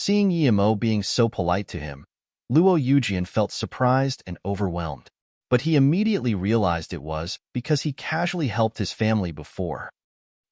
Seeing Yimo being so polite to him, Luo Yujian felt surprised and overwhelmed. But he immediately realized it was because he casually helped his family before.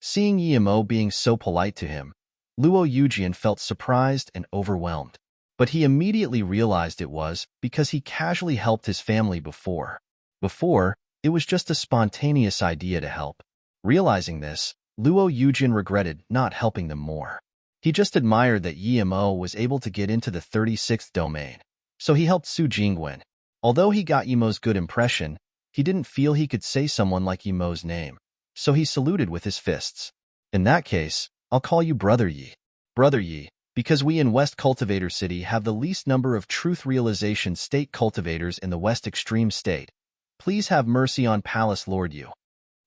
Seeing Yimo being so polite to him, Luo Yujian felt surprised and overwhelmed. But he immediately realized it was because he casually helped his family before. Before, it was just a spontaneous idea to help. Realizing this, Luo Yujian regretted not helping them more. He just admired that Yimo was able to get into the 36th domain, so he helped Su Jingwen. Although he got Yimo's good impression, he didn't feel he could say someone like Yimo's name, so he saluted with his fists. In that case, I'll call you Brother Yi. Brother Yi, because we in West Cultivator City have the least number of truth realization state cultivators in the West Extreme State. Please have mercy on Palace Lord Yu.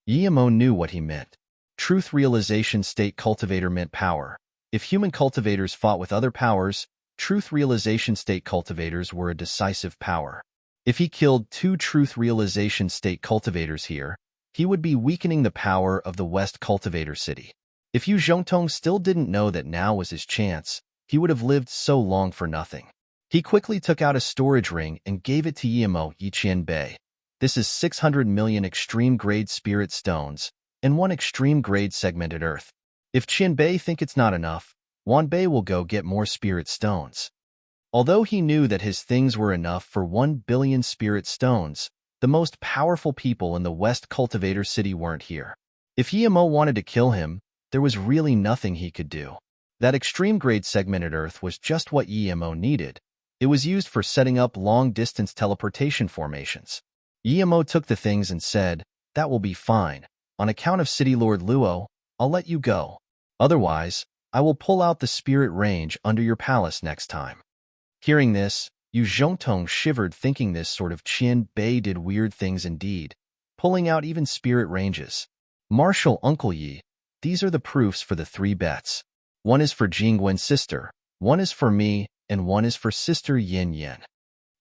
Yimo knew what he meant. Truth realization state cultivator meant power. If human cultivators fought with other powers, truth realization state cultivators were a decisive power. If he killed 2 truth realization state cultivators here, he would be weakening the power of the West Cultivator City. If Yu Zhongtong still didn't know that now was his chance, he would have lived so long for nothing. He quickly took out a storage ring and gave it to Yimo Yiqian Bei. This is 600 million extreme-grade spirit stones and 1 extreme-grade segmented earth. If Qianbei think it's not enough, Wanbei will go get more spirit stones. Although he knew that his things were enough for 1 billion spirit stones, the most powerful people in the West Cultivator City weren't here. If Yimo wanted to kill him, there was really nothing he could do. That extreme-grade segmented earth was just what Yimo needed. It was used for setting up long-distance teleportation formations. Yimo took the things and said, "That will be fine. On account of City Lord Luo, I'll let you go. Otherwise, I will pull out the spirit range under your palace next time." Hearing this, Yu Zhongtong shivered, thinking this sort of Qian Bei did weird things indeed, pulling out even spirit ranges. Marshal Uncle Yi, these are the proofs for the 3 bets. 1 is for Jingwen's sister, 1 is for me, and 1 is for Sister Yin Yin.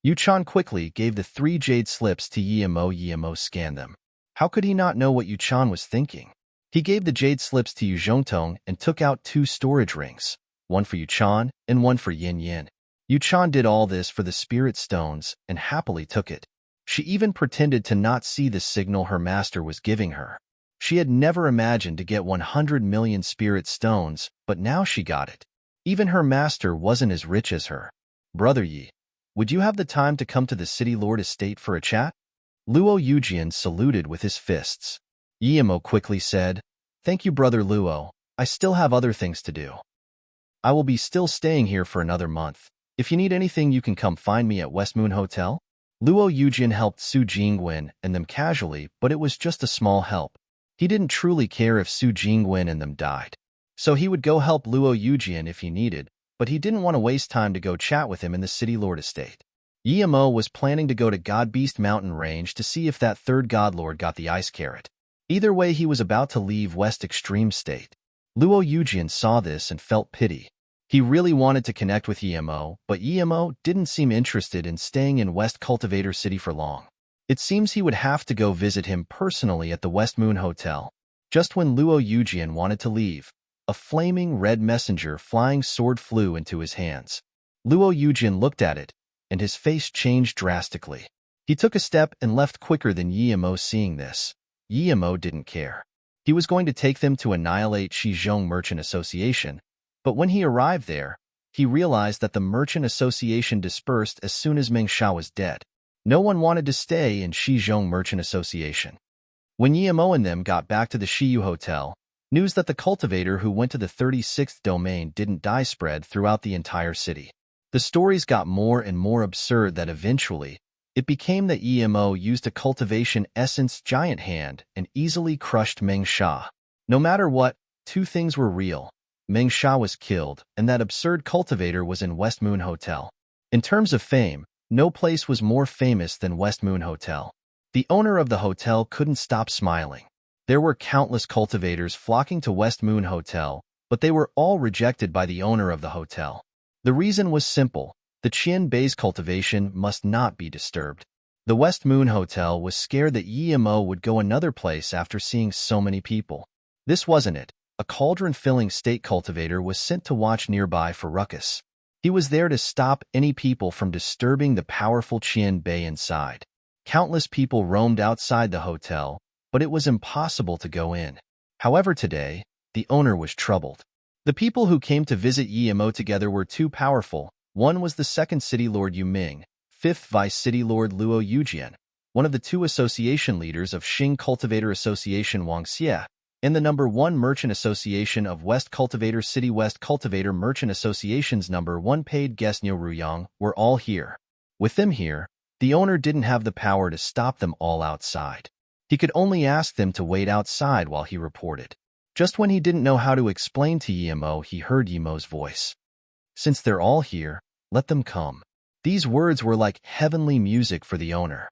Yu Chan quickly gave the 3 jade slips to Yimo. Yimo scanned them. How could he not know what Yu Chan was thinking? He gave the jade slips to Yu Zhongtong and took out 2 storage rings, 1 for Yu Chan and 1 for Yin Yin. Yu Chan did all this for the spirit stones and happily took it. She even pretended to not see the signal her master was giving her. She had never imagined to get 100 million spirit stones, but now she got it. Even her master wasn't as rich as her. "Brother Yi, would you have the time to come to the City Lord Estate for a chat?" Luo Yujian saluted with his fists. Yimo quickly said, "Thank you, Brother Luo. I still have other things to do. I will be still staying here for another month. If you need anything, you can come find me at West Moon Hotel." Luo Yujian helped Su Jingwen and them casually, but it was just a small help. He didn't truly care if Su Jingwen and them died. So he would go help Luo Yujian if he needed, but he didn't want to waste time to go chat with him in the City Lord Estate. Yimo was planning to go to God Beast Mountain Range to see if that 3rd God Lord got the ice carrot. Either way, he was about to leave West Extreme State. Luo Yujian saw this and felt pity. He really wanted to connect with Yimo, but Yimo didn't seem interested in staying in West Cultivator City for long. It seems he would have to go visit him personally at the West Moon Hotel. Just when Luo Yujian wanted to leave, a flaming red messenger flying sword flew into his hands. Luo Yujian looked at it, and his face changed drastically. He took a step and left quicker than Yimo. Seeing this, Yimo didn't care. He was going to take them to annihilate Shizhong Merchant Association, but when he arrived there, he realized that the Merchant Association dispersed as soon as Meng Sha was dead. No one wanted to stay in Shizhong Merchant Association. When Yimo and them got back to the Shiyu Hotel, news that the cultivator who went to the 36th domain didn't die spread throughout the entire city. The stories got more and more absurd that eventually, it became that Yimo used a cultivation essence giant hand and easily crushed Meng Sha. No matter what, 2 things were real. Meng Sha was killed, and that absurd cultivator was in West Moon Hotel. In terms of fame, no place was more famous than West Moon Hotel. The owner of the hotel couldn't stop smiling. There were countless cultivators flocking to West Moon Hotel, but they were all rejected by the owner of the hotel. The reason was simple. The Qian Bei's cultivation must not be disturbed. The West Moon Hotel was scared that Yimo would go another place after seeing so many people. This wasn't it. A cauldron-filling state cultivator was sent to watch nearby for ruckus. He was there to stop any people from disturbing the powerful Qian Bei inside. Countless people roamed outside the hotel, but it was impossible to go in. However, today, the owner was troubled. The people who came to visit Yimo together were too powerful. One was the second city lord Yu Ming, fifth vice city lord Luo Yujian, one of the two association leaders of Xing Cultivator Association Wang Xie, and the number 1 Merchant Association of West Cultivator City West Cultivator Merchant Association's number 1 paid guest Niu Ruyang were all here. With them here, the owner didn't have the power to stop them all outside. He could only ask them to wait outside while he reported. Just when he didn't know how to explain to Yimo, he heard Yimo's voice. Since they're all here, let them come. These words were like heavenly music for the owner.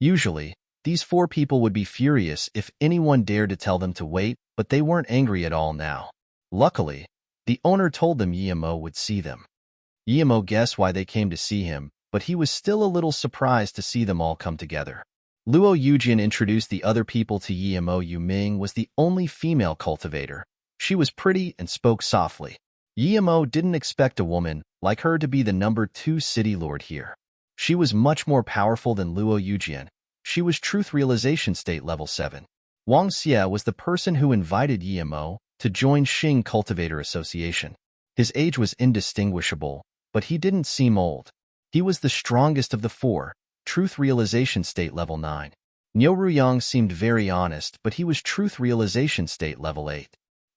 Usually, these 4 people would be furious if anyone dared to tell them to wait, but they weren't angry at all now. Luckily, the owner told them Yimo would see them. Yimo guessed why they came to see him, but he was still a little surprised to see them all come together. Luo Yujian introduced the other people to Yimo. Yu Ming was the only female cultivator. She was pretty and spoke softly. Yimo didn't expect a woman like her to be the number 2 city lord here. She was much more powerful than Luo Yujian. She was Truth Realization State Level 7. Wang Xie was the person who invited Yimo to join Xing Cultivator Association. His age was indistinguishable, but he didn't seem old. He was the strongest of the 4, Truth Realization State Level 9. Niu Ruyang seemed very honest, but he was Truth Realization State Level 8.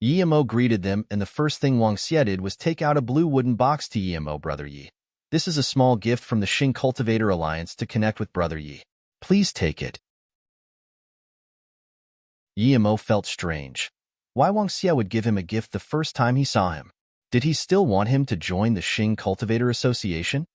Yimo greeted them, and the first thing Wang Xie did was take out a blue wooden box to Yimo. Brother Yi. This is a small gift from the Xing Cultivator Alliance to connect with Brother Yi. Please take it. Yimo felt strange. Why Wang Xie would give him a gift the first time he saw him? Did he still want him to join the Xing Cultivator Association?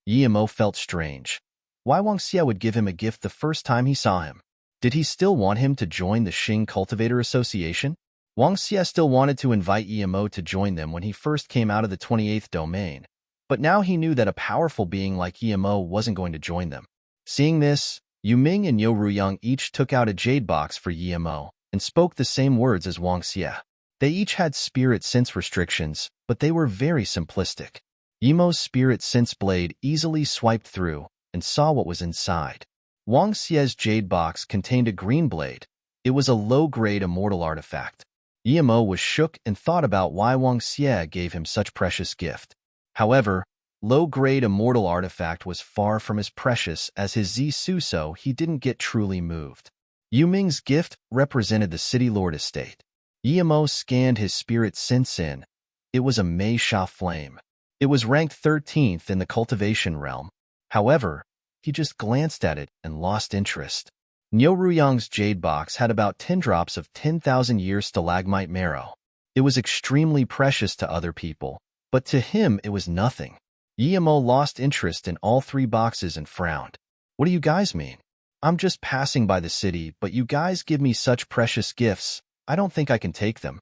Yimo felt strange. Why Wang Xie would give him a gift the first time he saw him? Did he still want him to join the Xing Cultivator Association? Wang Xie still wanted to invite Yimo to join them when he first came out of the 28th domain, but now he knew that a powerful being like Yimo wasn't going to join them. Seeing this, Yu Ming and Niu Ruyang each took out a jade box for Yimo and spoke the same words as Wang Xie. They each had spirit sense restrictions, but they were very simplistic. Yimo's spirit sense blade easily swiped through and saw what was inside. Wang Xie's jade box contained a green blade. It was a low-grade immortal artifact. Yimo was shook and thought about why Wang Xie gave him such precious gift. However, low-grade immortal artifact was far from as precious as his Zi Su, so he didn't get truly moved. Yu Ming's gift represented the City Lord estate. Yimo scanned his spirit sense in. It was a Mei Sha flame. It was ranked 13th in the cultivation realm. However, he just glanced at it and lost interest. Niu Ruyang's jade box had about 10 drops of 10,000 years stalagmite marrow. It was extremely precious to other people, but to him it was nothing. Yimo lost interest in all 3 boxes and frowned. What do you guys mean? I'm just passing by the city, but you guys give me such precious gifts, I don't think I can take them.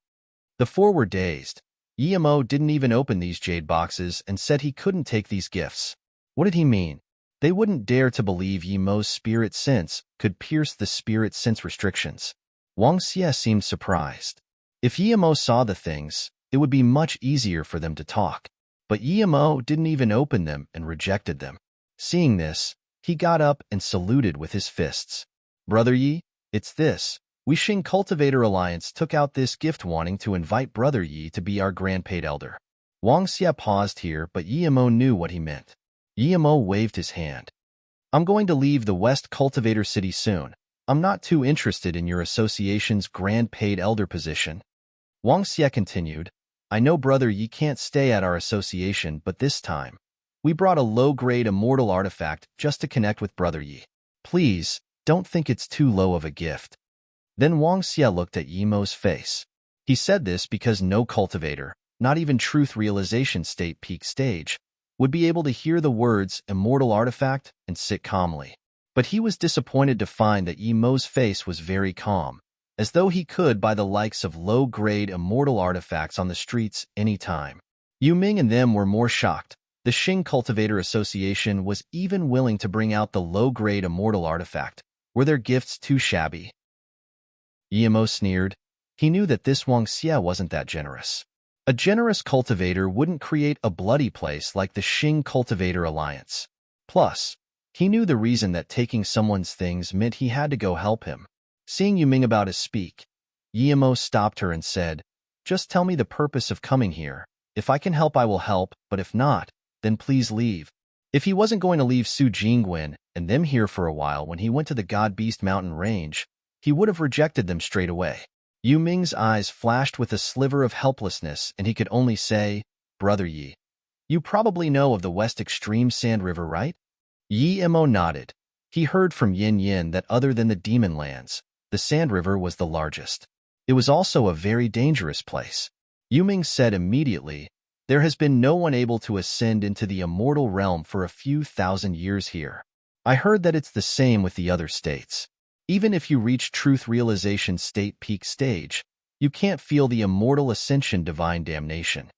The 4 were dazed. Yimo didn't even open these jade boxes and said he couldn't take these gifts. What did he mean? They wouldn't dare to believe Yimo's spirit sense could pierce the spirit sense restrictions. Wang Xie seemed surprised. If Yimo saw the things, it would be much easier for them to talk. But Yimo didn't even open them and rejected them. Seeing this, he got up and saluted with his fists. Brother Yi, it's this. We Xing Cultivator Alliance took out this gift wanting to invite Brother Yi to be our Grand Paid Elder. Wang Xie paused here, but Yimo knew what he meant. Yimo waved his hand. I'm going to leave the West Cultivator City soon. I'm not too interested in your association's Grand Paid Elder position. Wang Xie continued, I know Brother Yi can't stay at our association, but this time, we brought a low-grade immortal artifact just to connect with Brother Yi. Please, don't think it's too low of a gift. Then Wang Xie looked at Yimo's face. He said this because no cultivator, not even Truth Realization State Peak Stage, would be able to hear the words immortal artifact and sit calmly. But he was disappointed to find that Yimo's face was very calm, as though he could buy the likes of low-grade immortal artifacts on the streets any time. Yu Ming and them were more shocked. The Xing Cultivator Association was even willing to bring out the low-grade immortal artifact. Were their gifts too shabby? Yimo sneered. He knew that this Wang Xie wasn't that generous. A generous cultivator wouldn't create a bloody place like the Xing Cultivator Alliance. Plus, he knew the reason that taking someone's things meant he had to go help him. Seeing Yuming about to speak, Yimo stopped her and said, "Just tell me the purpose of coming here. If I can help, I will help, but if not, then please leave." If he wasn't going to leave Su Jingwen and them here for a while when he went to the God Beast Mountain Range, he would have rejected them straight away. Yu Ming's eyes flashed with a sliver of helplessness, and he could only say, "Brother Yi, you probably know of the West Extreme Sand River, right?" Yi Mo nodded. He heard from Yin Yin that other than the Demon Lands, the Sand River was the largest. It was also a very dangerous place. Yu Ming said immediately, "There has been no one able to ascend into the immortal realm for a few thousand years here. I heard that it's the same with the other states. Even if you reach truth realization state peak stage, you can't feel the immortal ascension divine damnation."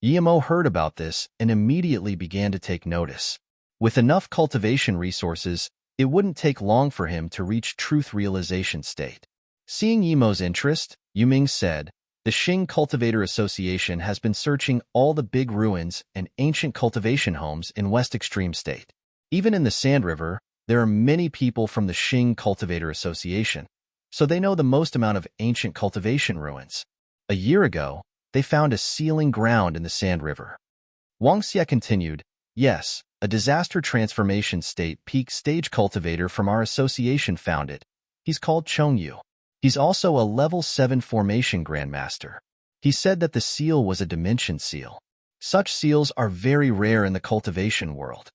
Yimo heard about this and immediately began to take notice. With enough cultivation resources, it wouldn't take long for him to reach truth realization state. Seeing Yimo's interest, Yuming said, "The Xing Cultivator Association has been searching all the big ruins and ancient cultivation homes in West Extreme State. Even in the Sand River, there are many people from the Xing Cultivator Association, so they know the most amount of ancient cultivation ruins. A year ago, they found a sealing ground in the Sand River." Wang Xie continued, "Yes, a disaster transformation state peak stage cultivator from our association found it. He's called Chongyu. He's also a level 7 formation grandmaster. He said that the seal was a dimension seal. Such seals are very rare in the cultivation world."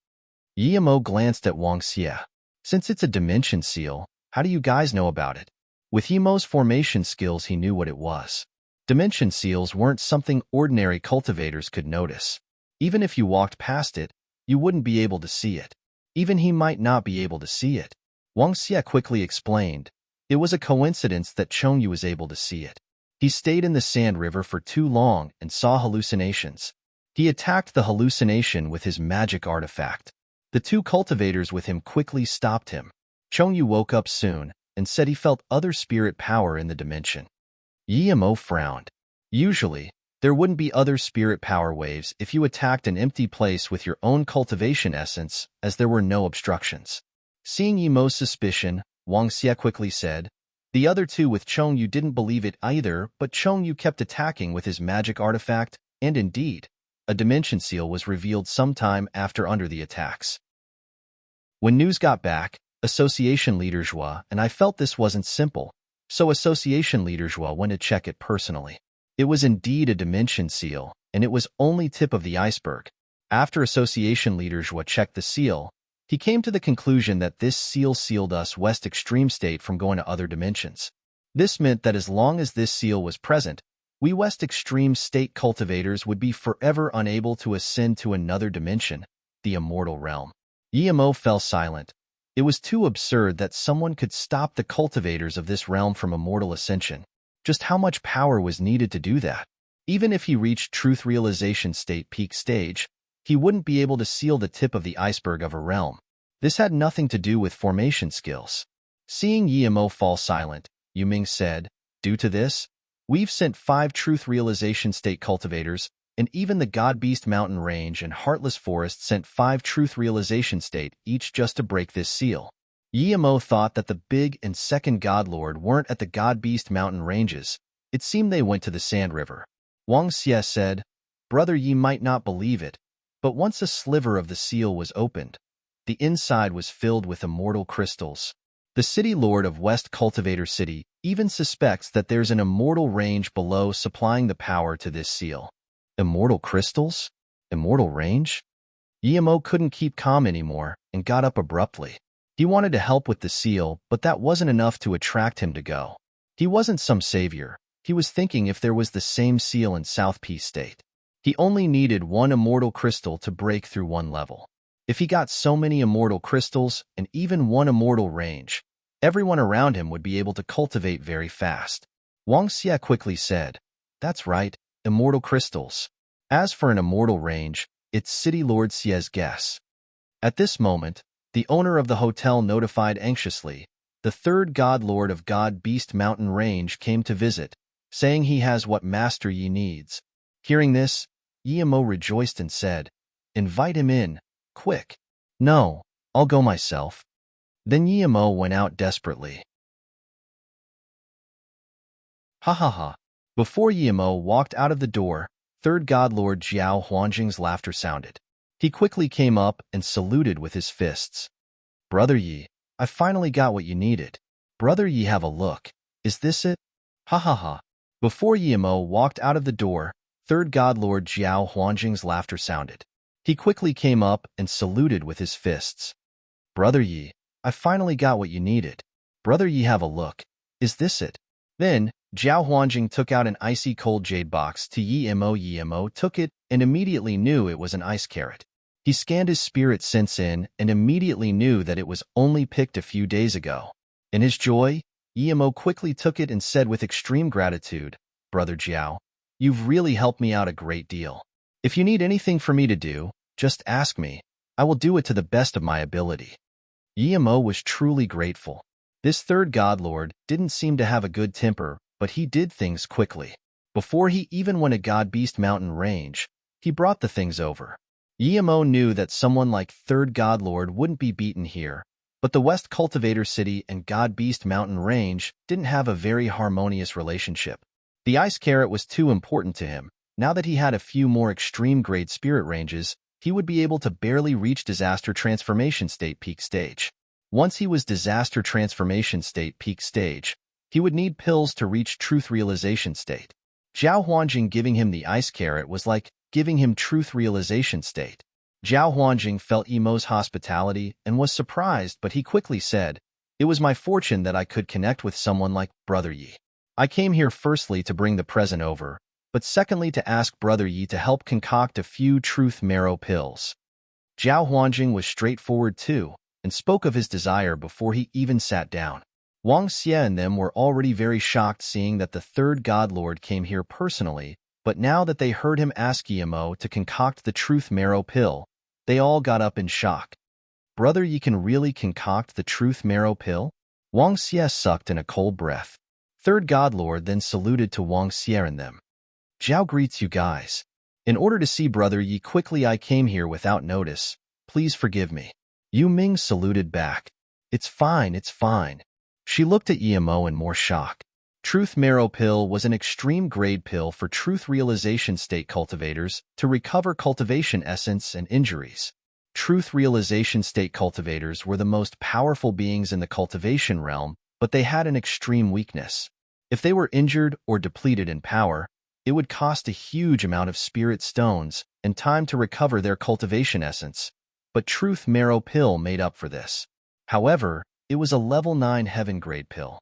Yimo glanced at Wang Xie. "Since it's a dimension seal, how do you guys know about it?" With Yimo's formation skills, he knew what it was. Dimension seals weren't something ordinary cultivators could notice. Even if you walked past it, you wouldn't be able to see it. Even he might not be able to see it. Wang Xie quickly explained, "It was a coincidence that Chongyu was able to see it. He stayed in the Sand River for too long and saw hallucinations. He attacked the hallucination with his magic artifact. The two cultivators with him quickly stopped him. Chongyu woke up soon and said he felt other spirit power in the dimension." Yimo frowned. Usually, there wouldn't be other spirit power waves if you attacked an empty place with your own cultivation essence, as there were no obstructions. Seeing Yimo's suspicion, Wang Xie quickly said, "The other two with Chongyu didn't believe it either, but Chongyu kept attacking with his magic artifact, and indeed, a dimension seal was revealed sometime after under the attacks." When news got back, Association Leader Zhua and I felt this wasn't simple, so Association Leader Zhua went to check it personally. It was indeed a dimension seal, and it was only tip of the iceberg. After Association Leader Zhua checked the seal, he came to the conclusion that this seal sealed us West Extreme State from going to other dimensions. This meant that as long as this seal was present, we West Extreme State cultivators would be forever unable to ascend to another dimension, the immortal realm. Yimo fell silent. It was too absurd that someone could stop the cultivators of this realm from immortal ascension. Just how much power was needed to do that? Even if he reached truth realization state peak stage, he wouldn't be able to seal the tip of the iceberg of a realm. This had nothing to do with formation skills. Seeing Yimo fall silent, Yuming said, "Due to this, we've sent 5 truth realization state cultivators, and even the God Beast Mountain Range and Heartless Forest sent 5 truth realization state each just to break this seal." Yimo thought that the big and second God Lord weren't at the God Beast Mountain Ranges. It seemed they went to the Sand River. Wang Xie said, "Brother Yi might not believe it, but once a sliver of the seal was opened, the inside was filled with immortal crystals. The city lord of West Cultivator City even suspects that there's an immortal range below supplying the power to this seal." Immortal crystals? Immortal range? Yimo couldn't keep calm anymore and got up abruptly. He wanted to help with the seal, but that wasn't enough to attract him to go. He wasn't some savior. He was thinking if there was the same seal in South Peace State. He only needed 1 immortal crystal to break through 1 level. If he got so many immortal crystals and even 1 immortal range, everyone around him would be able to cultivate very fast. Wang Xie quickly said, "That's right, immortal crystals. As for an immortal range, it's City Lord Xie's guess." At this moment, the owner of the hotel notified anxiously, "The 3rd God Lord of God Beast Mountain Range came to visit, saying he has what Master Yi needs." Hearing this, Yemo rejoiced and said, "Invite him in, quick." "No, I'll go myself." Then Yemo went out desperately. Ha ha ha. Before Yemo walked out of the door, third god lord Jiao Huanjing's laughter sounded. He quickly came up and saluted with his fists. "Brother Yi, I finally got what you needed. Brother Yi, have a look. Is this it?" Ha ha ha. Before Yemo walked out of the door, third god lord Jiao Huanjing's laughter sounded. He quickly came up and saluted with his fists. "Brother Yi, I finally got what you needed. Brother Yi, have a look. Is this it?" Then, Jiao Huanjing took out an icy cold jade box to Yemo. Yemo took it and immediately knew it was an ice carrot. He scanned his spirit sense in and immediately knew that it was only picked a few days ago. In his joy, Yemo quickly took it and said with extreme gratitude, "Brother Jiao, you've really helped me out a great deal. If you need anything for me to do, just ask me. I will do it to the best of my ability." Yemo was truly grateful. This third god lord didn't seem to have a good temper, but he did things quickly. Before he even went a god-beast mountain range, he brought the things over. Yemo knew that someone like third god lord wouldn't be beaten here, but the West Cultivator City and God-Beast Mountain Range didn't have a very harmonious relationship. The ice carrot was too important to him. Now that he had a few more extreme-grade spirit ranges, he would be able to barely reach Disaster Transformation State Peak Stage. Once he was Disaster Transformation State Peak Stage, he would need pills to reach Truth Realization State. Jiao Huanjing giving him the ice carrot was like giving him Truth Realization State. Jiao Huanjing felt Yemo's hospitality and was surprised, but he quickly said, "It was my fortune that I could connect with someone like Brother Yi. I came here firstly to bring the present over, but secondly to ask Brother Yi to help concoct a few truth marrow pills." Jiao Huanjing was straightforward too, and spoke of his desire before he even sat down. Wang Xie and them were already very shocked seeing that the third god lord came here personally, but now that they heard him ask Yemo to concoct the truth marrow pill, they all got up in shock. "Brother Yi can really concoct the truth marrow pill?" Wang Xie sucked in a cold breath. Third god lord then saluted to Wang Xie and them. "Jiao greets you guys. In order to see Brother Yi quickly I came here without notice. Please forgive me." Yu Ming saluted back. It's fine. She looked at Yemo in more shock. Truth Marrow Pill was an extreme-grade pill for truth realization state cultivators to recover cultivation essence and injuries. Truth realization state cultivators were the most powerful beings in the cultivation realm, but they had an extreme weakness. If they were injured or depleted in power, it would cost a huge amount of spirit stones and time to recover their cultivation essence, but Truth Marrow Pill made up for this. However, it was a level 9 heaven-grade pill.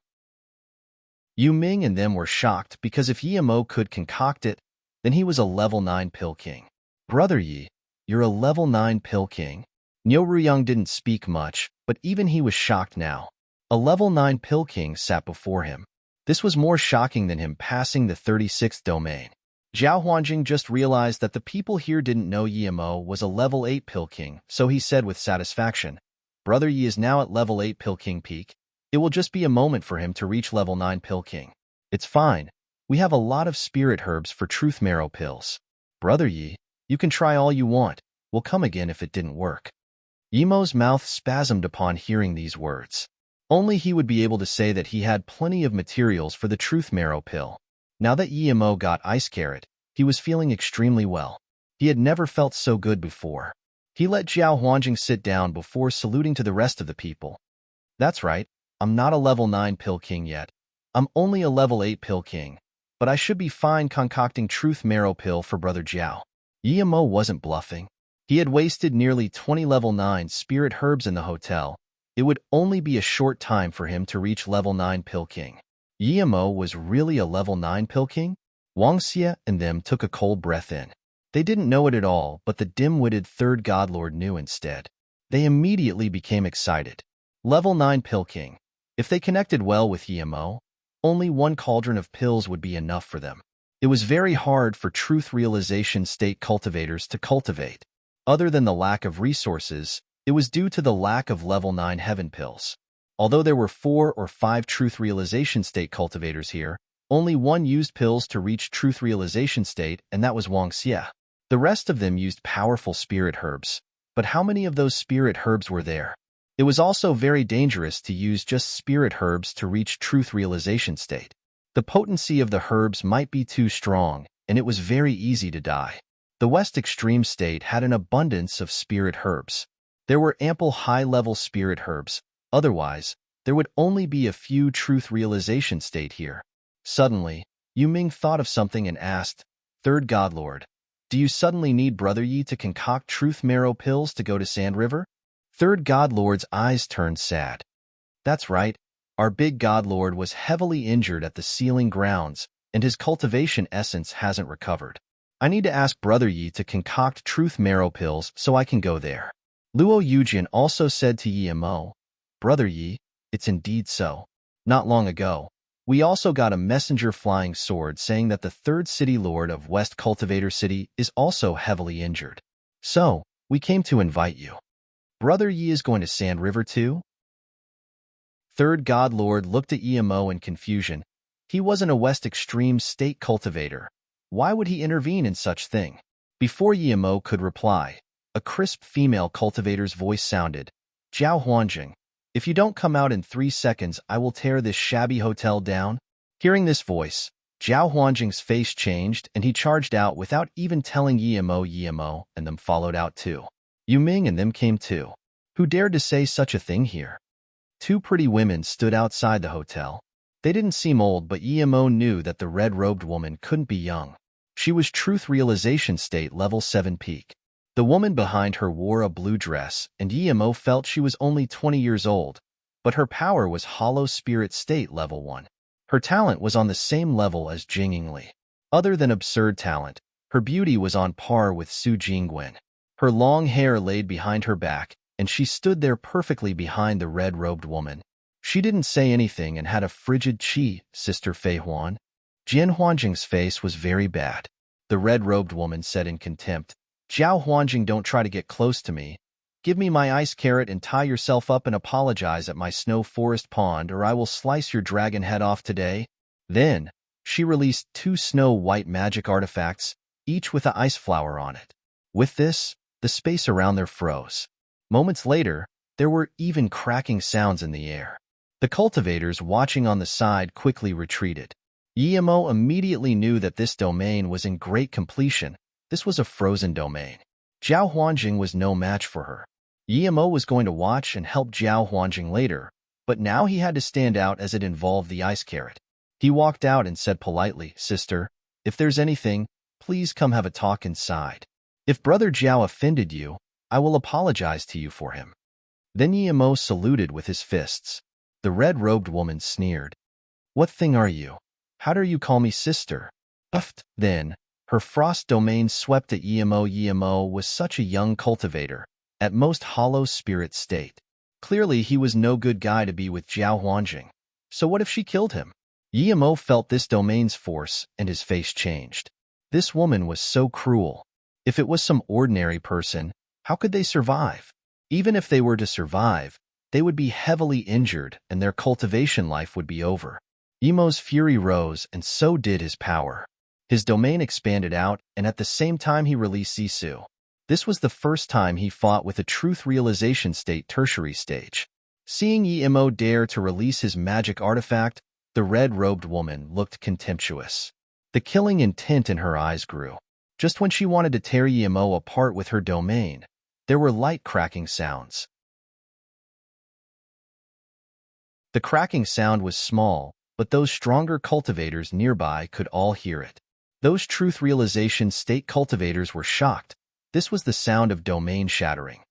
Yu Ming and them were shocked because if Yemo could concoct it, then he was a level 9 pill king. "Brother Yi, you're a level 9 pill king?" Niu Ruyang didn't speak much, but even he was shocked now. A level 9 pill king sat before him. This was more shocking than him passing the 36th domain. Jiao Huanjing just realized that the people here didn't know Yemo was a level 8 pill king, so he said with satisfaction, "Brother Yi is now at level 8 pill king peak. It will just be a moment for him to reach level 9 pill king. It's fine. We have a lot of spirit herbs for truth marrow pills. Brother Yi, you can try all you want. We'll come again if it didn't work." Yemo's mouth spasmed upon hearing these words. Only he would be able to say that he had plenty of materials for the truth marrow pill. Now that Yemo got Ice Carrot, he was feeling extremely well. He had never felt so good before. He let Jiao Huanjing sit down before saluting to the rest of the people. "That's right, I'm not a level 9 pill king yet. I'm only a level 8 pill king, but I should be fine concocting truth marrow pill for Brother Jiao." Yemo wasn't bluffing. He had wasted nearly 20 level 9 spirit herbs in the hotel. It would only be a short time for him to reach level 9 pill king. Yemo was really a level 9 pill king? Wang Xie and them took a cold breath in. They didn't know it at all, but the dim-witted third god lord knew instead. They immediately became excited. Level 9 pill king. If they connected well with Yemo, only one cauldron of pills would be enough for them. It was very hard for truth realization state cultivators to cultivate. Other than the lack of resources, it was due to the lack of level 9 heaven pills. Although there were 4 or 5 truth realization state cultivators here, Only one used pills to reach truth realization state, and that was Wang Xie. The rest of them used powerful spirit herbs. But how many of those spirit herbs were there? It was also very dangerous to use just spirit herbs to reach truth realization state. The potency of the herbs might be too strong, and it was very easy to die. The West Extreme State had an abundance of spirit herbs. There were ample high-level spirit herbs. Otherwise, there would only be a few truth realization state here. Suddenly, Yu Ming thought of something and asked, "Third Godlord, do you suddenly need Brother Yi to concoct truth marrow pills to go to Sand River?" Third Godlord's eyes turned sad. "That's right. Our big Godlord was heavily injured at the sealing grounds, and his cultivation essence hasn't recovered. I need to ask Brother Yi to concoct truth marrow pills so I can go there." Luo Yujian also said to Yi Mo, "Brother Yi, it's indeed so. Not long ago, we also got a messenger flying sword saying that the third city lord of West Cultivator City is also heavily injured. So, we came to invite you. Brother Yi is going to Sand River too?" Third God Lord looked at Mo in confusion. He wasn't a West Extreme State cultivator. Why would he intervene in such thing? Before Mo could reply, a crisp female cultivator's voice sounded. "Zhao Huanjing, if you don't come out in 3 seconds, I will tear this shabby hotel down." Hearing this voice, Zhao Huanjing's face changed and he charged out without even telling Mo, and them followed out too. Yu Ming and them came too. Who dared to say such a thing here? 2 pretty women stood outside the hotel. They didn't seem old, but Mo knew that the red-robed woman couldn't be young. She was Truth Realization State Level 7 peak. The woman behind her wore a blue dress, and Mo felt she was only 20 years old, but her power was Hollow Spirit State Level 1. Her talent was on the same level as Jing Yingli. Other than absurd talent, her beauty was on par with Su Jingguan. Her long hair laid behind her back, and she stood there perfectly behind the red-robed woman. She didn't say anything and had a frigid "Qi, Sister Fei Huan." Jian Huanjing's face was very bad. The red-robed woman said in contempt, "Zhao Huanjing, don't try to get close to me. Give me my ice carrot and tie yourself up and apologize at my snow forest pond, or I will slice your dragon head off today." Then, she released 2 snow-white magic artifacts, each with an ice flower on it. With this, the space around there froze. Moments later, there were even cracking sounds in the air. The cultivators watching on the side quickly retreated. Mo immediately knew that this domain was in great completion. This was a frozen domain. Zhao Huanjing was no match for her. Mo was going to watch and help Zhao Huanjing later, but now he had to stand out as it involved the ice carrot. He walked out and said politely, "Sister, if there's anything, please come have a talk inside. If Brother Zhao offended you, I will apologize to you for him." Then Mo saluted with his fists. The red-robed woman sneered. "What thing are you? How dare you call me sister?" Uffed. Then, her frost domain swept at Mo. Mo was such a young cultivator, at most hollow spirit state. Clearly, he was no good guy to be with Zhao Huanjing. So what if she killed him? Mo felt this domain's force, and his face changed. This woman was so cruel. If it was some ordinary person, how could they survive? Even if they were to survive, they would be heavily injured and their cultivation life would be over. Mo's fury rose, and so did his power. His domain expanded out, and at the same time he released Sisu. This was the first time he fought with a truth realization state tertiary stage. Seeing Mo dare to release his magic artifact, the red-robed woman looked contemptuous. The killing intent in her eyes grew. Just when she wanted to tear Mo apart with her domain, there were light cracking sounds. The cracking sound was small, but those stronger cultivators nearby could all hear it. Those truth realization state cultivators were shocked. This was the sound of domain shattering.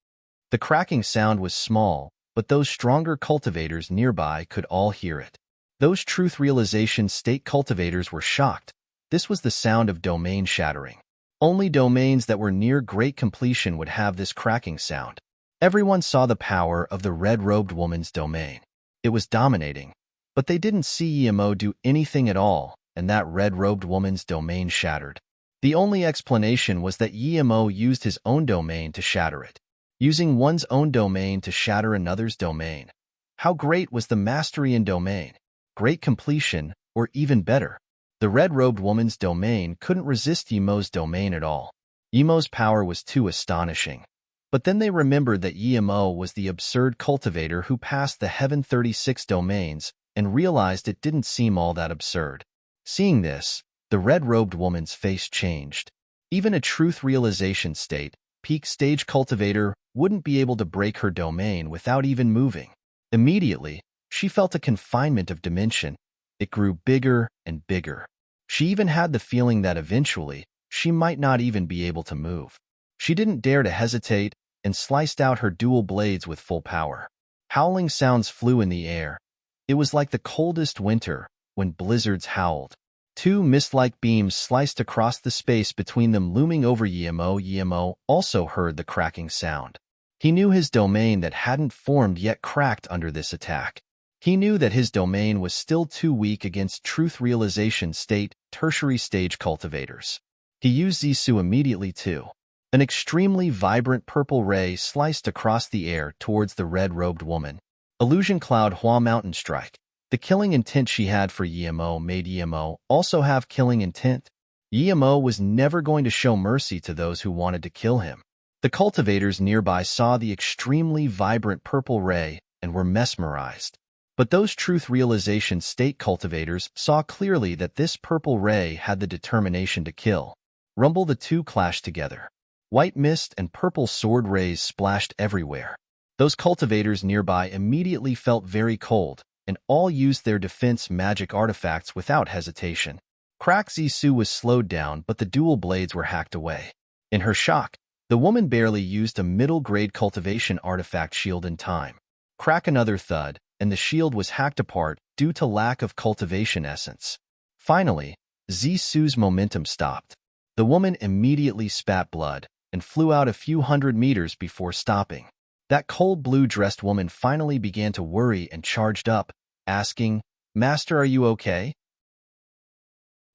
The cracking sound was small, but those stronger cultivators nearby could all hear it. Those truth realization state cultivators were shocked. This was the sound of domain shattering. Only domains that were near great completion would have this cracking sound. Everyone saw the power of the red-robed woman's domain. It was dominating, but they didn't see Mo do anything at all, and that red-robed woman's domain shattered. The only explanation was that Mo used his own domain to shatter it. Using one's own domain to shatter another's domain. How great was the mastery in domain? Great completion, or even better, The red-robed woman's domain couldn't resist Yimo's domain at all. Yimo's power was too astonishing. But then they remembered that Yimo was the absurd cultivator who passed the Heaven 36 domains and realized it didn't seem all that absurd. Seeing this, the red-robed woman's face changed. Even a truth realization state, peak stage cultivator, wouldn't be able to break her domain without even moving. Immediately, she felt a confinement of dimension. It grew bigger and bigger. She even had the feeling that eventually, she might not even be able to move. She didn't dare to hesitate and sliced out her dual blades with full power. Howling sounds flew in the air. It was like the coldest winter when blizzards howled. Two mist-like beams sliced across the space between them, looming over Yimo. Yimo also heard the cracking sound. He knew his domain that hadn't formed yet cracked under this attack. He knew that his domain was still too weak against truth realization state, tertiary stage cultivators. He used Zisu immediately too. An extremely vibrant purple ray sliced across the air towards the red-robed woman. Illusion Cloud Hua Mountain Strike. The killing intent she had for Yimo made Yimo also have killing intent. Yimo was never going to show mercy to those who wanted to kill him. The cultivators nearby saw the extremely vibrant purple ray and were mesmerized. But those truth realization state cultivators saw clearly that this purple ray had the determination to kill. Rumble, the two clashed together. White mist and purple sword rays splashed everywhere. Those cultivators nearby immediately felt very cold, and all used their defense magic artifacts without hesitation. Crack Zisu was slowed down, but the dual blades were hacked away. In her shock, the woman barely used a middle-grade cultivation artifact shield in time. Crack, another thud, and the shield was hacked apart due to lack of cultivation essence. Finally, Zisu's momentum stopped. The woman immediately spat blood and flew out a few hundred meters before stopping. That cold blue-dressed woman finally began to worry and charged up, asking, "Master, are you okay?"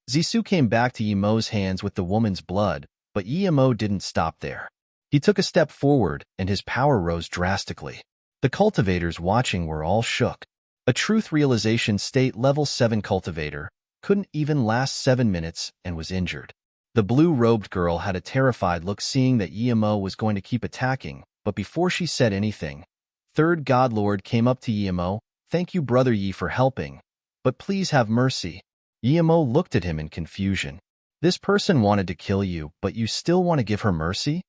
Zisu came back to Yimo's hands with the woman's blood, but Yimo didn't stop there. He took a step forward, and his power rose drastically. The cultivators watching were all shook. A truth realization state level 7 cultivator couldn't even last 7 minutes and was injured. The blue-robed girl had a terrified look seeing that Yimo was going to keep attacking, but before she said anything, Third Godlord came up to Yimo. "Thank you, Brother Yi, for helping, but please have mercy." Yimo looked at him in confusion. "This person wanted to kill you, but you still want to give her mercy?"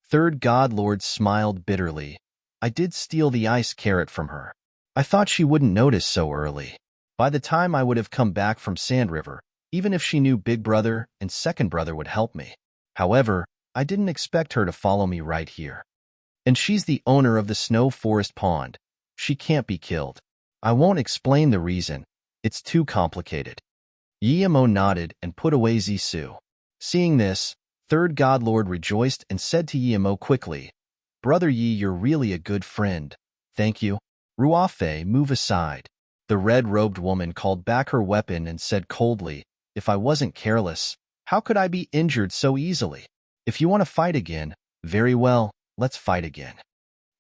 Third Godlord smiled bitterly. "I did steal the ice carrot from her. I thought she wouldn't notice so early. By the time I would have come back from Sand River, even if she knew Big Brother and Second Brother would help me. However, I didn't expect her to follow me right here. And she's the owner of the Snow Forest Pond. She can't be killed. I won't explain the reason. It's too complicated." Yimo nodded and put away Zisu. Seeing this, Third Godlord rejoiced and said to Yimo quickly, "Brother Yi, you're really a good friend. Thank you." "Ruafe, move aside." The red-robed woman called back her weapon and said coldly, "If I wasn't careless, how could I be injured so easily? If you want to fight again, very well, let's fight again."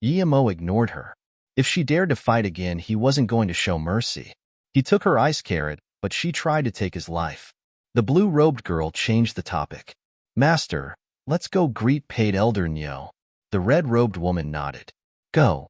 Yimo ignored her. If she dared to fight again, he wasn't going to show mercy. He took her ice carrot, but she tried to take his life. The blue-robed girl changed the topic. "Master, let's go greet paid elder Nyo." The red-robed woman nodded. "Go."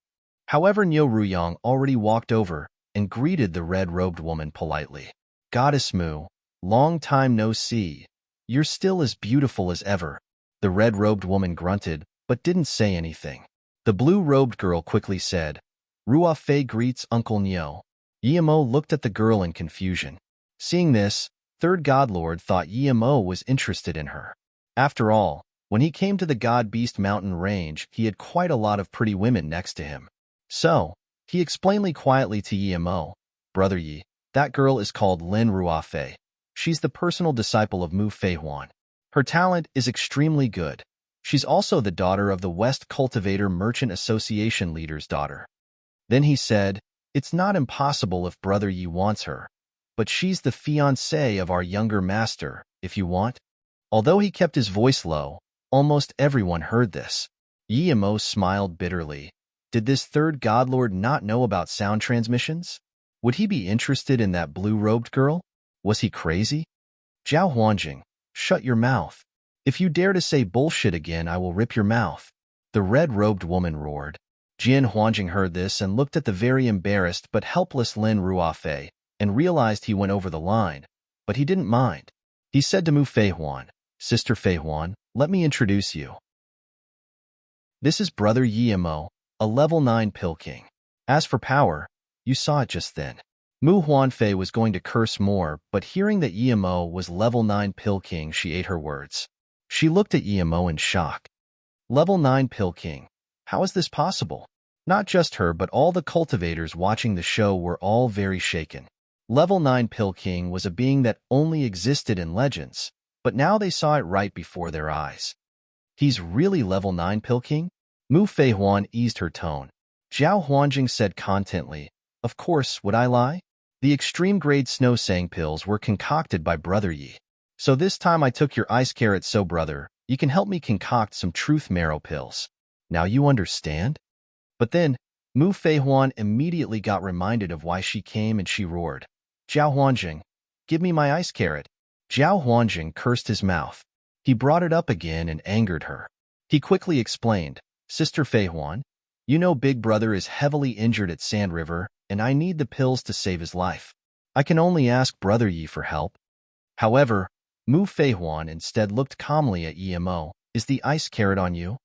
However, Nyo Ruyang already walked over and greeted the red-robed woman politely. "Goddess Mu, long time no see. You're still as beautiful as ever." The red-robed woman grunted, but didn't say anything. The blue-robed girl quickly said, "Ruafe greets Uncle Nyo." Yimo looked at the girl in confusion. Seeing this, Third Godlord thought Yimo was interested in her. After all, when he came to the God-Beast Mountain Range, he had quite a lot of pretty women next to him. So, he explained quietly to Yimo, "Brother Yi, that girl is called Lin Ruafe. She's the personal disciple of Mu Feihuan. Her talent is extremely good. She's also the daughter of the West Cultivator Merchant Association leader's daughter." Then he said, "It's not impossible if Brother Yi wants her, but she's the fiancée of our younger master, if you want." Although he kept his voice low, almost everyone heard this. Yimo smiled bitterly. Did this Third Godlord not know about sound transmissions? Would he be interested in that blue-robed girl? Was he crazy? Zhao Huanjing, shut your mouth. If you dare to say bullshit again, I will rip your mouth. The red-robed woman roared. Jian Huanjing heard this and looked at the very embarrassed but helpless Lin Ruofei and realized he went over the line, but he didn't mind. He said to Mu Feihuan, Sister Feihuan, let me introduce you. This is Brother Yimo, a level 9 Pill King. As for power, you saw it just then. Mu Huanfei was going to curse more, but hearing that Yimo was level 9 Pill King, she ate her words. She looked at Yimo in shock. Level 9 Pill King. How is this possible? Not just her, but all the cultivators watching the show were all very shaken. Level 9 Pill King was a being that only existed in legends, but now they saw it right before their eyes. He's really level 9 Pill King? Mu Feihuan eased her tone. Zhao Huanjing said contently, Of course, would I lie? The extreme-grade snow-sang pills were concocted by Brother Yi. So this time I took your ice carrot, so brother, you can help me concoct some truth marrow pills. Now you understand? But then, Mu Feihuan immediately got reminded of why she came and she roared. Zhao Huanjing, give me my ice carrot. Zhao Huanjing cursed his mouth. He brought it up again and angered her. He quickly explained, Sister Feihuan, you know Big Brother is heavily injured at Sand River, and I need the pills to save his life. I can only ask Brother Yi for help. However, Mu Feihuan instead looked calmly at Yimo. Is the ice carrot on you?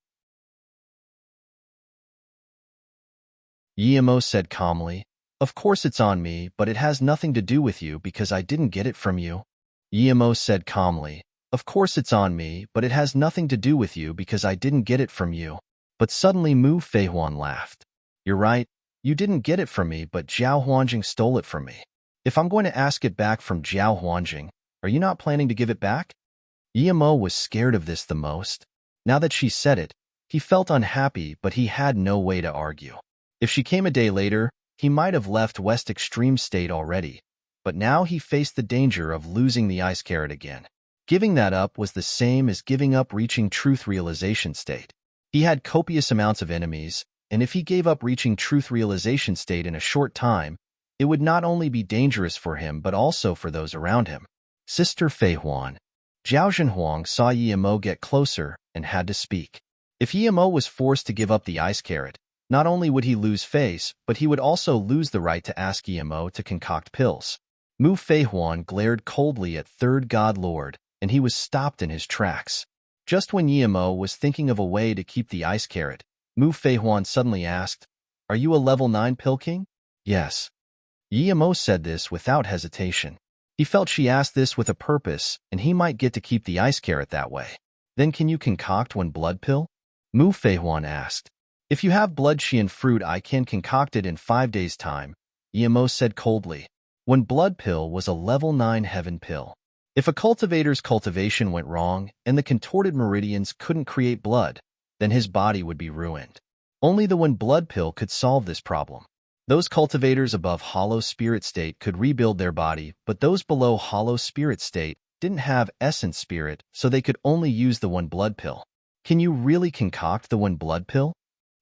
Yimo said calmly, Of course it's on me, but it has nothing to do with you because I didn't get it from you. Yimo said calmly, Of course it's on me, but it has nothing to do with you because I didn't get it from you. But suddenly Mu Feihuan laughed. You're right, you didn't get it from me, but Zhao Huanjing stole it from me. If I'm going to ask it back from Zhao Huanjing, are you not planning to give it back? Yimo was scared of this the most. Now that she said it, he felt unhappy, but he had no way to argue. If she came a day later, he might have left West Extreme State already, but now he faced the danger of losing the ice carrot again. Giving that up was the same as giving up reaching truth realization state. He had copious amounts of enemies, and if he gave up reaching truth realization state in a short time, it would not only be dangerous for him but also for those around him. Sister Feihuan. Zhao Zhenhuang saw Yimo get closer and had to speak. If Yimo was forced to give up the ice carrot, not only would he lose face, but he would also lose the right to ask Yimo to concoct pills. Mu Feihuan glared coldly at Third God Lord, and he was stopped in his tracks. Just when Yimo was thinking of a way to keep the ice carrot, Mu Feihuan suddenly asked, Are you a level 9 Pill King? Yes. Yimo said this without hesitation. He felt she asked this with a purpose, and he might get to keep the ice carrot that way. Then can you concoct one blood pill? Mu Feihuan asked. If you have blood Xian fruit, I can concoct it in 5 days' time, Yimo said coldly. One blood pill was a level 9 heaven pill. If a cultivator's cultivation went wrong and the contorted meridians couldn't create blood, then his body would be ruined. Only the one blood pill could solve this problem. Those cultivators above hollow spirit state could rebuild their body, but those below hollow spirit state didn't have essence spirit, so they could only use the one blood pill. Can you really concoct the one blood pill?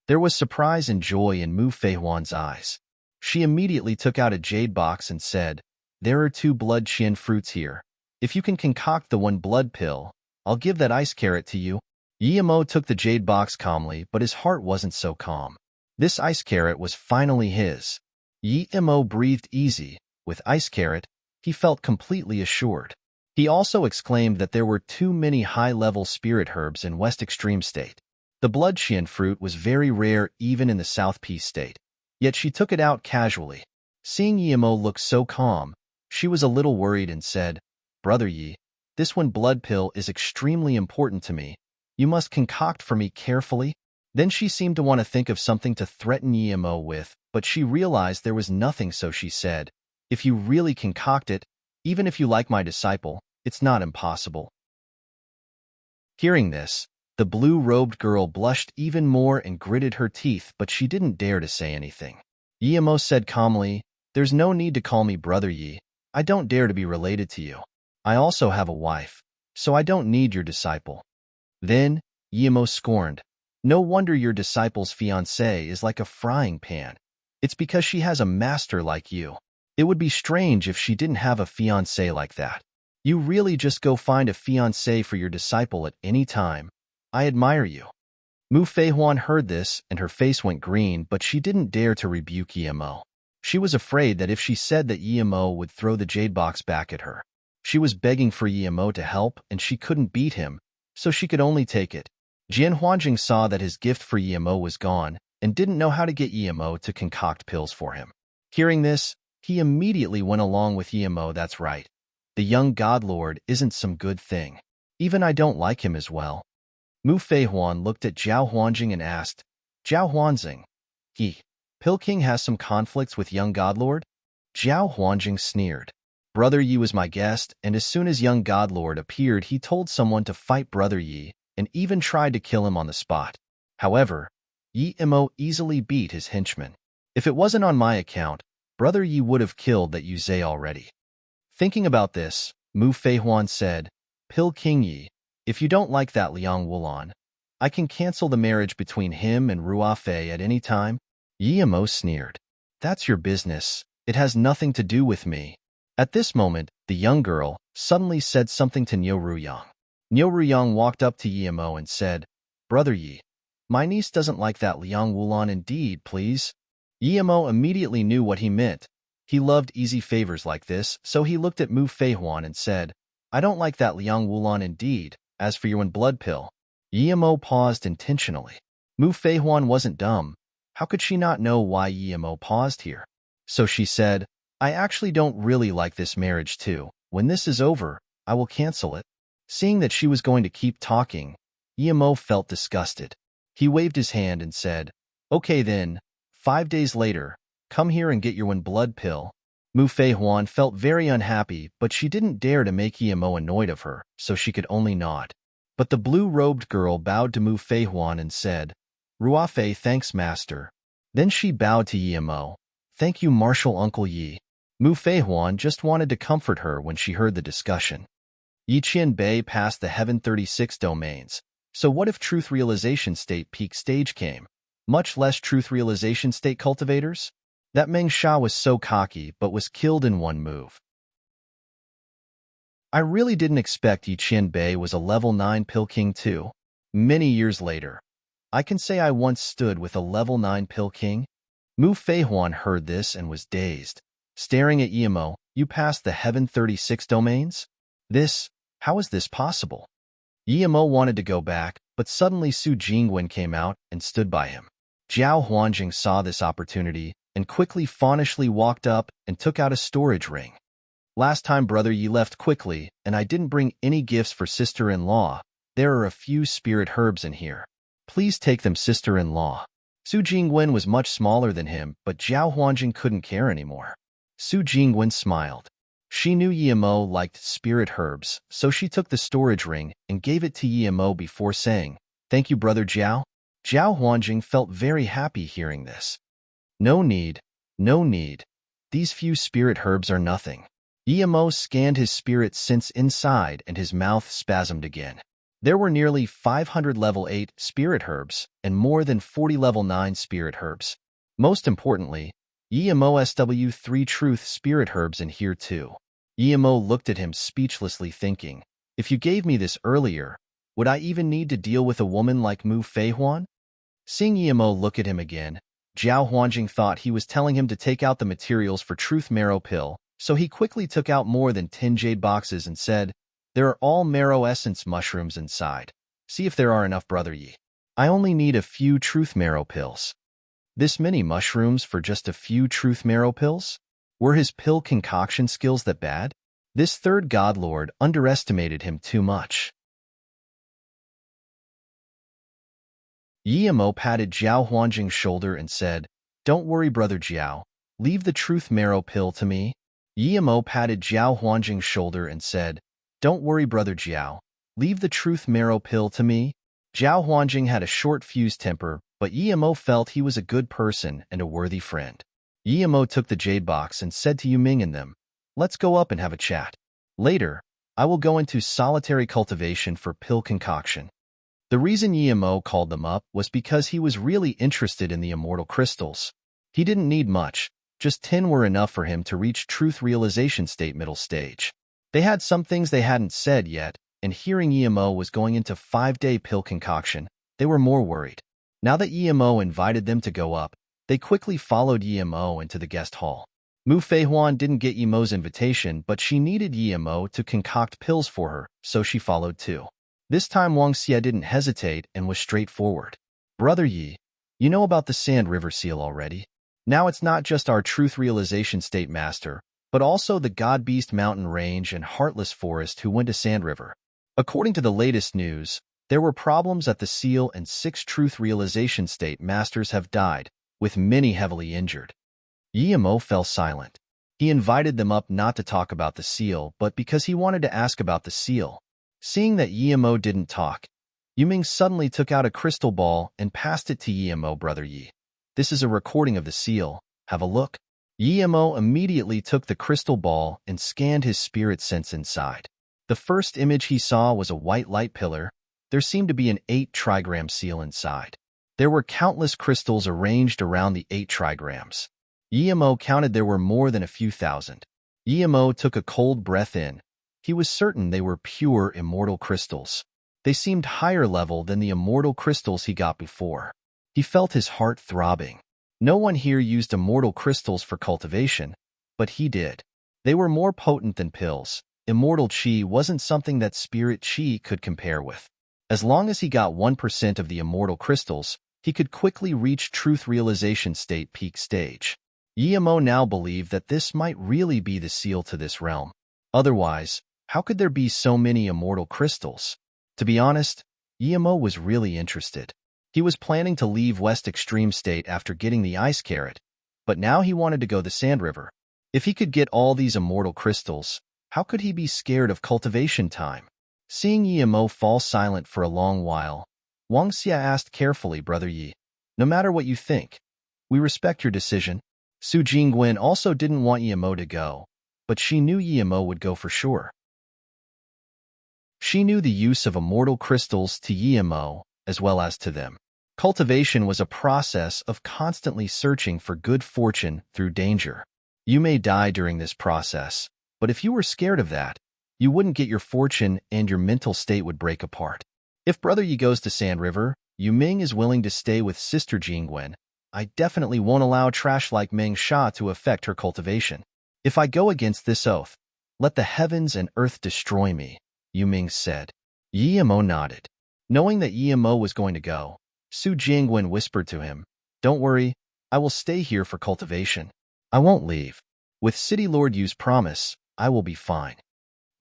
There was surprise and joy in Mu Feihuan's eyes. She immediately took out a jade box and said, There are 2 blood Qian fruits here. If you can concoct the one blood pill, I'll give that ice carrot to you. Yimo took the jade box calmly, but his heart wasn't so calm. This ice carrot was finally his. Yimo breathed easy. With ice carrot, he felt completely assured. He also exclaimed that there were too many high-level spirit herbs in West Extreme State. The blood Qian fruit was very rare even in the South Peace State. Yet she took it out casually. Seeing Yimo look so calm, she was a little worried and said, Brother Yi, this one blood pill is extremely important to me. You must concoct for me carefully. Then she seemed to want to think of something to threaten Yimo with, but she realized there was nothing, so she said, If you really concoct it, even if you like my disciple, it's not impossible. Hearing this, the blue-robed girl blushed even more and gritted her teeth, but she didn't dare to say anything. Yimo said calmly, There's no need to call me Brother Yi. I don't dare to be related to you. I also have a wife, so I don't need your disciple. Then, Yimo scorned, No wonder your disciple's fiancé is like a frying pan. It's because she has a master like you. It would be strange if she didn't have a fiancé like that. You really just go find a fiancé for your disciple at any time. I admire you. Mu Feihuan heard this, and her face went green, but she didn't dare to rebuke Yimo. She was afraid that if she said that Yimo would throw the jade box back at her. She was begging for Yimo to help, and she couldn't beat him, so she could only take it. Jian Huanjing saw that his gift for Yimo was gone, and didn't know how to get Yimo to concoct pills for him. Hearing this, he immediately went along with Yimo. That's right. The young godlord isn't some good thing. Even I don't like him as well. Mu Feihuan looked at Zhao Huanjing and asked, Zhao Huanjing, Pill King has some conflicts with young godlord? Zhao Huanjing sneered. Brother Yi was my guest, and as soon as young godlord appeared, he told someone to fight Brother Yi, and even tried to kill him on the spot. However, Yi Imo easily beat his henchman. If it wasn't on my account, Brother Yi would have killed that Yu Zhe already. Thinking about this, Mu Feihuan said, Pill King Yi, if you don't like that Liang Wulan, I can cancel the marriage between him and Rua Fei at any time. Yi Imo sneered. That's your business. It has nothing to do with me. At this moment, the young girl suddenly said something to Niu Ruyang. Niu Ruyang walked up to Yi Imo and said, Brother Yi, my niece doesn't like that Liang Wulan indeed, please. Yi Imo immediately knew what he meant. He loved easy favors like this, so he looked at Mu Feihuan and said, I don't like that Liang Wulan indeed. As for your blood pill. Yi Imo paused intentionally. Mu Feihuan wasn't dumb. How could she not know why Yi Imo paused here? So she said, I actually don't really like this marriage too. When this is over, I will cancel it. Seeing that she was going to keep talking, Yi Imo felt disgusted. He waved his hand and said, Okay then, 5 days later, come here and get your blood pill. Mu Feihuan felt very unhappy, but she didn't dare to make Yi Imo annoyed of her, so she could only nod. But the blue-robed girl bowed to Mu Feihuan and said, Rua Fei, thanks, master. Then she bowed to Yi Imo. Thank you, Marshal Uncle Yi. Mu Feihuan just wanted to comfort her when she heard the discussion. Yi Qianbei passed the Heaven 36 domains. So what if Truth Realization State peak stage came? Much less Truth Realization State cultivators? That Meng Sha was so cocky but was killed in one move. I really didn't expect Yi Qianbei was a level 9 Pill King too. Many years later, I can say I once stood with a level 9 Pill King. Mu Feihuan heard this and was dazed. Staring at Yi Imo, you passed the Heaven 36 domains? How is this possible? Yi Imo wanted to go back, but suddenly Su Jingwen came out and stood by him. Zhao Huanjing saw this opportunity and quickly fawnishly walked up and took out a storage ring. Last time Brother Yi left quickly, and I didn't bring any gifts for sister-in-law. There are a few spirit herbs in here. Please take them, sister-in-law. Su Jingwen was much smaller than him, but Zhao Huanjing couldn't care anymore. Su Jingwen smiled. She knew Yi Imo liked spirit herbs, so she took the storage ring and gave it to Yi Imo before saying, Thank you, Brother Zhao. Zhao Huanjing felt very happy hearing this. No need. These few spirit herbs are nothing. Yi Imo scanned his spirit sense inside and his mouth spasmed again. There were nearly 500 level 8 spirit herbs and more than 40 level 9 spirit herbs. Most importantly, Yi Imo SW3 truth spirit herbs in here too. Yi Imo looked at him speechlessly thinking, if you gave me this earlier, would I even need to deal with a woman like Mu Feihuan? Seeing Yi Imo look at him again, Zhao Huanjing thought he was telling him to take out the materials for Truth Marrow Pill, so he quickly took out more than 10 jade boxes and said, There are all marrow essence mushrooms inside. See if there are enough, Brother Yi. I only need a few Truth Marrow Pills. This many mushrooms for just a few Truth Marrow Pills? Were his pill concoction skills that bad? This third godlord underestimated him too much. Yi Imo patted Zhao Huanjing's shoulder and said, Don't worry, Brother Zhao. Leave the Truth Marrow Pill to me. Yi Imo patted Zhao Huanjing's shoulder and said, Don't worry, Brother Zhao. Leave the Truth Marrow Pill to me. Zhao Huanjing had a short fused temper, but Yi Imo felt he was a good person and a worthy friend. Yi Imo took the jade box and said to Yu Ming and them, Let's go up and have a chat. Later, I will go into solitary cultivation for pill concoction. The reason Yi Imo called them up was because he was really interested in the immortal crystals. He didn't need much, just 10 were enough for him to reach Truth Realization State middle stage. They had some things they hadn't said yet, and hearing EMO was going into 5-day pill concoction, they were more worried. Now that EMO invited them to go up, they quickly followed EMO into the guest hall. Mu Feihuan didn't get EMO's invitation, but she needed EMO to concoct pills for her, so she followed too. This time Wang Xie didn't hesitate and was straightforward. Brother Yi, you know about the Sand River Seal already? Now it's not just our truth realization state master, but also the God Beast Mountain Range and Heartless Forest who went to Sand River. According to the latest news, there were problems at the seal and 6 truth realization state masters have died, with many heavily injured. Yimo fell silent. He invited them up not to talk about the seal, but because he wanted to ask about the seal. Seeing that Yimo didn't talk, Yuming suddenly took out a crystal ball and passed it to Yimo. Brother Yi, this is a recording of the seal. Have a look. Yimo immediately took the crystal ball and scanned his spirit sense inside. The first image he saw was a white light pillar. There seemed to be an 8 trigram seal inside. There were countless crystals arranged around the 8 trigrams. Yimo counted there were more than a few thousand. Yimo took a cold breath in. He was certain they were pure immortal crystals. They seemed higher level than the immortal crystals he got before. He felt his heart throbbing. No one here used immortal crystals for cultivation, but he did. They were more potent than pills. Immortal chi wasn't something that spirit chi could compare with. As long as he got 1% of the immortal crystals, he could quickly reach truth realization state peak stage. Yimo now believed that this might really be the seal to this realm. Otherwise, how could there be so many immortal crystals? To be honest, Yimo was really interested. He was planning to leave West Extreme State after getting the ice carrot, but now he wanted to go to Sand River. If he could get all these immortal crystals, how could he be scared of cultivation time? Seeing Yimo fall silent for a long while, Wang Xie asked carefully, Brother Yi, no matter what you think, we respect your decision. Su Jingwen also didn't want Yimo to go, but she knew Yimo would go for sure. She knew the use of immortal crystals to Yimo as well as to them. Cultivation was a process of constantly searching for good fortune through danger. You may die during this process, but if you were scared of that, you wouldn't get your fortune and your mental state would break apart. If Brother Yi goes to Sand River, Yu Ming is willing to stay with Sister Jingwen. I definitely won't allow trash like Meng Sha to affect her cultivation. If I go against this oath, let the heavens and earth destroy me, Yu Ming said. Yimo nodded. Knowing that Yimo was going to go, Su Jingwen whispered to him, don't worry, I will stay here for cultivation. I won't leave. With City Lord Yu's promise, I will be fine.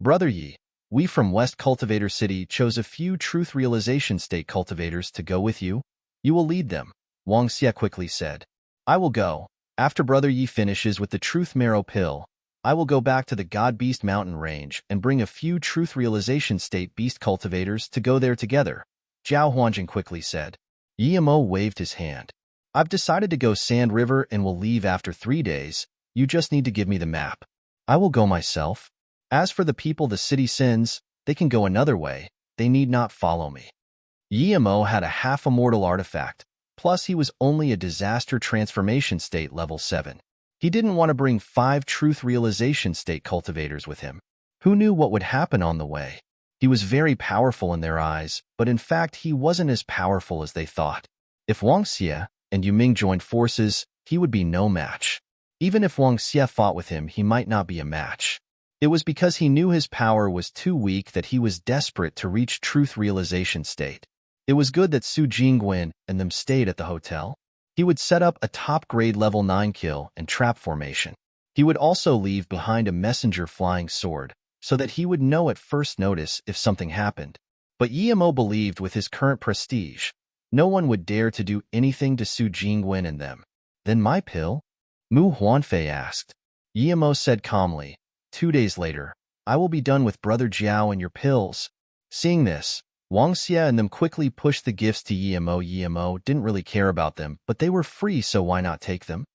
Brother Yi, we from West Cultivator City chose a few truth realization state cultivators to go with you. You will lead them, Wang Xie quickly said. I will go. After Brother Yi finishes with the truth marrow pill, I will go back to the God Beast Mountain Range and bring a few truth realization state beast cultivators to go there together, Zhao Huanjing quickly said. Yimo waved his hand. I've decided to go Sand River and will leave after 3 days. You just need to give me the map. I will go myself. As for the people the city sends, they can go another way. They need not follow me. Yimo had a half-immortal artifact, plus he was only a disaster transformation state level 7. He didn't want to bring 5 truth realization state cultivators with him. Who knew what would happen on the way? He was very powerful in their eyes, but in fact he wasn't as powerful as they thought. If Wang Xie and Yu Ming joined forces, he would be no match. Even if Wang Xie fought with him, he might not be a match. It was because he knew his power was too weak that he was desperate to reach truth realization state. It was good that Su Jingwen and them stayed at the hotel. He would set up a top-grade level 9 kill and trap formation. He would also leave behind a messenger flying sword, so that he would know at first notice if something happened. But Yimo believed with his current prestige, no one would dare to do anything to Su Jingwen and them. Then my pill? Mu Huanfei asked. Yimo said calmly, 2 days later, I will be done with Brother Jiao and your pills. Seeing this, Wang Xie and them quickly pushed the gifts to Yimo. Yimo didn't really care about them, but they were free, so why not take them?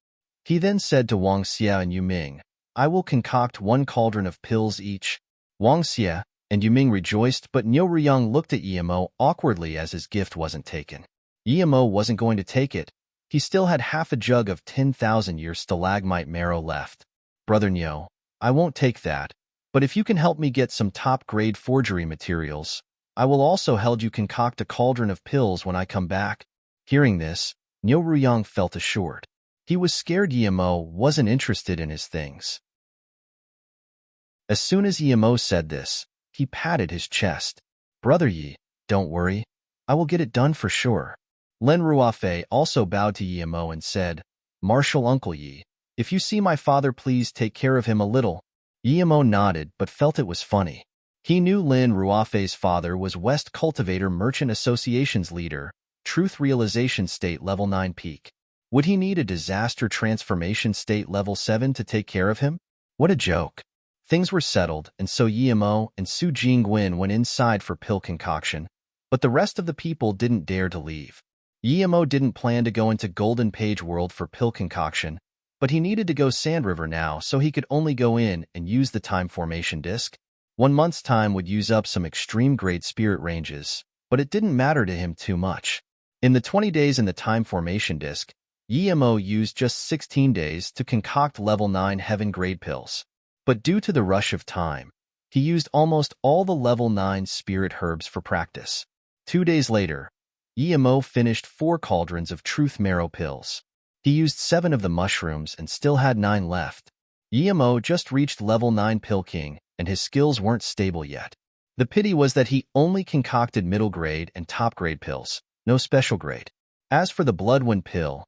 He then said to Wang Xie and Yu Ming, I will concoct 1 cauldron of pills each. Wang Xie and Yu Ming rejoiced, but Niu Riyang looked at Yimo awkwardly as his gift wasn't taken. Yimo wasn't going to take it. He still had half a jug of 10,000-year stalagmite marrow left. Brother Niu, I won't take that, But if you can help me get some top-grade forgery materials, I will also help you concoct a cauldron of pills when I come back." Hearing this, Niu Ruyang felt assured. He was scared Yimo wasn't interested in his things. As soon as Yimo said this, he patted his chest. "Brother Yi, don't worry. I will get it done for sure." Lin Ruofei also bowed to Yimo and said, "Martial Uncle Yi, if you see my father, please take care of him a little." Yimo nodded but felt it was funny. He knew Lin Ruofei's father was West Cultivator Merchant Association's leader, Truth Realization State Level 9 peak. Would he need a Disaster Transformation State Level 7 to take care of him? What a joke. Things were settled, and so Yimo and Su Jingwen went inside for pill concoction, but the rest of the people didn't dare to leave. Yimo didn't plan to go into Golden Page World for pill concoction, but he needed to go Sand River now, so he could only go in and use the time formation disc. 1 month's time would use up some extreme-grade spirit ranges, but it didn't matter to him too much. In the 20 days in the time formation disc, Yimo used just 16 days to concoct level 9 heaven-grade pills. But due to the rush of time, he used almost all the level 9 spirit herbs for practice. 2 days later, Yimo finished 4 cauldrons of truth marrow pills. He used 7 of the mushrooms and still had 9 left. Yimo just reached level 9 Pill King, and his skills weren't stable yet. The pity was that he only concocted middle grade and top grade pills, no special grade. As for the Bloodwind pill,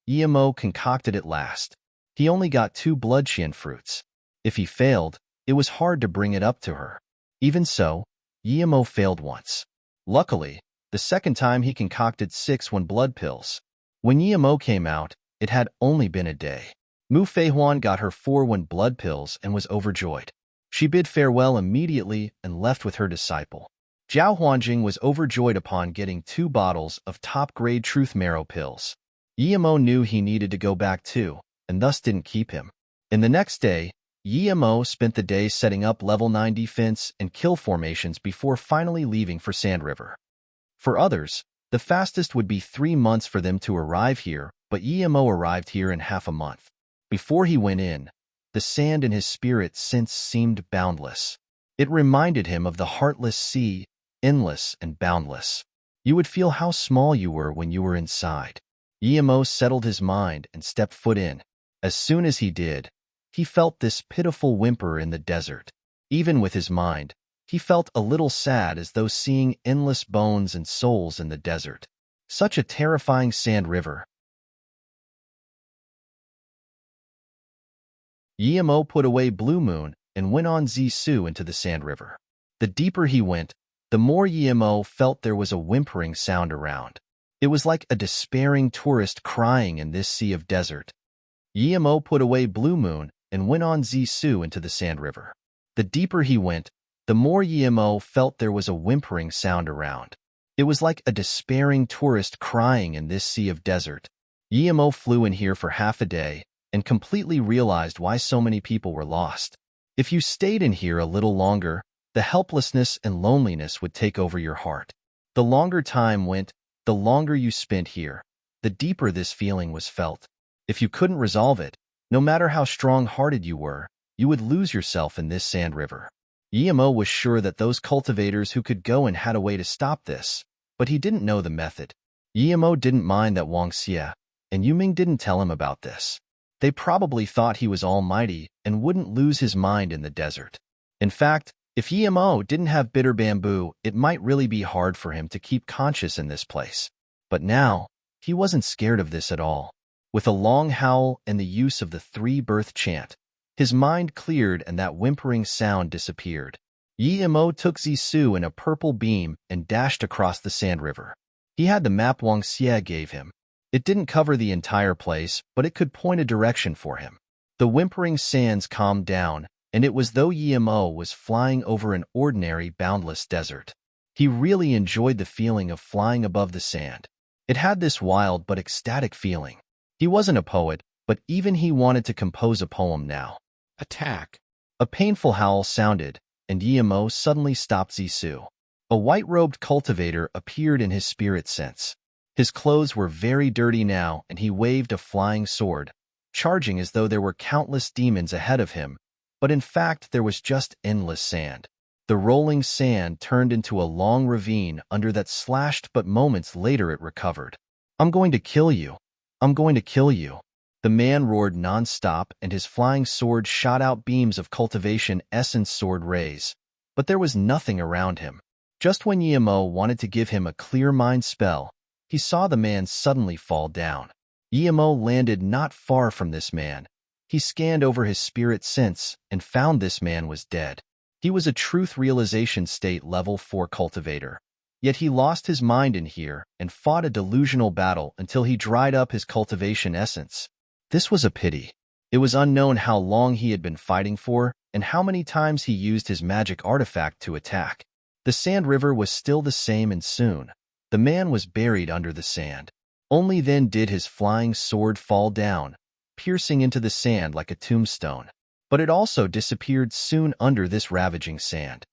Yimo concocted it last. He only got 2 Bloodshine fruits. If he failed, it was hard to bring it up to her. Even so, Yimo failed once. Luckily, the second time he concocted 6 blood pills. When Yimo came out, it had only been a day. Mu Feihuan got her 4 blood pills and was overjoyed. She bid farewell immediately and left with her disciple. Zhao Huanjing was overjoyed upon getting 2 bottles of top-grade truth marrow pills. Yimo knew he needed to go back too, and thus didn't keep him. In the next day, Yimo spent the day setting up level 9 defense and kill formations before finally leaving for Sand River. For others, the fastest would be 3 months for them to arrive here, but Yimo arrived here in half a month. Before he went in, the sand in his spirit sense seemed boundless. It reminded him of the heartless sea, endless and boundless. You would feel how small you were when you were inside. Yimo settled his mind and stepped foot in. As soon as he did, he felt this pitiful whimper in the desert. Even with his mind, he felt a little sad as though seeing endless bones and souls in the desert. Such a terrifying sand river. Yimo put away Blue Moon and went on Zisu into the sand river. The deeper he went, the more Yimo felt there was a whimpering sound around. It was like a despairing tourist crying in this sea of desert. Yimo put away Blue Moon and went on Zisu into the sand river. The deeper he went, the more Yimo felt there was a whimpering sound around. It was like a despairing tourist crying in this sea of desert. Yimo flew in here for half a day and completely realized why so many people were lost. If you stayed in here a little longer, the helplessness and loneliness would take over your heart. The longer time went, the longer you spent here, the deeper this feeling was felt. If you couldn't resolve it, no matter how strong-hearted you were, you would lose yourself in this sand river. Yimo was sure that those cultivators who could go and had a way to stop this, but he didn't know the method. Yimo didn't mind that Wang Xie and Yuming didn't tell him about this. They probably thought he was almighty and wouldn't lose his mind in the desert. In fact, if Yimo didn't have bitter bamboo, it might really be hard for him to keep conscious in this place. But now, he wasn't scared of this at all. With a long howl and the use of the 3-birth chant, his mind cleared and that whimpering sound disappeared. Yimo took Zisu in a purple beam and dashed across the sand river. He had the map Wang Xie gave him. It didn't cover the entire place, but it could point a direction for him. The whimpering sands calmed down, and it was though Yimo was flying over an ordinary, boundless desert. He really enjoyed the feeling of flying above the sand. It had this wild but ecstatic feeling. He wasn't a poet, but even he wanted to compose a poem now. Attack! A painful howl sounded, and Yimo suddenly stopped Zisu. A white-robed cultivator appeared in his spirit sense. His clothes were very dirty now, and he waved a flying sword, charging as though there were countless demons ahead of him, but in fact there was just endless sand. The rolling sand turned into a long ravine under that slashed, but moments later it recovered. "I'm going to kill you. I'm going to kill you." The man roared non-stop, and his flying sword shot out beams of cultivation essence sword rays. But there was nothing around him. Just when Yemo wanted to give him a clear mind spell, he saw the man suddenly fall down. Yemo landed not far from this man. He scanned over his spirit sense and found this man was dead. He was a truth realization state level 4 cultivator. Yet he lost his mind in here and fought a delusional battle until he dried up his cultivation essence. This was a pity. It was unknown how long he had been fighting for and how many times he used his magic artifact to attack. The sand river was still the same, and soon the man was buried under the sand. Only then did his flying sword fall down, piercing into the sand like a tombstone. But it also disappeared soon under this ravaging sand.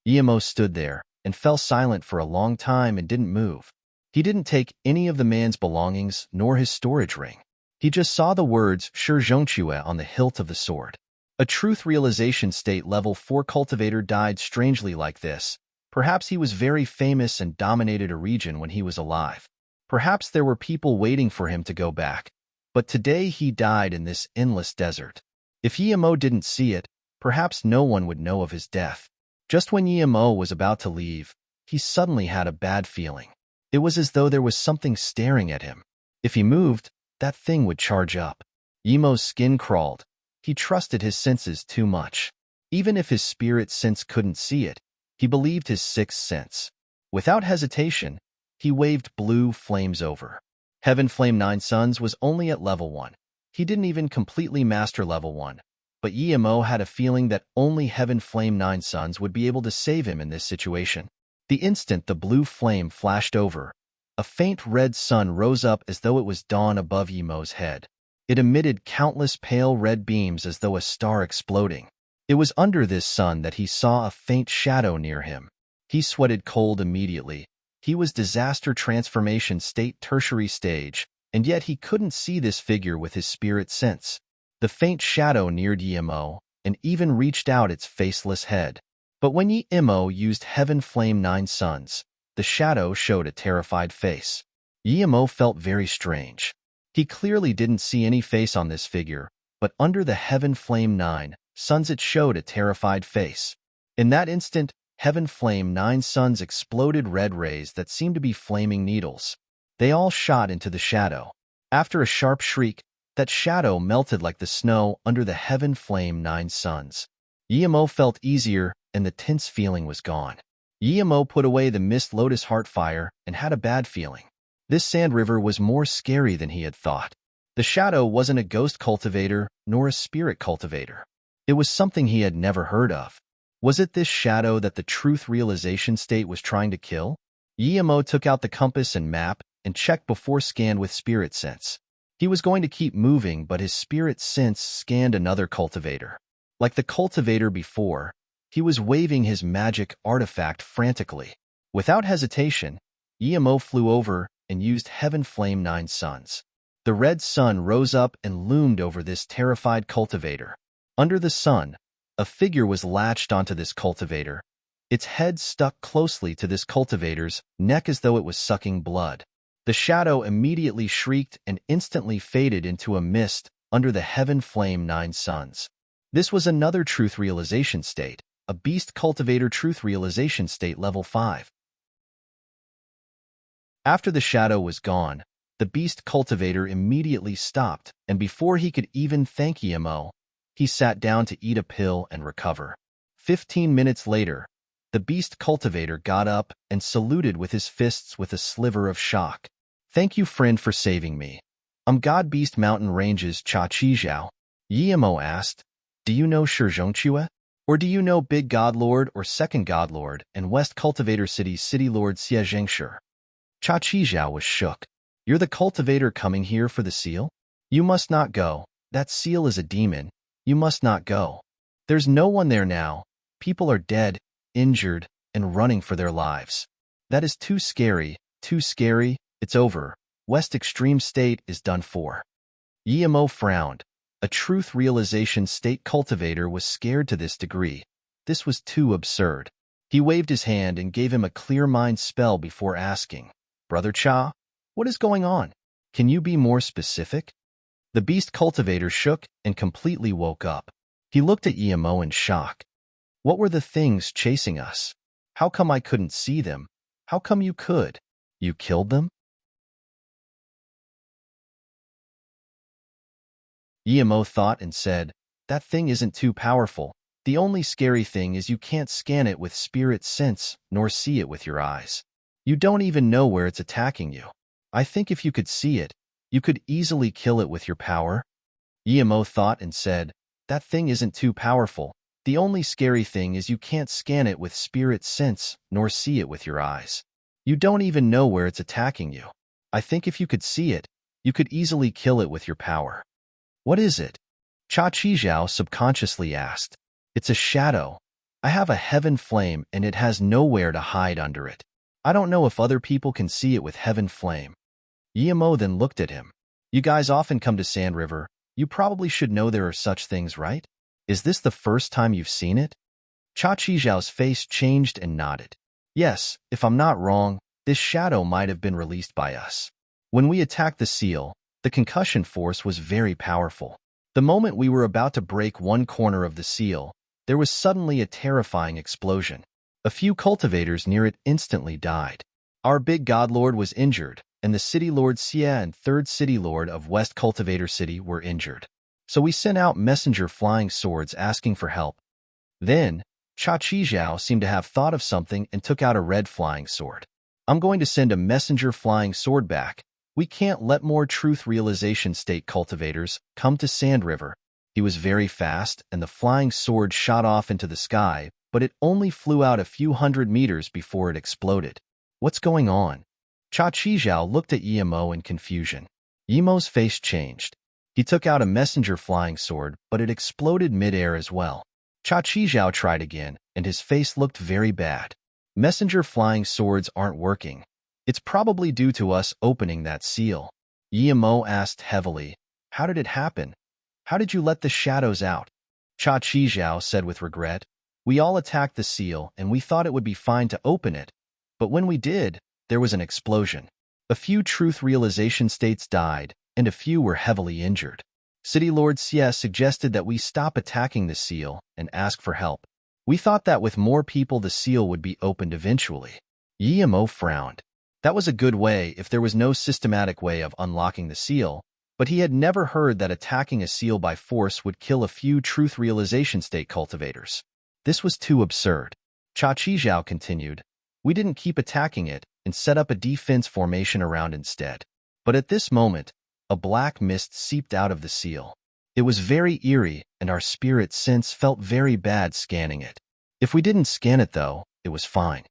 Yemo stood there and fell silent for a long time and didn't move. He didn't take any of the man's belongings nor his storage ring. He just saw the words "serene" on the hilt of the sword. A truth realization state level 4 cultivator died strangely like this. Perhaps he was very famous and dominated a region when he was alive. Perhaps there were people waiting for him to go back. But today he died in this endless desert. If Yemo didn't see it, perhaps no one would know of his death. Just when Yemo was about to leave, he suddenly had a bad feeling. It was as though there was something staring at him. If he moved, that thing would charge up. Yemo's skin crawled. He trusted his senses too much. Even if his spirit sense couldn't see it, he believed his sixth sense. Without hesitation, he waved blue flames over. Heaven Flame 9 Suns was only at level 1. He didn't even completely master level 1. But Yemo had a feeling that only Heaven Flame 9 Suns would be able to save him in this situation. The instant the blue flame flashed over, a faint red sun rose up as though it was dawn above Yemo's head. It emitted countless pale red beams as though a star exploding. It was under this sun that he saw a faint shadow near him. He sweated cold immediately. He was disaster transformation state tertiary stage, and yet he couldn't see this figure with his spirit sense. The faint shadow neared Yemo and even reached out its faceless head. But when Yemo used Heaven Flame 9 Suns, the shadow showed a terrified face. Yemo felt very strange. He clearly didn't see any face on this figure, but under the Heaven Flame 9 Suns it showed a terrified face. In that instant, Heaven Flame 9 Suns exploded red rays that seemed to be flaming needles. They all shot into the shadow. After a sharp shriek, that shadow melted like the snow under the Heaven Flame 9 Suns. Yemo felt easier, and the tense feeling was gone. Yemo put away the mist lotus heart fire and had a bad feeling. This sand river was more scary than he had thought. The shadow wasn't a ghost cultivator nor a spirit cultivator. It was something he had never heard of. Was it this shadow that the truth realization state was trying to kill? Yemo took out the compass and map and checked before scanned with spirit sense. He was going to keep moving, but his spirit sense scanned another cultivator. Like the cultivator before, he was waving his magic artifact frantically. Without hesitation, Yemo flew over and used Heaven Flame 9 Suns. The red sun rose up and loomed over this terrified cultivator. Under the sun, a figure was latched onto this cultivator. Its head stuck closely to this cultivator's neck as though it was sucking blood. The shadow immediately shrieked and instantly faded into a mist under the Heaven Flame 9 Suns. This was another truth realization state, a beast cultivator truth realization state level 5. After the shadow was gone, the beast cultivator immediately stopped, and before he could even thank Yemo, he sat down to eat a pill and recover. 15 minutes later, the beast cultivator got up and saluted with his fists with a sliver of shock. "Thank you, friend, for saving me. I'm God Beast Mountain Ranges Cha-Chi-Zhao." Yemo asked, "Do you know Shizhongchua? Or do you know Big Godlord or Second Godlord and West Cultivator City's City Lord Xie Zhengshi?" Cha-Chi-Zhao was shook. "You're the cultivator coming here for the seal? You must not go. That seal is a demon. You must not go. There's no one there now. People are dead, injured, and running for their lives. That is too scary, too scary. It's over. West Extreme State is done for." Yemo frowned. A truth realization state cultivator was scared to this degree. This was too absurd. He waved his hand and gave him a clear mind spell before asking, "Brother Cha, what is going on? Can you be more specific?" The beast cultivator shook and completely woke up. He looked at Emo in shock. What were the things chasing us? How come I couldn't see them? How come you could? You killed them? Emo thought and said, "That thing isn't too powerful. The only scary thing is you can't scan it with spirit sense, nor see it with your eyes. You don't even know where it's attacking you. I think if you could see it, you could easily kill it with your power." Emo thought and said, "That thing isn't too powerful. The only scary thing is you can't scan it with spirit sense, nor see it with your eyes. You don't even know where it's attacking you. I think if you could see it, you could easily kill it with your power." "What is it?" Cha Qizhao subconsciously asked. "It's a shadow. I have a heaven flame and it has nowhere to hide under it. I don't know if other people can see it with heaven flame." Emo then looked at him. "You guys often come to Sand River. You probably should know there are such things, right? Is this the first time you've seen it?" Cha Qizhao's face changed and nodded. "Yes, if I'm not wrong, this shadow might have been released by us. When we attacked the seal, the concussion force was very powerful. The moment we were about to break one corner of the seal, there was suddenly a terrifying explosion. A few cultivators near it instantly died. Our big godlord was injured, and the city lord Xie and third city lord of West Cultivator City were injured. So we sent out messenger flying swords asking for help." Then, Cha Qizhao seemed to have thought of something and took out a red flying sword. "I'm going to send a messenger flying sword back. We can't let more truth realization state cultivators come to Sand River." He was very fast, and the flying sword shot off into the sky, but it only flew out a few hundred meters before it exploded. "What's going on?" Cha Qizhao looked at Emo in confusion. Emo's face changed. He took out a messenger flying sword, but it exploded mid-air as well. Cha Qizhao tried again, and his face looked very bad. "Messenger flying swords aren't working. It's probably due to us opening that seal." Emo asked heavily, "How did it happen? How did you let the shadows out?" Cha Qizhao said with regret, "We all attacked the seal, and we thought it would be fine to open it. But when we did, there was an explosion. A few truth realization states died, and a few were heavily injured. City Lord Xie suggested that we stop attacking the seal and ask for help. We thought that with more people the seal would be opened eventually." Emo frowned. That was a good way if there was no systematic way of unlocking the seal, but he had never heard that attacking a seal by force would kill a few truth realization state cultivators. This was too absurd. Cha Qizhao continued, "We didn't keep attacking it and set up a defense formation around instead. But at this moment, a black mist seeped out of the seal. It was very eerie, and our spirit sense felt very bad scanning it. If we didn't scan it, though, it was fine."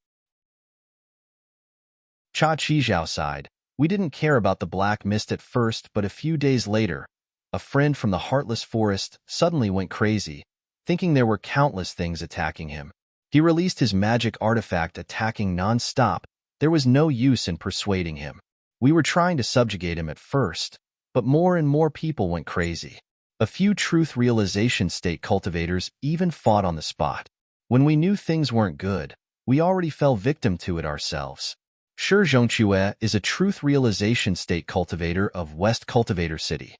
Cha Qizhao sighed. "We didn't care about the black mist at first, but a few days later, a friend from the Heartless Forest suddenly went crazy, thinking there were countless things attacking him. He released his magic artifact attacking non-stop. There was no use in persuading him. We were trying to subjugate him at first, but more and more people went crazy. A few truth realization state cultivators even fought on the spot. When we knew things weren't good, we already fell victim to it ourselves. Shi Zhongque is a truth realization state cultivator of West Cultivator City.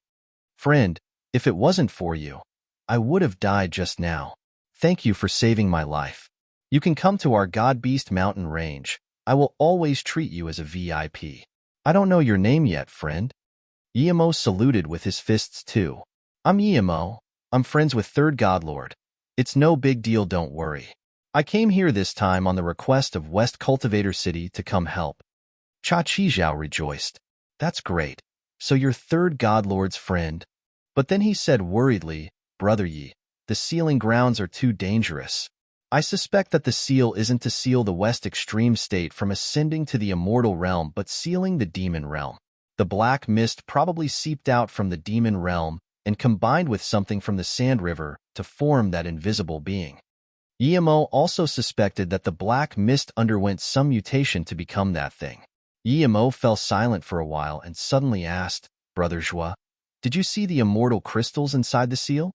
Friend, if it wasn't for you, I would have died just now. Thank you for saving my life. You can come to our God Beast Mountain Range. I will always treat you as a VIP. I don't know your name yet, friend." Emo saluted with his fists too. "I'm Emo. I'm friends with Third Godlord. It's no big deal, don't worry. I came here this time on the request of West Cultivator City to come help." Cha Qizhao rejoiced. "That's great. So you're Third Godlord's friend." But then he said worriedly, "Brother Yi, the sealing grounds are too dangerous. I suspect that the seal isn't to seal the West Extreme State from ascending to the immortal realm but sealing the demon realm. The black mist probably seeped out from the demon realm and combined with something from the Sand River to form that invisible being." Emo also suspected that the black mist underwent some mutation to become that thing. Emo fell silent for a while and suddenly asked, "Brother Zhua, Did you see the immortal crystals inside the seal?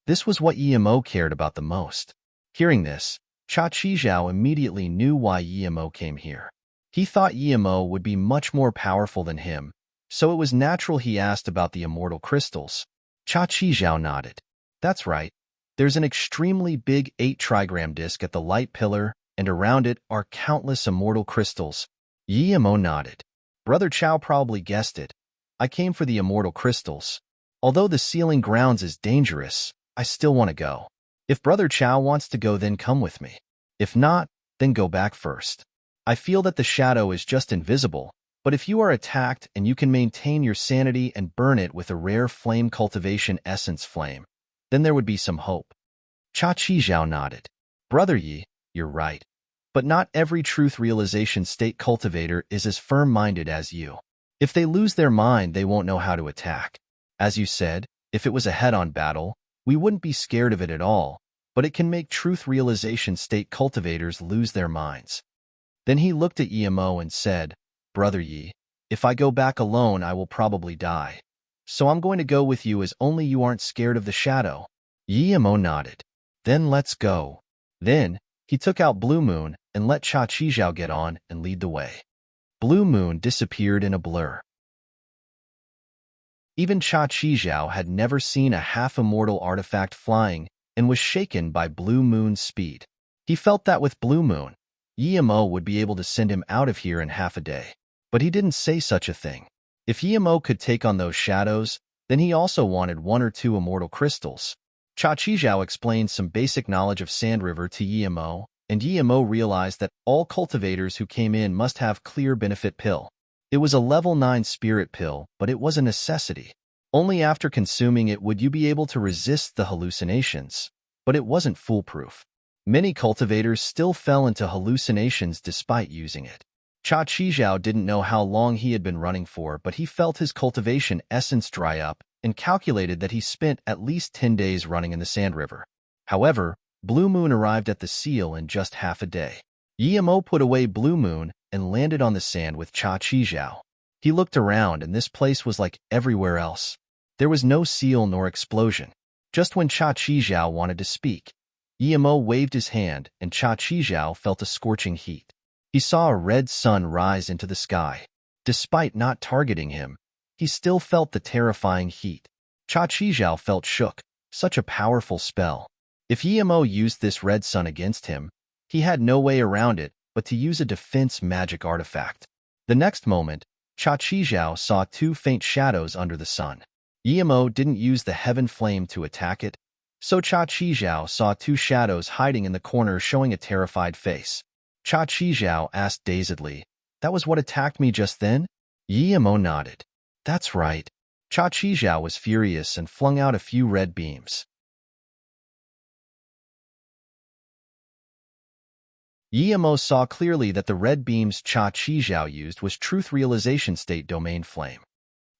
This was what Emo cared about the most. Hearing this, Cha Qizhao immediately knew why Emo came here. He thought Emo would be much more powerful than him, so it was natural he asked about the immortal crystals. Cha Qizhao nodded. That's right. There's an extremely big 8-trigram disc at the light pillar, and around it are countless immortal crystals. Emo nodded. Brother Chow probably guessed it. I came for the immortal crystals. Although the sealing grounds is dangerous, I still want to go. If Brother Chow wants to go, then come with me. If not, then go back first. I feel that the shadow is just invisible, but if you are attacked and you can maintain your sanity and burn it with a rare flame cultivation essence flame, then there would be some hope. Cha Qizhao nodded. Brother Yi, you're right. But not every truth realization state cultivator is as firm-minded as you. If they lose their mind, they won't know how to attack. As you said, if it was a head-on battle, we wouldn't be scared of it at all, but it can make truth realization state cultivators lose their minds. Then he looked at Emo and said, Brother Yi, if I go back alone, I will probably die. So I'm going to go with you as only you aren't scared of the shadow. Emo nodded. Then let's go. Then, he took out Blue Moon and let Cha Qizhao get on and lead the way. Blue Moon disappeared in a blur. Even Cha Qizhao had never seen a half-immortal artifact flying and was shaken by Blue Moon's speed. He felt that with Blue Moon, Emo would be able to send him out of here in half a day. But he didn't say such a thing. If Emo could take on those shadows, then he also wanted 1 or 2 immortal crystals. Cha Qizhao explained some basic knowledge of Sand River to Emo, and Emo realized that all cultivators who came in must have clear benefit pill. It was a level 9 spirit pill, but it was a necessity. Only after consuming it would you be able to resist the hallucinations, but it wasn't foolproof. Many cultivators still fell into hallucinations despite using it. Cha Qizhao didn't know how long he had been running for, but he felt his cultivation essence dry up and calculated that he spent at least 10 days running in the Sand River. However, Blue Moon arrived at the seal in just half a day. Emo put away Blue Moon and landed on the sand with Cha Qizhao. He looked around, and this place was like everywhere else. There was no seal nor explosion. Just when Cha Qizhao wanted to speak, Emo waved his hand, and Cha Qizhao felt a scorching heat. He saw a red sun rise into the sky. Despite not targeting him, he still felt the terrifying heat. Cha Qizhao felt shook. Such a powerful spell. If Emo used this red sun against him, he had no way around it but to use a defense magic artifact. The next moment, Cha Qizhao saw 2 faint shadows under the sun. Emo didn't use the heaven flame to attack it, so Cha Qizhao saw 2 shadows hiding in the corner showing a terrified face. Cha Qizhao asked dazedly, "That was what attacked me just then?" Emo nodded. "That's right." Cha Qizhao was furious and flung out a few red beams. Emo saw clearly that the red beams Cha Qizhao used was Truth Realization State Domain Flame.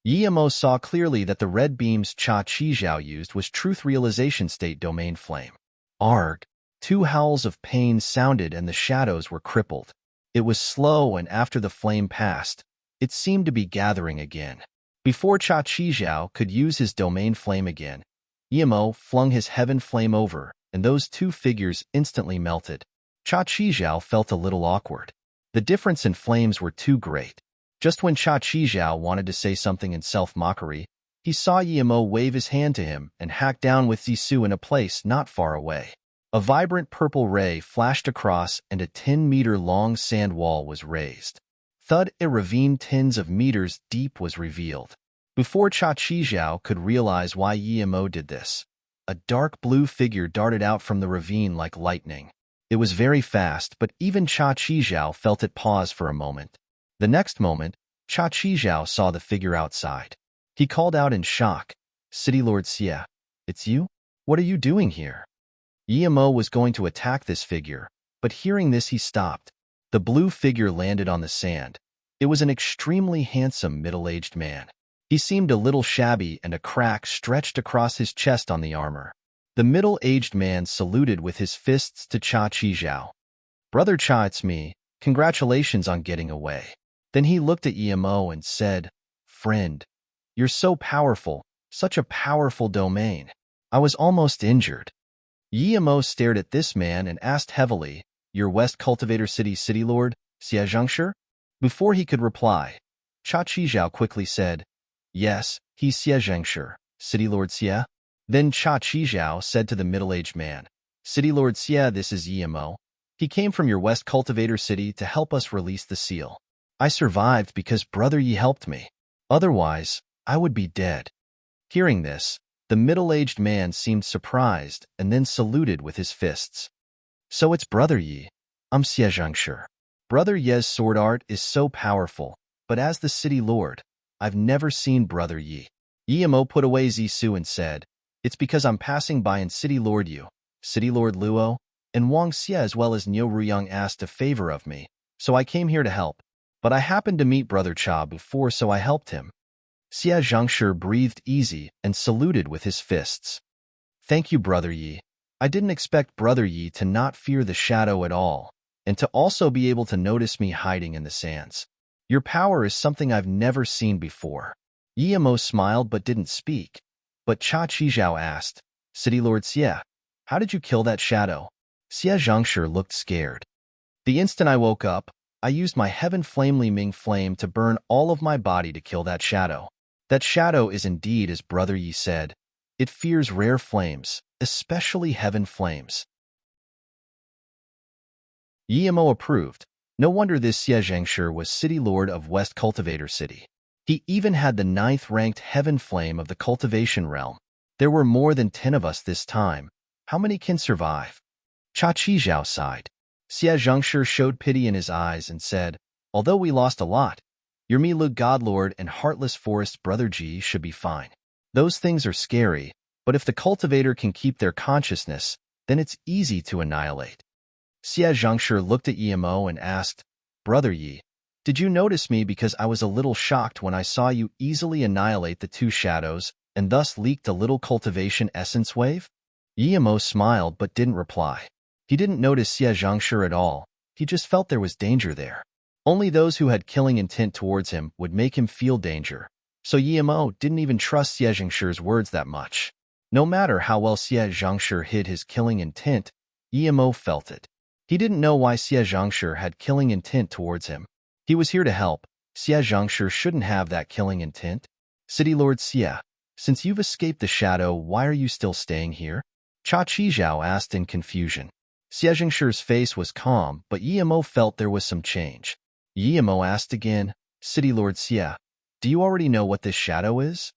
Emo saw clearly that the red beams Cha Qizhao used was Truth Realization State Domain Flame. Arg! 2 howls of pain sounded and the shadows were crippled. It was slow, and after the flame passed, it seemed to be gathering again. Before Cha Qizhao could use his domain flame again, Emo flung his heaven flame over, and those 2 figures instantly melted. Cha Qizhao felt a little awkward. The difference in flames were too great. Just when Cha Qizhao wanted to say something in self-mockery, he saw Emo wave his hand to him and hack down with Zisu in a place not far away. A vibrant purple ray flashed across and a 10-meter-long sand wall was raised. Thud! A ravine tens of meters deep was revealed. Before Cha Qizhao could realize why Emo did this, a dark blue figure darted out from the ravine like lightning. It was very fast, but even Cha Qizhao felt it pause for a moment. The next moment, Cha Qizhao saw the figure outside. He called out in shock, "City Lord Xie, it's you? What are you doing here?" Emo was going to attack this figure, but hearing this he stopped. The blue figure landed on the sand. It was an extremely handsome middle-aged man. He seemed a little shabby, and a crack stretched across his chest on the armor. The middle-aged man saluted with his fists to Cha Qizhao. "Brother Cha, it's me. Congratulations on getting away." Then he looked at Emo and said, "Friend, you're so powerful, Such a powerful domain. I was almost injured. Yimo stared at this man and asked heavily, "Your West Cultivator City Lord, Xie Zhengshi?" Before he could reply, Cha Qizhao quickly said, "Yes, he's Xie Zhengshi, City Lord Xie." Then Cha Qizhao said to the middle-aged man, "City Lord Xie, this is Yimo. He came from your West Cultivator City to help us release the seal. I survived because Brother Yi helped me. Otherwise, I would be dead." Hearing this, the middle-aged man seemed surprised and then saluted with his fists. "So it's Brother Yi. I'm Xie Zhengshi. Brother Ye's sword art is so powerful, but as the city lord, I've never seen Brother Yi." Yimo put away Zisu and said, "It's because I'm passing by and City Lord Yu, City Lord Luo, and Wang Xie as well as Niu Ruyang asked a favor of me, so I came here to help. But I happened to meet Brother Cha before, so I helped him." Xie Zhengshi breathed easy and saluted with his fists. "Thank you, Brother Yi. I didn't expect Brother Yi to not fear the shadow at all, and to also be able to notice me hiding in the sands. Your power is something I've never seen before." Yimo smiled but didn't speak. But Cha Qizhao asked, "City Lord Xie, how did you kill that shadow?" Xie Zhengshi looked scared. "The instant I woke up, I used my Heaven Flame Li Ming flame to burn all of my body to kill that shadow. That shadow is indeed as Brother Yi said. It fears rare flames, especially heaven flames." Yimo approved. No wonder this Xie Zhengshi was City Lord of West Cultivator City. He even had the 9th-ranked Heaven Flame of the Cultivation Realm. There were more than 10 of us this time. How many can survive? Cha Qizhao sighed. Xie Zhengshi showed pity in his eyes and said, "Although we lost a lot, your Milu Godlord and Heartless Forest Brother Ji should be fine. Those things are scary, but if the cultivator can keep their consciousness, then it's easy to annihilate." Xie Zhengshi looked at Yimo and asked, "Brother Yi, did you notice me because I was a little shocked when I saw you easily annihilate the 2 shadows and thus leaked a little cultivation essence wave?" Yimo smiled but didn't reply. He didn't notice Xie Zhengshi at all. He just felt there was danger there. Only those who had killing intent towards him would make him feel danger. So Yimo didn't even trust Xie Zhengshi's words that much. No matter how well Xie Zhengshi hid his killing intent, Yimo felt it. He didn't know why Xie Zhengshi had killing intent towards him. He was here to help. Xie Zhengshi shouldn't have that killing intent. "City Lord Xie, since you've escaped the shadow, why are you still staying here?" Cha Qizhao asked in confusion. Xie Zhengshi's face was calm, but Yimo felt there was some change. Yimo asked again, "City Lord Xie, do you already know what this shadow is?"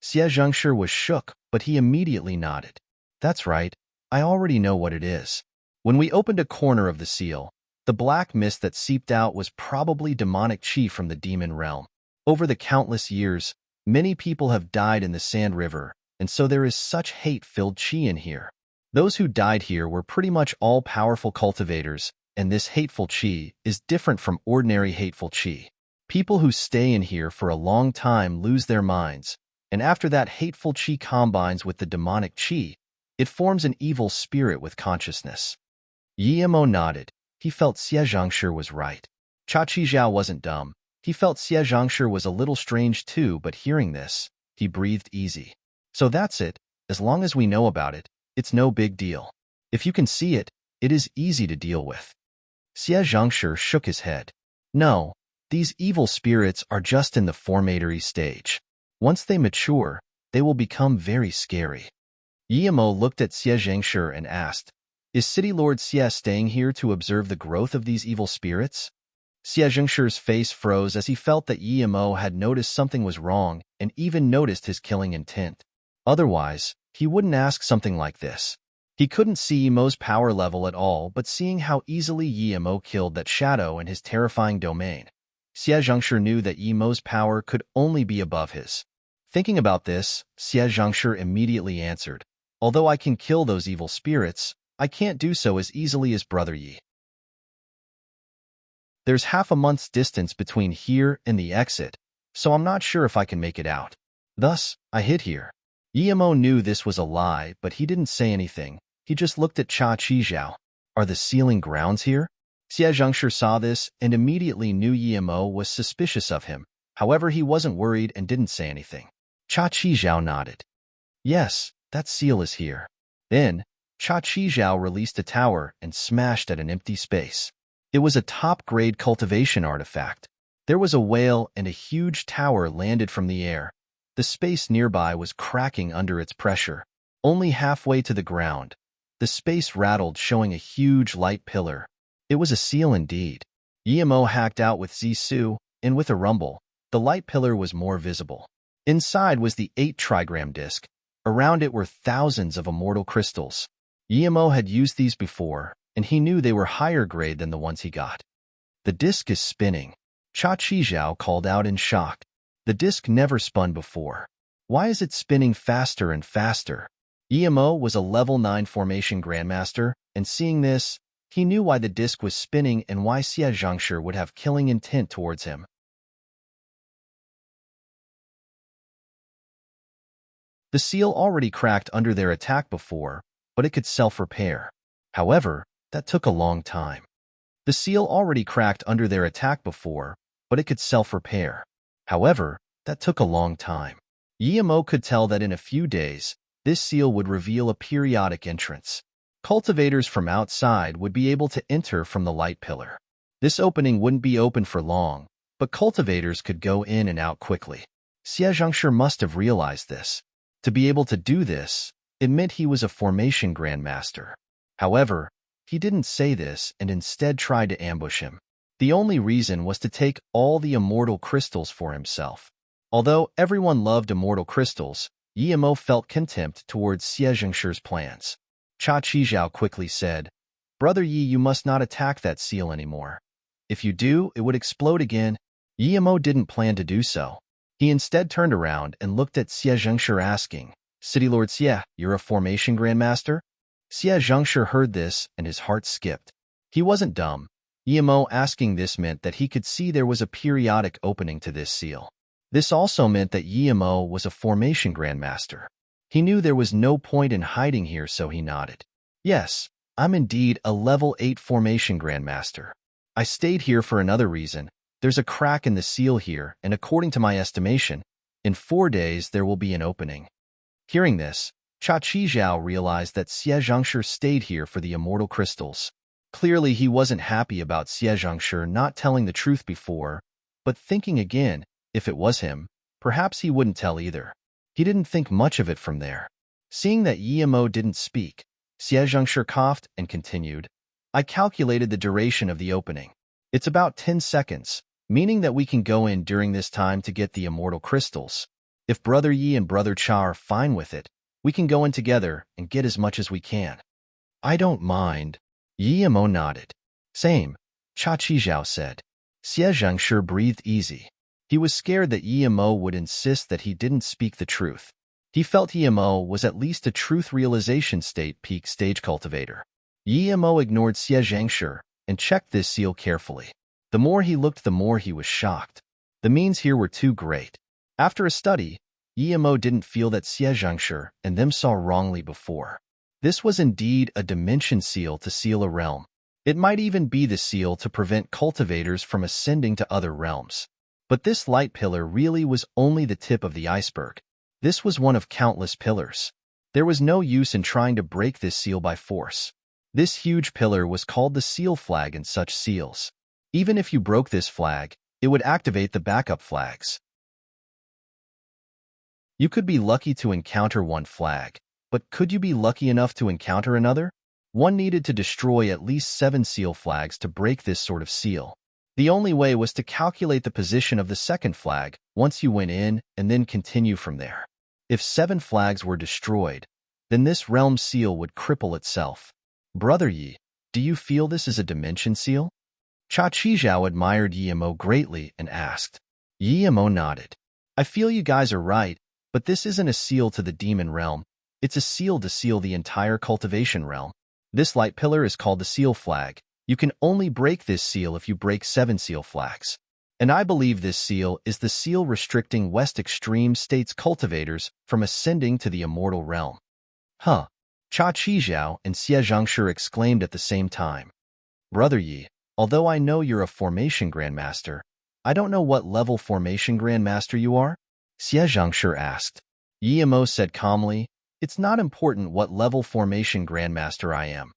Xie Zhengshi was shook, but he immediately nodded. "That's right, I already know what it is. When we opened a corner of the seal, the black mist that seeped out was probably demonic chi from the demon realm. Over the countless years, many people have died in the Sand River, and so there is such hate-filled chi in here. Those who died here were pretty much all powerful cultivators, and this hateful chi is different from ordinary hateful chi. People who stay in here for a long time lose their minds, and after that hateful chi combines with the demonic chi, it forms an evil spirit with consciousness." Yimo nodded. He felt Xie Zhengshi was right. Cha Qizhao wasn't dumb. He felt Xie Zhengshi was a little strange too, but hearing this, he breathed easy. "So that's it. As long as we know about it, it's no big deal. If you can see it, it is easy to deal with." Xie Zhengshi shook his head. "No, these evil spirits are just in the formatory stage. Once they mature, they will become very scary." Yimo looked at Xie Zhengshi and asked, "Is City Lord Xie staying here to observe the growth of these evil spirits?" Xie Zhengshi's face froze as he felt that Yimo had noticed something was wrong and even noticed his killing intent. Otherwise, he wouldn't ask something like this. He couldn't see Yimo's power level at all, but seeing how easily Yimo killed that shadow in his terrifying domain, Xie Zhengshi knew that Yimo's power could only be above his. Thinking about this, Xie Zhengshi immediately answered, "Although I can kill those evil spirits, I can't do so as easily as Brother Yi. There's half a month's distance between here and the exit, so I'm not sure if I can make it out. Thus, I hid here." Yimo knew this was a lie, but he didn't say anything. He just looked at Cha Qizhao. "Are the sealing grounds here?" Xie Zhengshi saw this and immediately knew Yimo was suspicious of him. However, he wasn't worried and didn't say anything. Cha Qizhao nodded. Yes, that seal is here. Then, Cha Qizhao released a tower and smashed at an empty space. It was a top-grade cultivation artifact. There was a whale and a huge tower landed from the air. The space nearby was cracking under its pressure. Only halfway to the ground, the space rattled, showing a huge light pillar. It was a seal indeed. Yimo hacked out with Zissou, and with a rumble, the light pillar was more visible. Inside was the 8-trigram disc. Around it were thousands of immortal crystals. Yimo had used these before, and he knew they were higher grade than the ones he got. The disc is spinning. Cha Qizhao called out in shock. The disc never spun before. Why is it spinning faster and faster? Yimo was a level 9 formation grandmaster, and seeing this, he knew why the disc was spinning and why Xie Zhengshi would have killing intent towards him. The seal already cracked under their attack before, but it could self-repair. However, that took a long time. The seal already cracked under their attack before, but it could self-repair. However, that took a long time. Yimo could tell that in a few days, this seal would reveal a periodic entrance. Cultivators from outside would be able to enter from the light pillar. This opening wouldn't be open for long, but cultivators could go in and out quickly. Xie Zhengshi must have realized this. To be able to do this, it meant he was a formation grandmaster. However, he didn't say this and instead tried to ambush him. The only reason was to take all the immortal crystals for himself. Although everyone loved immortal crystals, Yimo felt contempt towards Xie Zhengshi's plans. Cha Qizhao quickly said, "Brother Yi, you must not attack that seal anymore. If you do, it would explode again." Yimo didn't plan to do so. He instead turned around and looked at Xie Zhengshi asking, "City Lord Xie, you're a formation grandmaster?" Xie Zhengshi heard this and his heart skipped. He wasn't dumb. Yimo asking this meant that he could see there was a periodic opening to this seal. This also meant that Yimo was a formation grandmaster. He knew there was no point in hiding here, so he nodded. "Yes, I'm indeed a level 8 formation grandmaster. I stayed here for another reason. There's a crack in the seal here, and according to my estimation, in 4 days there will be an opening." Hearing this, Cha Qizhao realized that Xie Zhengshi stayed here for the immortal crystals. Clearly, he wasn't happy about Xie Zhengshi not telling the truth before, but thinking again, if it was him, perhaps he wouldn't tell either. He didn't think much of it from there. Seeing that Yimo didn't speak, Xie Zhengshi coughed and continued, "I calculated the duration of the opening. It's about 10 seconds, meaning that we can go in during this time to get the immortal crystals. If Brother Yi and Brother Cha are fine with it, we can go in together and get as much as we can." "I don't mind." Yimo nodded. "Same," Cha Qizhao said. Xie Zhengshi breathed easy. He was scared that Yimo would insist that he didn't speak the truth. He felt Yimo was at least a truth realization state peak stage cultivator. Yimo ignored Xie Zhengshi and checked this seal carefully. The more he looked, the more he was shocked. The means here were too great. After a study, Yimo didn't feel that Xie Zhengshi and them saw wrongly before. This was indeed a dimension seal to seal a realm. It might even be the seal to prevent cultivators from ascending to other realms. But this light pillar really was only the tip of the iceberg. This was one of countless pillars. There was no use in trying to break this seal by force. This huge pillar was called the seal flag in such seals. Even if you broke this flag, it would activate the backup flags. You could be lucky to encounter one flag, but could you be lucky enough to encounter another? One needed to destroy at least 7 seal flags to break this sort of seal. The only way was to calculate the position of the second flag once you went in and then continue from there. If 7 flags were destroyed, then this realm seal would cripple itself. Brother Yi, do you feel this is a dimension seal? Cha Qizhao admired Yimo greatly and asked. Yimo nodded. I feel you guys are right, but this isn't a seal to the demon realm. It's a seal to seal the entire cultivation realm. This light pillar is called the seal flag. You can only break this seal if you break 7 seal flags. And I believe this seal is the seal restricting West Extreme States cultivators from ascending to the immortal realm. Huh. Cha Qizhao and Xie Zhengshi exclaimed at the same time. Brother Yi, although I know you're a formation grandmaster, I don't know what level formation grandmaster you are. Xie Zhangshi asked. Yimo said calmly, "It's not important what level formation grandmaster I am.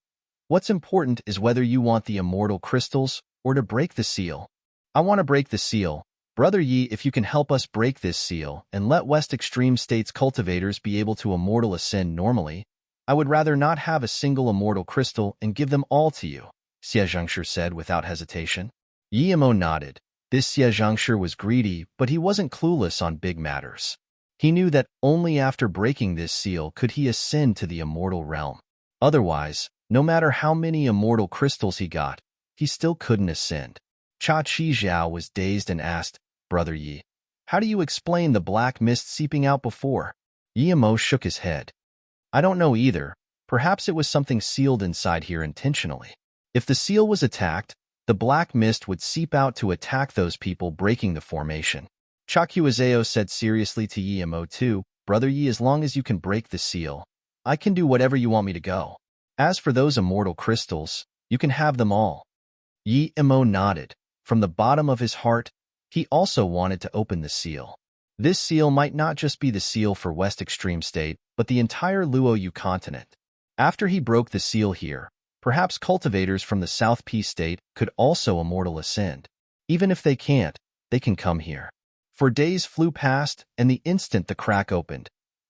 What's important is whether you want the immortal crystals or to break the seal." "I want to break the seal. Brother Yi, if you can help us break this seal and let West Extreme States cultivators be able to immortal ascend normally, I would rather not have a single immortal crystal and give them all to you," Xie Zhangshi said without hesitation. Yimo nodded. This Xie Zhangshi was greedy, but he wasn't clueless on big matters. He knew that only after breaking this seal could he ascend to the immortal realm. Otherwise, no matter how many immortal crystals he got, he still couldn't ascend. Cha Chi Zhao was dazed and asked, "Brother Yi, how do you explain the black mist seeping out before?" Yimo shook his head. "I don't know either. Perhaps it was something sealed inside here intentionally. If the seal was attacked, the black mist would seep out to attack those people breaking the formation." Chakuazeo said seriously to Yimo too, "Brother Yi, as long as you can break the seal, I can do whatever you want me to go. As for those immortal crystals, you can have them all." Yimo nodded. From the bottom of his heart, he also wanted to open the seal. This seal might not just be the seal for West Extreme State, but the entire Luoyu continent. After he broke the seal here, perhaps cultivators from the South Peace State could also immortal ascend. Even if they can't, they can come here. For days flew past, and the instant the crack opened,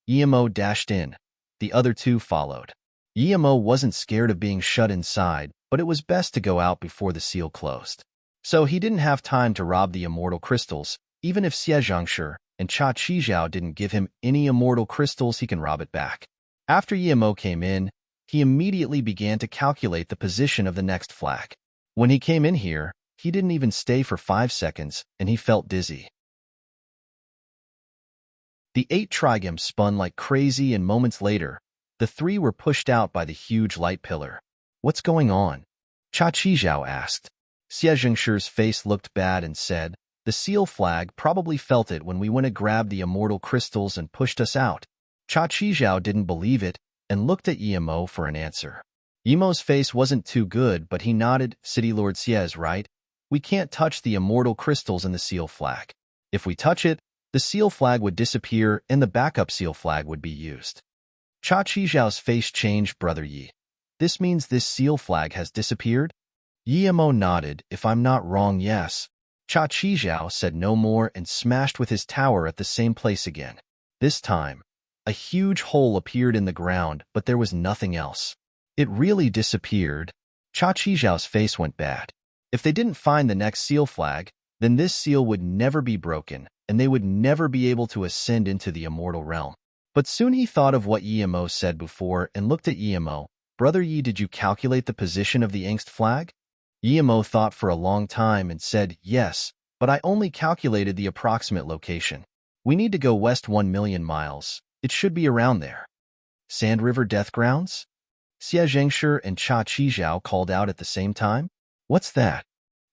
Yimo dashed in. The other two followed. Yimo wasn't scared of being shut inside, but it was best to go out before the seal closed. So he didn't have time to rob the immortal crystals. Even if Xie Zhangshi and Cha Chi Zhao didn't give him any immortal crystals, he can rob it back. After Yimo came in, he immediately began to calculate the position of the next flag. When he came in here, he didn't even stay for 5 seconds, and he felt dizzy. The 8 trigems spun like crazy, and moments later, the 3 were pushed out by the huge light pillar. "What's going on?" Cha Chi Zhao asked. Xie Zhengshi's face looked bad and said, "The seal flag probably felt it when we went to grab the immortal crystals and pushed us out." Cha Chi Zhao didn't believe it and looked at Yimo for an answer. Yimo's face wasn't too good, but he nodded. "City Lord Xie's right. We can't touch the immortal crystals in the seal flag. If we touch it, the seal flag would disappear and the backup seal flag would be used." Cha Chi Zhao's face changed. "Brother Yi, this means this seal flag has disappeared?" Yimo nodded. "If I'm not wrong, yes." Cha Chi Zhao said no more and smashed with his tower at the same place again. This time, a huge hole appeared in the ground, but there was nothing else. It really disappeared. Cha Chi Zhao's face went bad. If they didn't find the next seal flag, then this seal would never be broken, and they would never be able to ascend into the immortal realm. But soon he thought of what Yimo said before and looked at Yimo. "Brother Yi, did you calculate the position of the angst flag?" Yimo thought for a long time and said, "Yes, but I only calculated the approximate location. We need to go west 1,000,000 miles. It should be around there." "Sand River Death Grounds?" Xie Zhengshi and Cha Chi Zhao called out at the same time. "What's that?"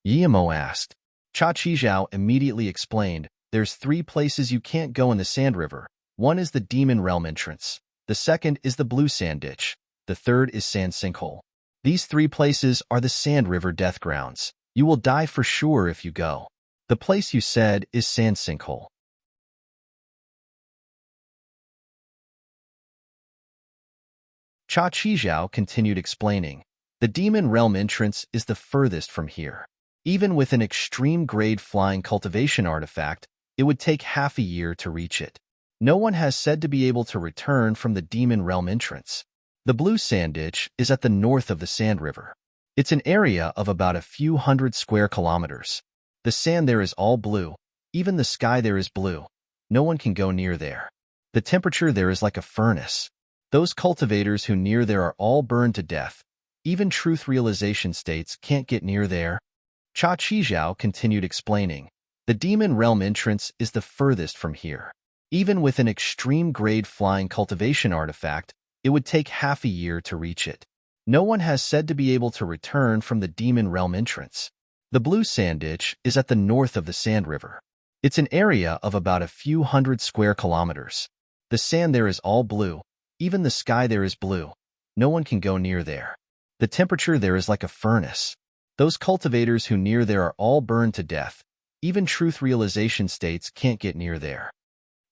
Yimo asked. Cha Chi Zhao immediately explained, "There's 3 places you can't go in the Sand River. One is the Demon Realm entrance. The second is the Blue Sand Ditch. The third is Sand Sinkhole. These 3 places are the Sand River Death Grounds. You will die for sure if you go. The place you said is Sand Sinkhole." Cha Chi Zhao continued explaining, "The Demon Realm entrance is the furthest from here. Even with an extreme-grade flying cultivation artifact, it would take half a year to reach it. No one has said to be able to return from the Demon Realm entrance. The Blue Sand Ditch is at the north of the Sand River. It's an area of about a few hundred square kilometers. The sand there is all blue. Even the sky there is blue. No one can go near there. The temperature there is like a furnace. Those cultivators who near there are all burned to death. Even truth realization states can't get near there." Cha Chi Zhao continued explaining, "The Demon Realm entrance is the furthest from here. Even with an extreme-grade flying cultivation artifact, it would take half a year to reach it. No one has said to be able to return from the Demon Realm entrance. The Blue Sand Ditch is at the north of the Sand River. It's an area of about a few hundred square kilometers. The sand there is all blue. Even the sky there is blue. No one can go near there. The temperature there is like a furnace. Those cultivators who near there are all burned to death. Even truth realization states can't get near there."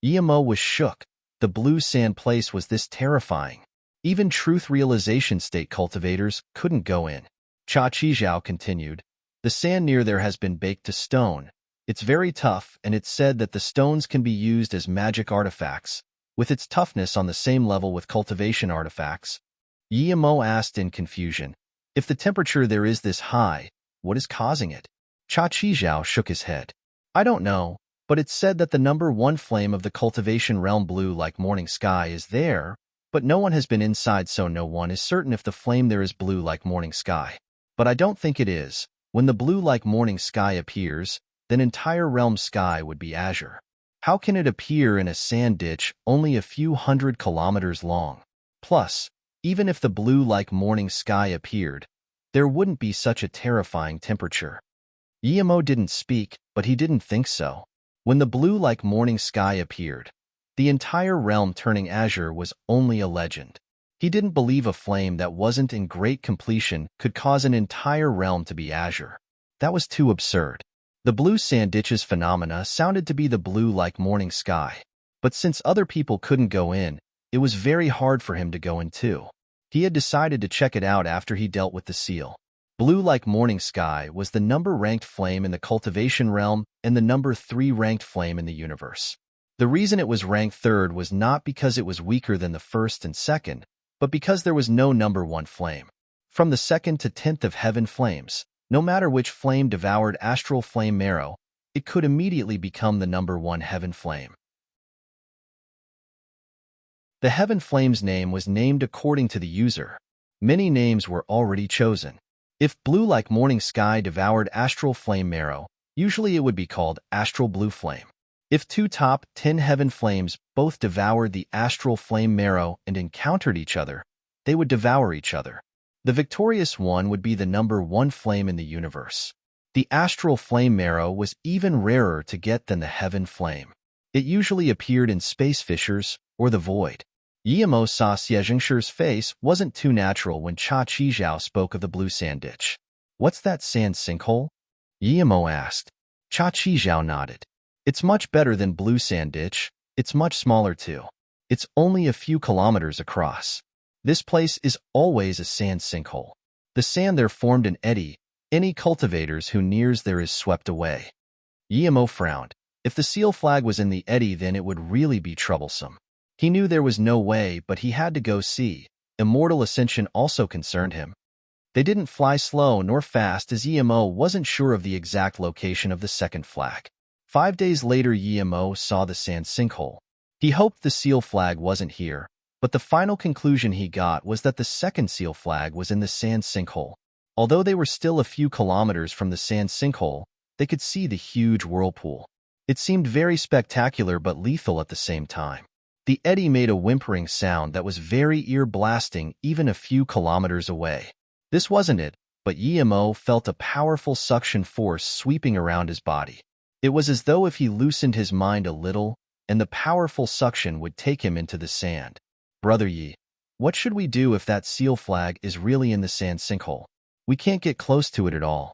Emo was shook. The blue sand place was this terrifying. Even truth realization state cultivators couldn't go in. Cha Qizhao continued, the sand near there has been baked to stone. It's very tough, and it's said that the stones can be used as magic artifacts, with its toughness on the same level with cultivation artifacts. Emo asked in confusion, if the temperature there is this high, what is causing it? Cha Qizhao shook his head. I don't know, but it's said that the number one flame of the cultivation realm, blue like morning sky, is there, but no one has been inside, so no one is certain if the flame there is blue like morning sky. But I don't think it is. When the blue like morning sky appears, then entire realm sky would be azure. How can it appear in a sand ditch only a few 100 kilometers long? Plus, even if the blue like morning sky appeared, there wouldn't be such a terrifying temperature. Emo didn't speak, but he didn't think so. When the blue like morning sky appeared, the entire realm turning azure was only a legend. He didn't believe a flame that wasn't in great completion could cause an entire realm to be azure. That was too absurd. The blue sand ditches phenomena sounded to be the blue like morning sky. But since other people couldn't go in, it was very hard for him to go in too. He had decided to check it out after he dealt with the seal. Blue like morning sky was the number ranked flame in the cultivation realm and the number 3 ranked flame in the universe. The reason it was ranked third was not because it was weaker than the first and second, but because there was no number 1 flame. From the 2nd to 10th of heaven flames, no matter which flame devoured astral flame marrow, it could immediately become the number 1 heaven flame. The heaven flame's name was named according to the user. Many names were already chosen. If blue like morning sky devoured astral flame marrow, usually it would be called astral blue flame. If 2 top 10 heaven flames both devoured the astral flame marrow and encountered each other, they would devour each other. The victorious one would be the number 1 flame in the universe. The astral flame marrow was even rarer to get than the heaven flame. It usually appeared in space fissures or the void. Emo saw Xie Zhengshi's face wasn't too natural when Cha Qizhao spoke of the blue sand ditch. What's that sand sinkhole? Emo asked. Cha Qizhao nodded. It's much better than blue sand ditch. It's much smaller too. It's only a few kilometers across. This place is always a sand sinkhole. The sand there formed an eddy. Any cultivators who nears there is swept away. Emo frowned. If the seal flag was in the eddy, then it would really be troublesome. He knew there was no way, but he had to go see. Immortal ascension also concerned him. They didn't fly slow nor fast, as Emo wasn't sure of the exact location of the second flag. 5 days later, Emo saw the sand sinkhole. He hoped the seal flag wasn't here, but the final conclusion he got was that the second seal flag was in the sand sinkhole. Although they were still a few kilometers from the sand sinkhole, they could see the huge whirlpool. It seemed very spectacular but lethal at the same time. The eddy made a whimpering sound that was very ear-blasting even a few kilometers away. This wasn't it, but Emo felt a powerful suction force sweeping around his body. It was as though if he loosened his mind a little, and the powerful suction would take him into the sand. Brother Yi, what should we do if that seal flag is really in the sand sinkhole? We can't get close to it at all.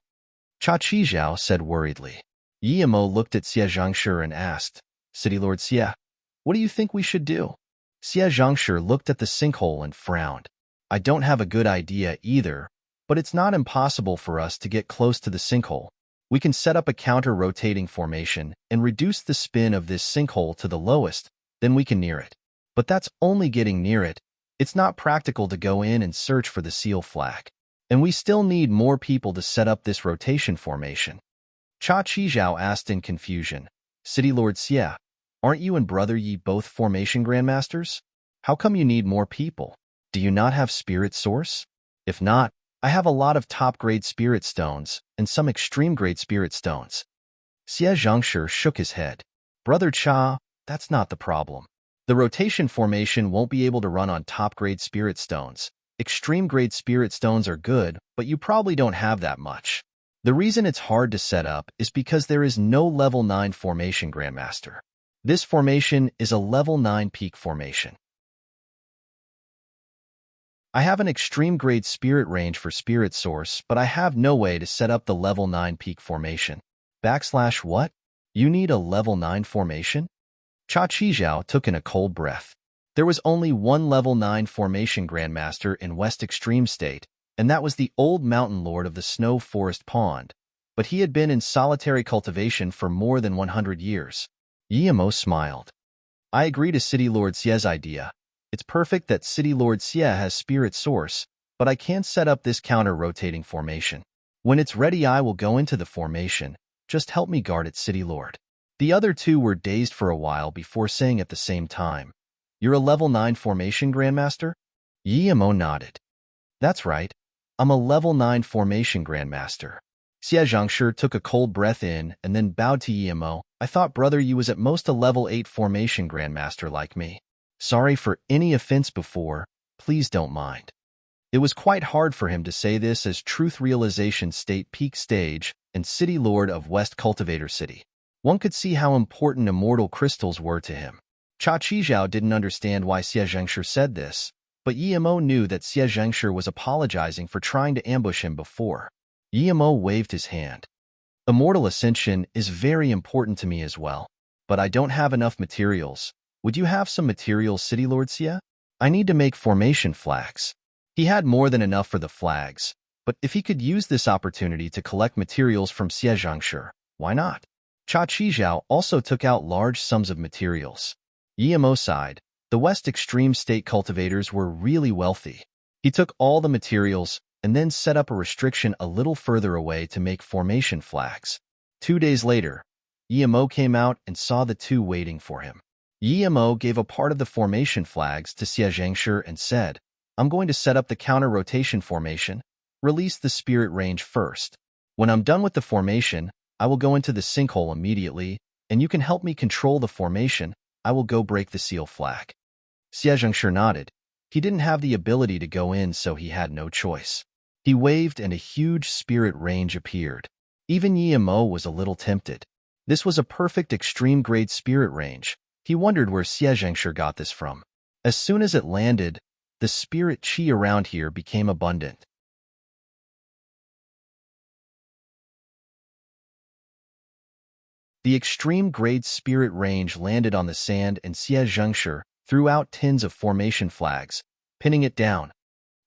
Cha Qizhao said worriedly. Emo looked at Xie Zhengshi and asked, City Lord Xie, what do you think we should do? Xie Zhengshi looked at the sinkhole and frowned. I don't have a good idea either, but it's not impossible for us to get close to the sinkhole. We can set up a counter-rotating formation and reduce the spin of this sinkhole to the lowest, then we can near it. But that's only getting near it. It's not practical to go in and search for the seal flag. And we still need more people to set up this rotation formation. Cha Qizhao asked in confusion, City Lord Xie, aren't you and Brother Yi both formation grandmasters? How come you need more people? Do you not have spirit source? If not, I have a lot of top-grade spirit stones and some extreme-grade spirit stones. Xie Zhengshi shook his head. Brother Cha, that's not the problem. The rotation formation won't be able to run on top-grade spirit stones. Extreme-grade spirit stones are good, but you probably don't have that much. The reason it's hard to set up is because there is no level 9 formation grandmaster. This formation is a level 9 peak formation. I have an extreme-grade spirit range for spirit source, but I have no way to set up the level 9 peak formation. What? You need a level 9 formation? Cha Qizhao took in a cold breath. There was only one level 9 formation grandmaster in West Extreme State, and that was the old mountain lord of the Snow Forest Pond. But he had been in solitary cultivation for more than 100 years. Yimo smiled. I agree to City Lord Xie's idea. It's perfect that City Lord Xie has spirit source, but I can't set up this counter-rotating formation. When it's ready, I will go into the formation. Just help me guard it, City Lord. The other two were dazed for a while before saying at the same time, You're a level 9 formation grandmaster? Yimo nodded. That's right. I'm a level 9 formation grandmaster. Xie Zhangshi took a cold breath in and then bowed to Yimo. I thought, brother, you was at most a level 8 formation grandmaster like me. Sorry for any offense before. Please don't mind. It was quite hard for him to say this as Truth Realization State peak stage and City Lord of West Cultivator City. One could see how important immortal crystals were to him. Cha Qizhao didn't understand why Xie Zhangshi said this, but Yimo knew that Xie Zhangshi was apologizing for trying to ambush him before. Yimo waved his hand. Immortal Ascension is very important to me as well, but I don't have enough materials. Would you have some materials, City Lord Xie? I need to make formation flags. He had more than enough for the flags, but if he could use this opportunity to collect materials from Xie Zhangshi, why not? Cha Qizhao also took out large sums of materials. Yimo sighed. The West Extreme State cultivators were really wealthy. He took all the materials and then set up a restriction a little further away to make formation flags. 2 days later, Yimo came out and saw the two waiting for him. Yimo gave a part of the formation flags to Xie Zhangshi and said, I'm going to set up the counter-rotation formation. Release the spirit range first. When I'm done with the formation, I will go into the sinkhole immediately, and you can help me control the formation. I will go break the seal flag. Xie Zhangshi nodded. He didn't have the ability to go in, so he had no choice. He waved and a huge spirit range appeared. Even Yimo was a little tempted. This was a perfect extreme-grade spirit range. He wondered where Xie Zhangshi got this from. As soon as it landed, the spirit chi around here became abundant. The extreme-grade spirit range landed on the sand and Xie Zhangshi threw out tins of formation flags, pinning it down.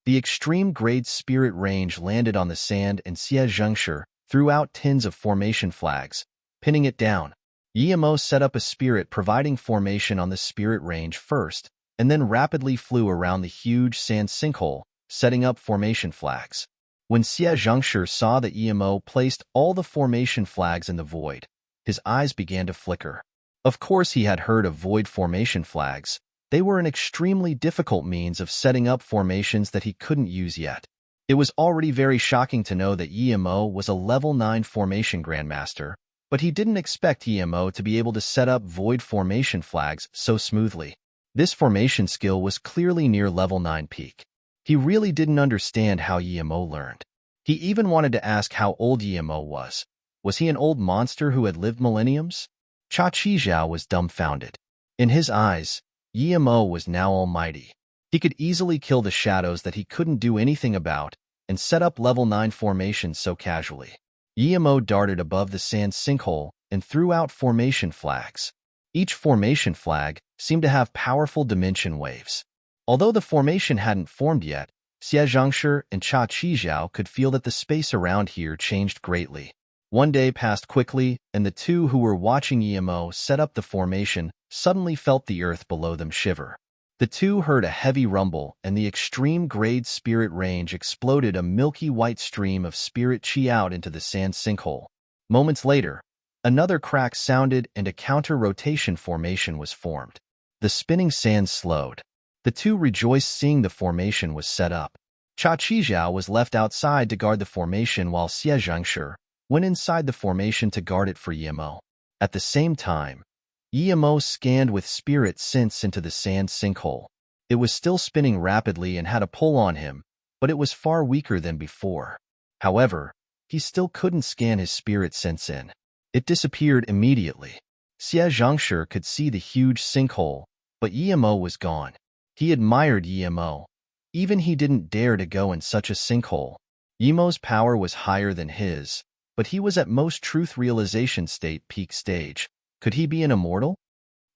The extreme-grade spirit range landed on the sand and Xie Zhangshi threw out tins of formation flags, pinning it down. Yimo set up a spirit providing formation on the spirit range first, and then rapidly flew around the huge sand sinkhole, setting up formation flags. When Xie Zhangshi saw that Yimo placed all the formation flags in the void, his eyes began to flicker. Of course he had heard of void formation flags. They were an extremely difficult means of setting up formations that he couldn't use yet. It was already very shocking to know that Yimo was a level 9 formation grandmaster, but he didn't expect Yimo to be able to set up void formation flags so smoothly. This formation skill was clearly near level 9 peak. He really didn't understand how Yimo learned. He even wanted to ask how old Yimo was. Was he an old monster who had lived millenniums? Cha Qizhao was dumbfounded. In his eyes, Yimo was now almighty. He could easily kill the shadows that he couldn't do anything about and set up level 9 formations so casually. Yimo darted above the sand sinkhole and threw out formation flags. Each formation flag seemed to have powerful dimension waves. Although the formation hadn't formed yet, Xie Zhangshi and Cha Qizhao could feel that the space around here changed greatly. One day passed quickly, and the two who were watching Yimo set up the formation suddenly felt the earth below them shiver. The two heard a heavy rumble, and the extreme-grade spirit range exploded a milky white stream of spirit chi out into the sand sinkhole. Moments later, another crack sounded and a counter-rotation formation was formed. The spinning sand slowed. The two rejoiced seeing the formation was set up. Cha Qizhao was left outside to guard the formation while Xie Zhangshi went inside the formation to guard it for Yimo. At the same time, Yimo scanned with spirit sense into the sand sinkhole. It was still spinning rapidly and had a pull on him, but it was far weaker than before. However, he still couldn't scan his spirit sense in. It disappeared immediately. Xie Zhangshi could see the huge sinkhole, but Yimo was gone. He admired Yimo. Even he didn't dare to go in such a sinkhole. Yimo's power was higher than his, but he was at most truth realization state peak stage. Could he be an immortal?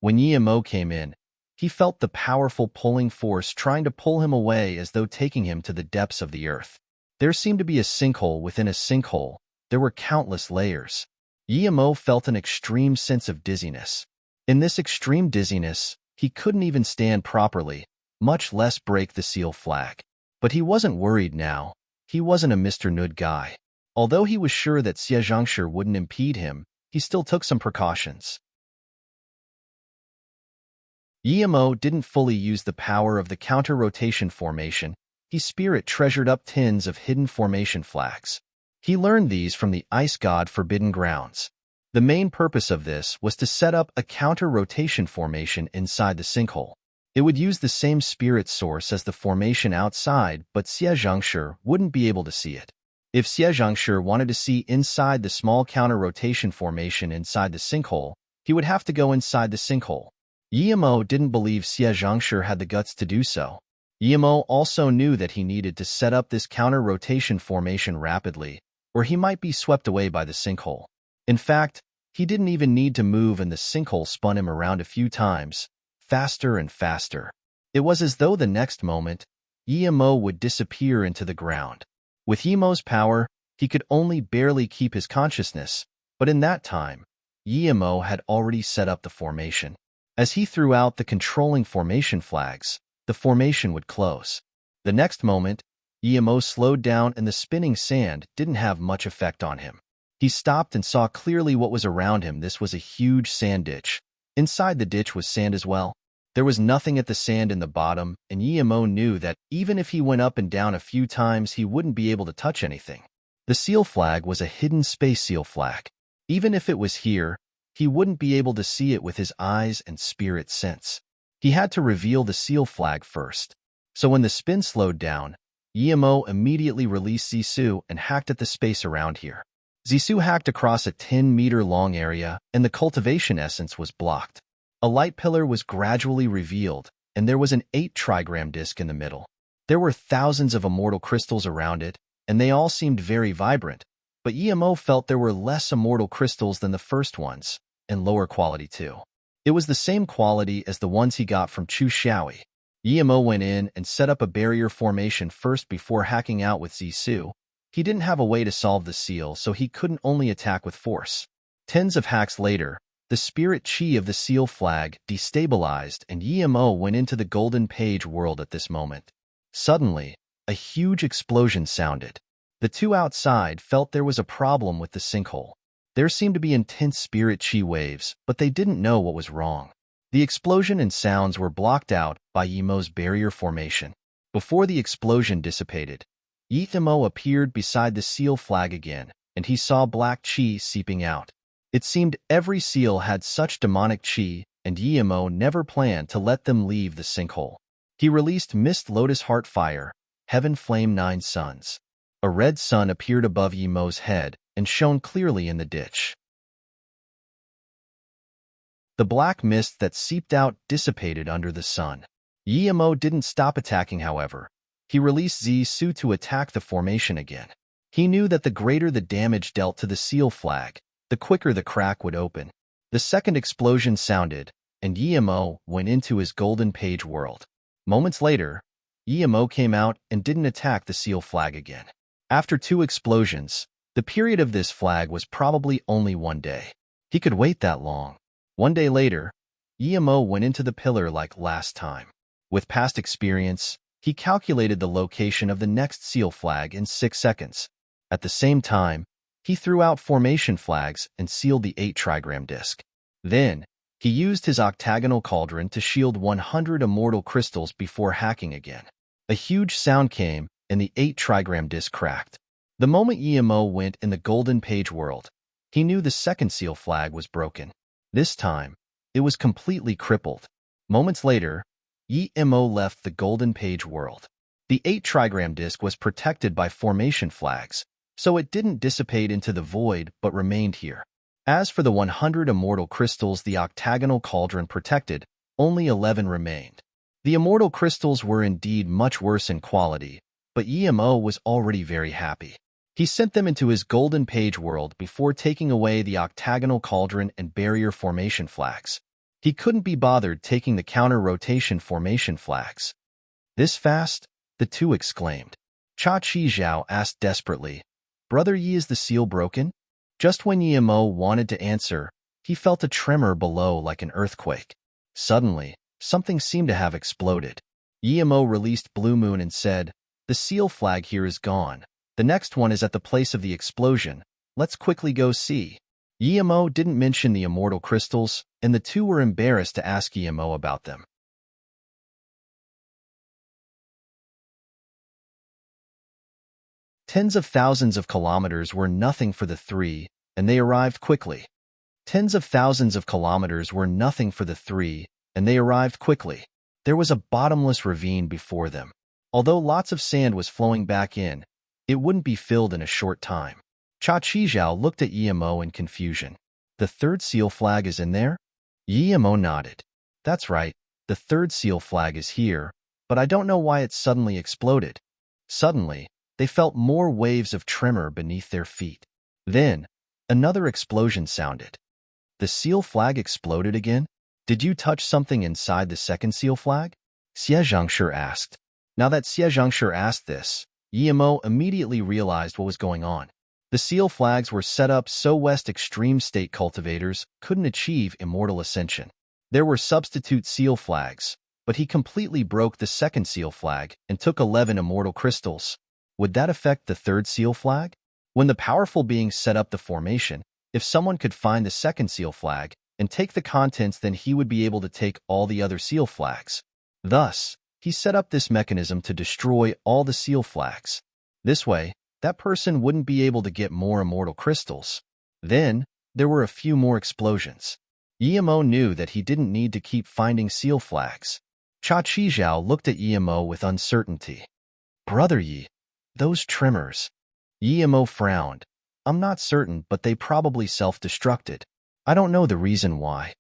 When Yemo came in, he felt the powerful pulling force trying to pull him away as though taking him to the depths of the earth. There seemed to be a sinkhole within a sinkhole. There were countless layers. Yemo felt an extreme sense of dizziness. In this extreme dizziness, he couldn't even stand properly, much less break the seal flag. But he wasn't worried now. He wasn't a Mr. Nud guy. Although he was sure that Xie Zhangshi wouldn't impede him, he still took some precautions. Yemo didn't fully use the power of the counter-rotation formation. He spirit treasured up tins of hidden formation flags. He learned these from the ice god Forbidden Grounds. The main purpose of this was to set up a counter-rotation formation inside the sinkhole. It would use the same spirit source as the formation outside, but Xie Zhangshi wouldn't be able to see it. If Xie Zhangshi wanted to see inside the small counter-rotation formation inside the sinkhole, he would have to go inside the sinkhole. Yemo didn't believe Xie Zhangshi had the guts to do so. Yemo also knew that he needed to set up this counter-rotation formation rapidly, or he might be swept away by the sinkhole. In fact, he didn't even need to move and the sinkhole spun him around a few times, faster and faster. It was as though the next moment, Yemo would disappear into the ground. With Yemo's power, he could only barely keep his consciousness, but in that time, Yemo had already set up the formation. As he threw out the controlling formation flags, the formation would close. The next moment, Yemo slowed down and the spinning sand didn't have much effect on him. He stopped and saw clearly what was around him. This was a huge sand ditch. Inside the ditch was sand as well. There was nothing at the sand in the bottom, and Yemo knew that even if he went up and down a few times, he wouldn't be able to touch anything. The seal flag was a hidden space seal flag. Even if it was here, he wouldn't be able to see it with his eyes and spirit sense. He had to reveal the seal flag first. So when the spin slowed down, Yemo immediately released Zhisu and hacked at the space around here. Zhisu hacked across a 10-meter-long area, and the cultivation essence was blocked. A light pillar was gradually revealed, and there was an 8-trigram disc in the middle. There were thousands of immortal crystals around it, and they all seemed very vibrant, but Yemo felt there were less immortal crystals than the first ones, and lower quality too. It was the same quality as the ones he got from Chu Xiaoi. Yemo went in and set up a barrier formation first before hacking out with Zhisu. He didn't have a way to solve the seal, so he couldn't only attack with force. Tens of hacks later, the spirit chi of the seal flag destabilized and Yemo went into the golden page world at this moment. Suddenly, a huge explosion sounded. The two outside felt there was a problem with the sinkhole. There seemed to be intense spirit chi waves, but they didn't know what was wrong. The explosion and sounds were blocked out by Yemo's barrier formation. Before the explosion dissipated, Yemo appeared beside the seal flag again, and he saw black chi seeping out. It seemed every seal had such demonic chi, and Yemo never planned to let them leave the sinkhole. He released Mist Lotus Heart Fire, Heaven Flame 9 Suns. A red sun appeared above Yemo's head and shone clearly in the ditch. The black mist that seeped out dissipated under the sun. Yemo didn't stop attacking, however. He released Zhisu to attack the formation again. He knew that the greater the damage dealt to the seal flag, the quicker the crack would open. The second explosion sounded, and Yemo went into his golden page world. Moments later, Yemo came out and didn't attack the seal flag again. After 2 explosions, the period of this flag was probably only 1 day. He could wait that long. 1 day later, Yemo went into the pillar like last time. With past experience, he calculated the location of the next seal flag in 6 seconds. At the same time, he threw out formation flags and sealed the 8-trigram disc. Then, he used his octagonal cauldron to shield 100 immortal crystals before hacking again. A huge sound came, and the 8-trigram disc cracked. The moment Yemo went in the golden page world, he knew the second seal flag was broken. This time, it was completely crippled. Moments later, Yemo left the golden page world. The 8-trigram disc was protected by formation flags, so it didn't dissipate into the void but remained here. As for the 100 immortal crystals the octagonal cauldron protected, only 11 remained. The immortal crystals were indeed much worse in quality, but Yemo was already very happy. He sent them into his golden page world before taking away the octagonal cauldron and barrier formation flags. He couldn't be bothered taking the counter-rotation formation flags. This fast? The two exclaimed. Cha Chi Zhao asked desperately, Brother Yi, is the seal broken? Just when Yi Mo wanted to answer, he felt a tremor below like an earthquake. Suddenly, something seemed to have exploded. Yi Mo released Blue Moon and said, The seal flag here is gone. The next one is at the place of the explosion. Let's quickly go see. Yi Mo didn't mention the immortal crystals, and the two were embarrassed to ask Yi Mo about them. Tens of thousands of kilometers were nothing for the three, and they arrived quickly. Tens of thousands of kilometers were nothing for the three, and they arrived quickly. There was a bottomless ravine before them. Although lots of sand was flowing back in, it wouldn't be filled in a short time. Cha Chi Zhao looked at Yi Mo in confusion. The third seal flag is in there? Yi Mo nodded. That's right, the third seal flag is here, but I don't know why it suddenly exploded. Suddenly, they felt more waves of tremor beneath their feet. Then, another explosion sounded. The seal flag exploded again? Did you touch something inside the second seal flag? Xie Zhangshi asked. Now that Xie Zhangshi asked this, Yi Mo immediately realized what was going on. The seal flags were set up so West Extreme State cultivators couldn't achieve immortal ascension. There were substitute seal flags, but he completely broke the second seal flag and took 11 immortal crystals. Would that affect the third seal flag? When the powerful beings set up the formation, if someone could find the second seal flag and take the contents, then he would be able to take all the other seal flags. Thus, he set up this mechanism to destroy all the seal flags. This way, that person wouldn't be able to get more immortal crystals. Then, there were a few more explosions. Yi Mo knew that he didn't need to keep finding seal flags. Cha Chi Zhao looked at Yi Mo with uncertainty. Brother Yi, those tremors. Yi Mo frowned. I'm not certain, but they probably self-destructed. I don't know the reason why.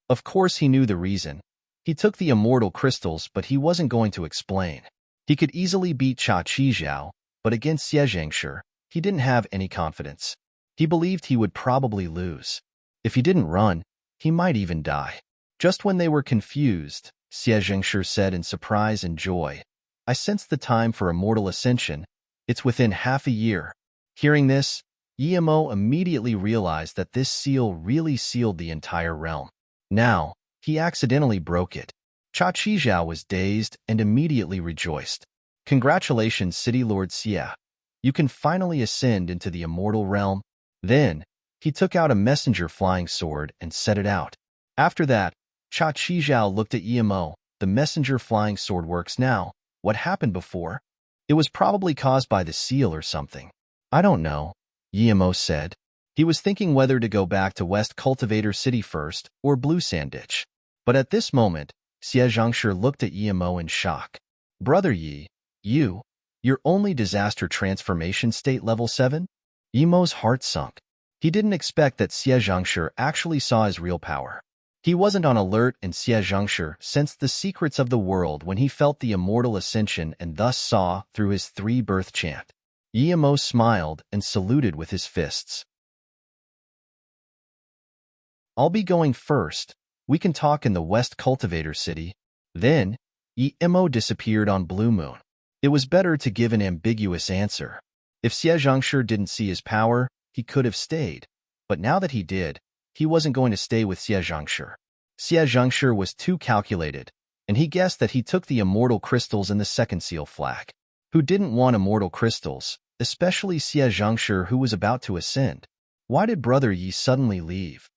Of course he knew the reason. He took the immortal crystals, but he wasn't going to explain. He could easily beat Cha Chi Zhao, but against Xie Zhangshi, he didn't have any confidence. He believed he would probably lose. If he didn't run, he might even die. Just when they were confused, Xie Zhangshi said in surprise and joy, I sense the time for immortal ascension. It's within half a year. Hearing this, Yi Mo immediately realized that this seal really sealed the entire realm. Now, he accidentally broke it. Cha Chi Zhao was dazed and immediately rejoiced. Congratulations, City Lord Xie. You can finally ascend into the immortal realm. Then, he took out a messenger flying sword and set it out. After that, Cha Chi Zhao looked at Yi Mo. The messenger flying sword works now. What happened before? It was probably caused by the seal or something. I don't know, Yi Mo said. He was thinking whether to go back to West Cultivator City first or Blue Sand Ditch. But at this moment, Xie Zhangshi looked at Yi Mo in shock. Brother Yi, you're only disaster transformation state level 7? Yi Mo's heart sunk. He didn't expect that Xie Zhangshi actually saw his real power. He wasn't on alert, and Xie Zhangshi sensed the secrets of the world when he felt the immortal ascension and thus saw through his 3-birth chant. Yi Mo smiled and saluted with his fists. I'll be going first. We can talk in the West Cultivator City. Then, Yi Mo disappeared on Blue Moon. It was better to give an ambiguous answer. If Xie Zhangshi didn't see his power, he could have stayed. But now that he did, he wasn't going to stay with Xie Zhangshi. Xie Zhangshi was too calculated, and he guessed that he took the immortal crystals in the second seal flag. Who didn't want immortal crystals, especially Xie Zhangshi, who was about to ascend? Why did Brother Yi suddenly leave?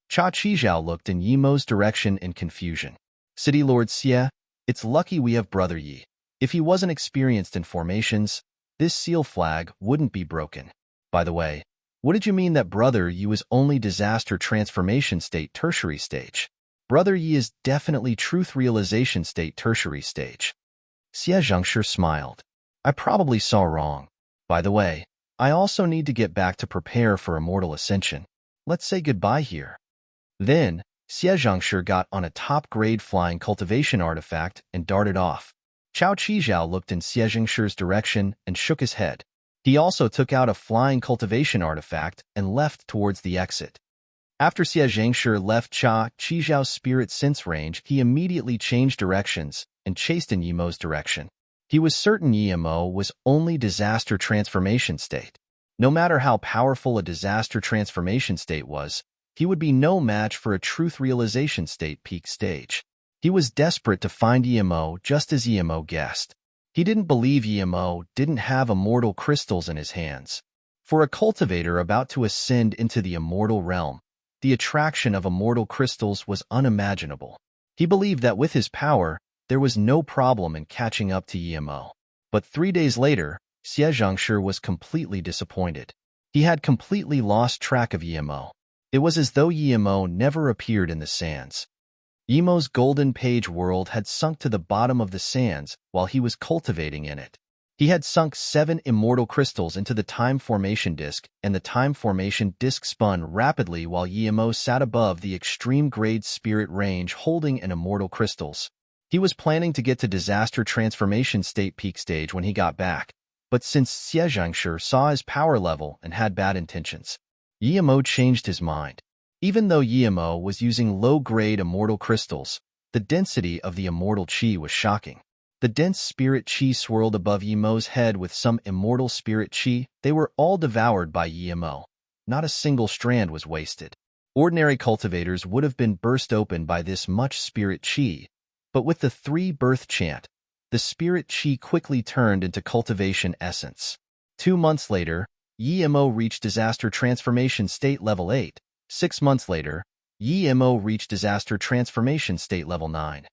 Cha Chi Zhao looked in Yi Mo's direction in confusion. City Lord Xie, it's lucky we have Brother Yi. If he wasn't experienced in formations, this seal flag wouldn't be broken. By the way, what did you mean that Brother Yi was only disaster transformation state tertiary stage? Brother Yi is definitely truth realization state tertiary stage. Xie Zhangshi smiled. I probably saw wrong. By the way, I also need to get back to prepare for immortal ascension. Let's say goodbye here. Then, Xie Zhangshi got on a top-grade flying cultivation artifact and darted off. Cha Chi Zhao looked in Xie Zhangshi's direction and shook his head. He also took out a flying cultivation artifact and left towards the exit. After Xie Zhangshi left Cha Qijiao's spirit sense range, he immediately changed directions and chased in Yimo's direction. He was certain Yimo was only disaster transformation state. No matter how powerful a disaster transformation state was, he would be no match for a truth realization state peak stage. He was desperate to find Yimo, just as Yimo guessed. He didn't believe Yimo didn't have immortal crystals in his hands. For a cultivator about to ascend into the immortal realm, the attraction of immortal crystals was unimaginable. He believed that with his power, there was no problem in catching up to Yimo. But 3 days later, Xie Zhangshi was completely disappointed. He had completely lost track of Yimo. It was as though Yimo never appeared in the sands. Yimo's golden page world had sunk to the bottom of the sands while he was cultivating in it. He had sunk 7 immortal crystals into the time formation disk, and the time formation disk spun rapidly while Yimo sat above the extreme grade spirit range holding an immortal crystals. He was planning to get to disaster transformation state peak stage when he got back, but since Xie Zhangshi saw his power level and had bad intentions, Yimo changed his mind. Even though Yimo was using low-grade immortal crystals, the density of the immortal chi was shocking. The dense spirit chi swirled above Yimo's head with some immortal spirit chi. They were all devoured by Yimo. Not a single strand was wasted. Ordinary cultivators would have been burst open by this much spirit chi, but with the 3 birth chant, the spirit chi quickly turned into cultivation essence. 2 months later, Yimo reached disaster transformation state level 8. 6 months later, Yimo reached disaster transformation state level 9.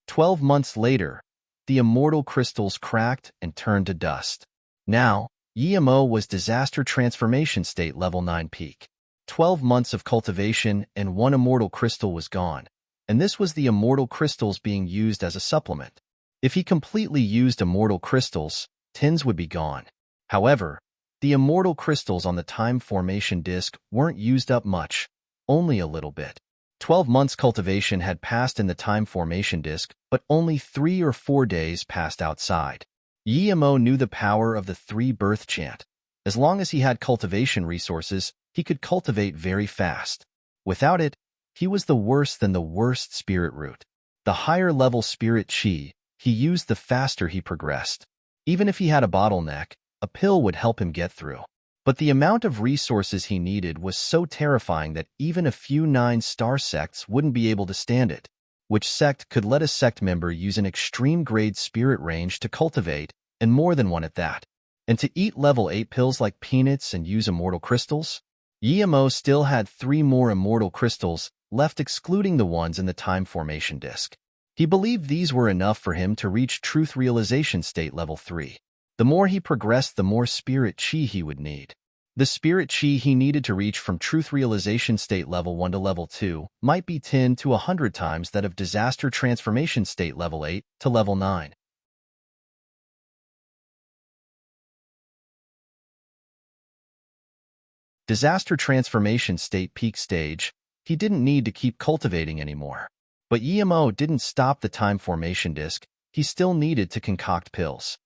12 months later, the immortal crystals cracked and turned to dust. Now, Yimo was disaster transformation state level 9 peak. 12 months of cultivation and 1 immortal crystal was gone, and this was the immortal crystals being used as a supplement. If he completely used immortal crystals, 10s would be gone. However, the immortal crystals on the time formation disk weren't used up much, only a little bit. 12 months cultivation had passed in the time formation disk, but only 3 or 4 days passed outside. Yimo knew the power of the 3 birth chant. As long as he had cultivation resources, he could cultivate very fast. Without it, he was the worse than the worst spirit root. The higher level spirit chi he used, the faster he progressed. Even if he had a bottleneck, a pill would help him get through. But the amount of resources he needed was so terrifying that even a few 9-star sects wouldn't be able to stand it. Which sect could let a sect member use an extreme grade spirit range to cultivate, and more than one at that? And to eat level 8 pills like peanuts and use immortal crystals? Yimo still had 3 more immortal crystals left, excluding the ones in the time formation disk. He believed these were enough for him to reach truth realization state level 3. The more he progressed, the more spirit chi he would need. The spirit chi he needed to reach from truth realization state level 1 to level 2 might be 10 to 100 times that of disaster transformation state level 8 to level 9. Disaster transformation state peak stage, he didn't need to keep cultivating anymore. But Yimo didn't stop the time formation disk, he still needed to concoct pills.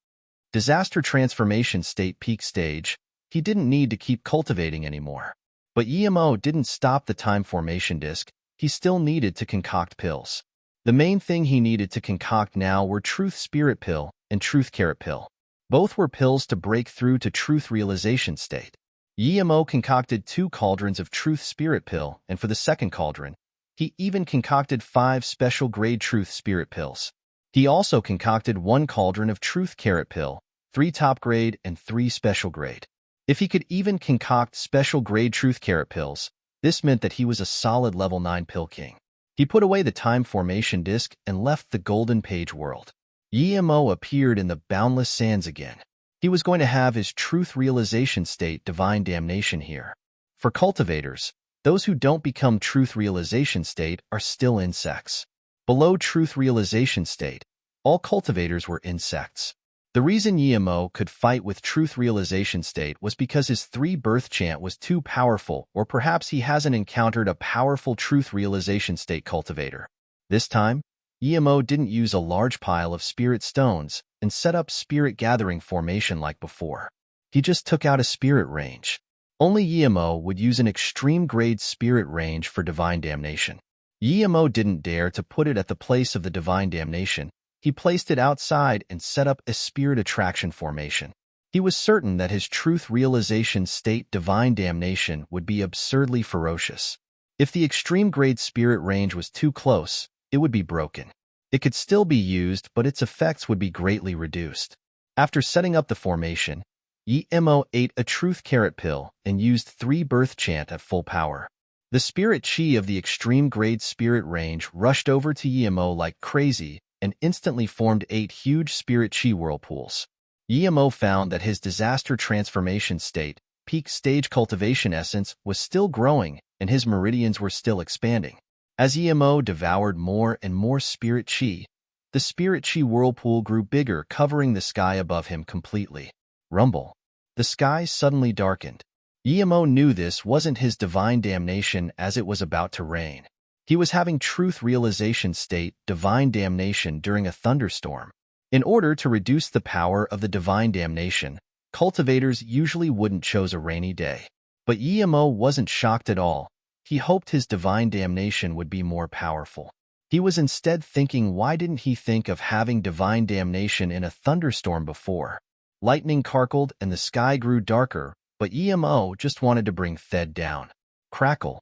Disaster transformation state peak stage, he didn't need to keep cultivating anymore. But Yimo didn't stop the time formation disk, he still needed to concoct pills. The main thing he needed to concoct now were Truth Spirit Pill and Truth Carrot Pill. Both were pills to break through to truth realization state. Yimo concocted 2 cauldrons of Truth Spirit Pill, and for the second cauldron, he even concocted 5 special grade Truth Spirit Pills. He also concocted 1 cauldron of Truth Carrot Pill, 3 top grade and 3 special grade. If he could even concoct special grade Truth Carrot Pills, this meant that he was a solid level 9 pill king. He put away the time formation disk and left the golden page world. Yimo appeared in the boundless sands again. He was going to have his truth realization state divine damnation here. For cultivators, those who don't become truth realization state are still insects. Below truth realization state, all cultivators were insects. The reason Yimo could fight with truth realization state was because his 3 birth chant was too powerful, or perhaps he hasn't encountered a powerful truth realization state cultivator. This time, Yimo didn't use a large pile of spirit stones and set up spirit gathering formation like before. He just took out a spirit range. Only Yemo would use an extreme-grade spirit range for divine damnation. Yemo didn't dare to put it at the place of the divine damnation. He placed it outside and set up a spirit attraction formation. He was certain that his truth realization state divine damnation would be absurdly ferocious. If the extreme-grade spirit range was too close, it would be broken. It could still be used, but its effects would be greatly reduced. After setting up the formation, Yemo ate a truth carrot pill and used 3 birth chant at full power. The spirit chi of the extreme-grade spirit range rushed over to Yemo like crazy and instantly formed 8 huge spirit chi whirlpools. Yemo found that his disaster transformation state, peak stage cultivation essence, was still growing and his meridians were still expanding. As Yemo devoured more and more spirit chi, the spirit chi whirlpool grew bigger, covering the sky above him completely. Rumble. The sky suddenly darkened. Yemo knew this wasn't his divine damnation as it was about to rain. He was having truth realization state divine damnation during a thunderstorm. In order to reduce the power of the divine damnation, cultivators usually wouldn't choose a rainy day. But Yemo wasn't shocked at all. He hoped his divine damnation would be more powerful. He was instead thinking, why didn't he think of having divine damnation in a thunderstorm before? Lightning carkled and the sky grew darker, but Yemo just wanted to bring Thed down. Crackle.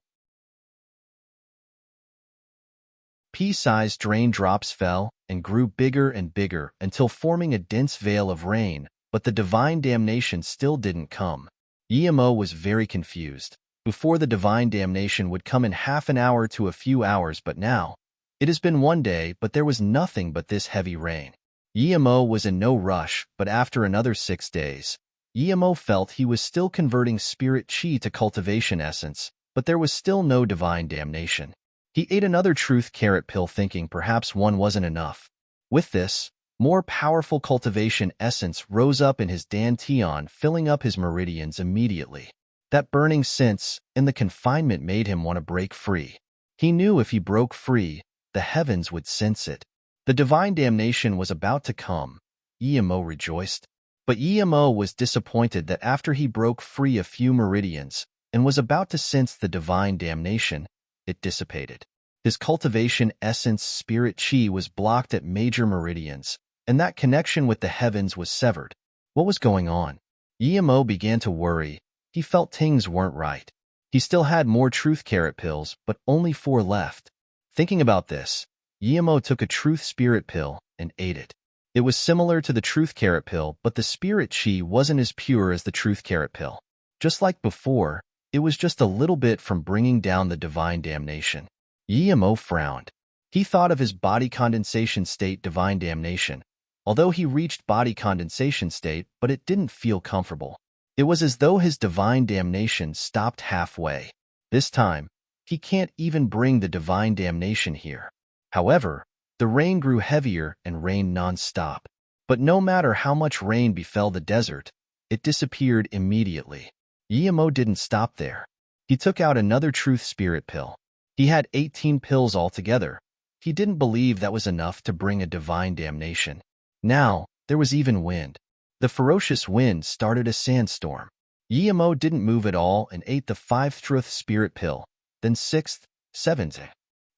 Pea-sized raindrops fell and grew bigger and bigger until forming a dense veil of rain, but the divine damnation still didn't come. Yemo was very confused. Before, the divine damnation would come in half an hour to a few hours, but now, it has been one day, but there was nothing but this heavy rain. Yemo was in no rush, but after another 6 days, Yemo felt he was still converting spirit chi to cultivation essence, but there was still no divine damnation. He ate another truth carrot pill thinking perhaps one wasn't enough. With this, more powerful cultivation essence rose up in his dantian, filling up his meridians immediately. That burning sense in the confinement made him want to break free. He knew if he broke free, the heavens would sense it. The divine damnation was about to come. Yemo rejoiced. But Yemo was disappointed that after he broke free a few meridians and was about to sense the divine damnation, it dissipated. His cultivation essence spirit chi was blocked at major meridians, and that connection with the heavens was severed. What was going on? Yemo began to worry. He felt things weren't right. He still had more truth carrot pills, but only 4 left. Thinking about this, Yemo took a truth spirit pill and ate it. It was similar to the truth carrot pill, but the spirit chi wasn't as pure as the truth carrot pill. Just like before, it was just a little bit from bringing down the divine damnation. Yemo frowned. He thought of his body condensation state divine damnation, although he reached body condensation state, but it didn't feel comfortable. It was as though his divine damnation stopped halfway. This time, he can't even bring the divine damnation here. However, the rain grew heavier and rained non-stop. But no matter how much rain befell the desert, it disappeared immediately. Yemo didn't stop there. He took out another truth spirit pill. He had 18 pills altogether. He didn't believe that was enough to bring a divine damnation. Now, there was even wind. The ferocious wind started a sandstorm. Yemo didn't move at all and ate the 5th truth spirit pill, then 6th, 7th.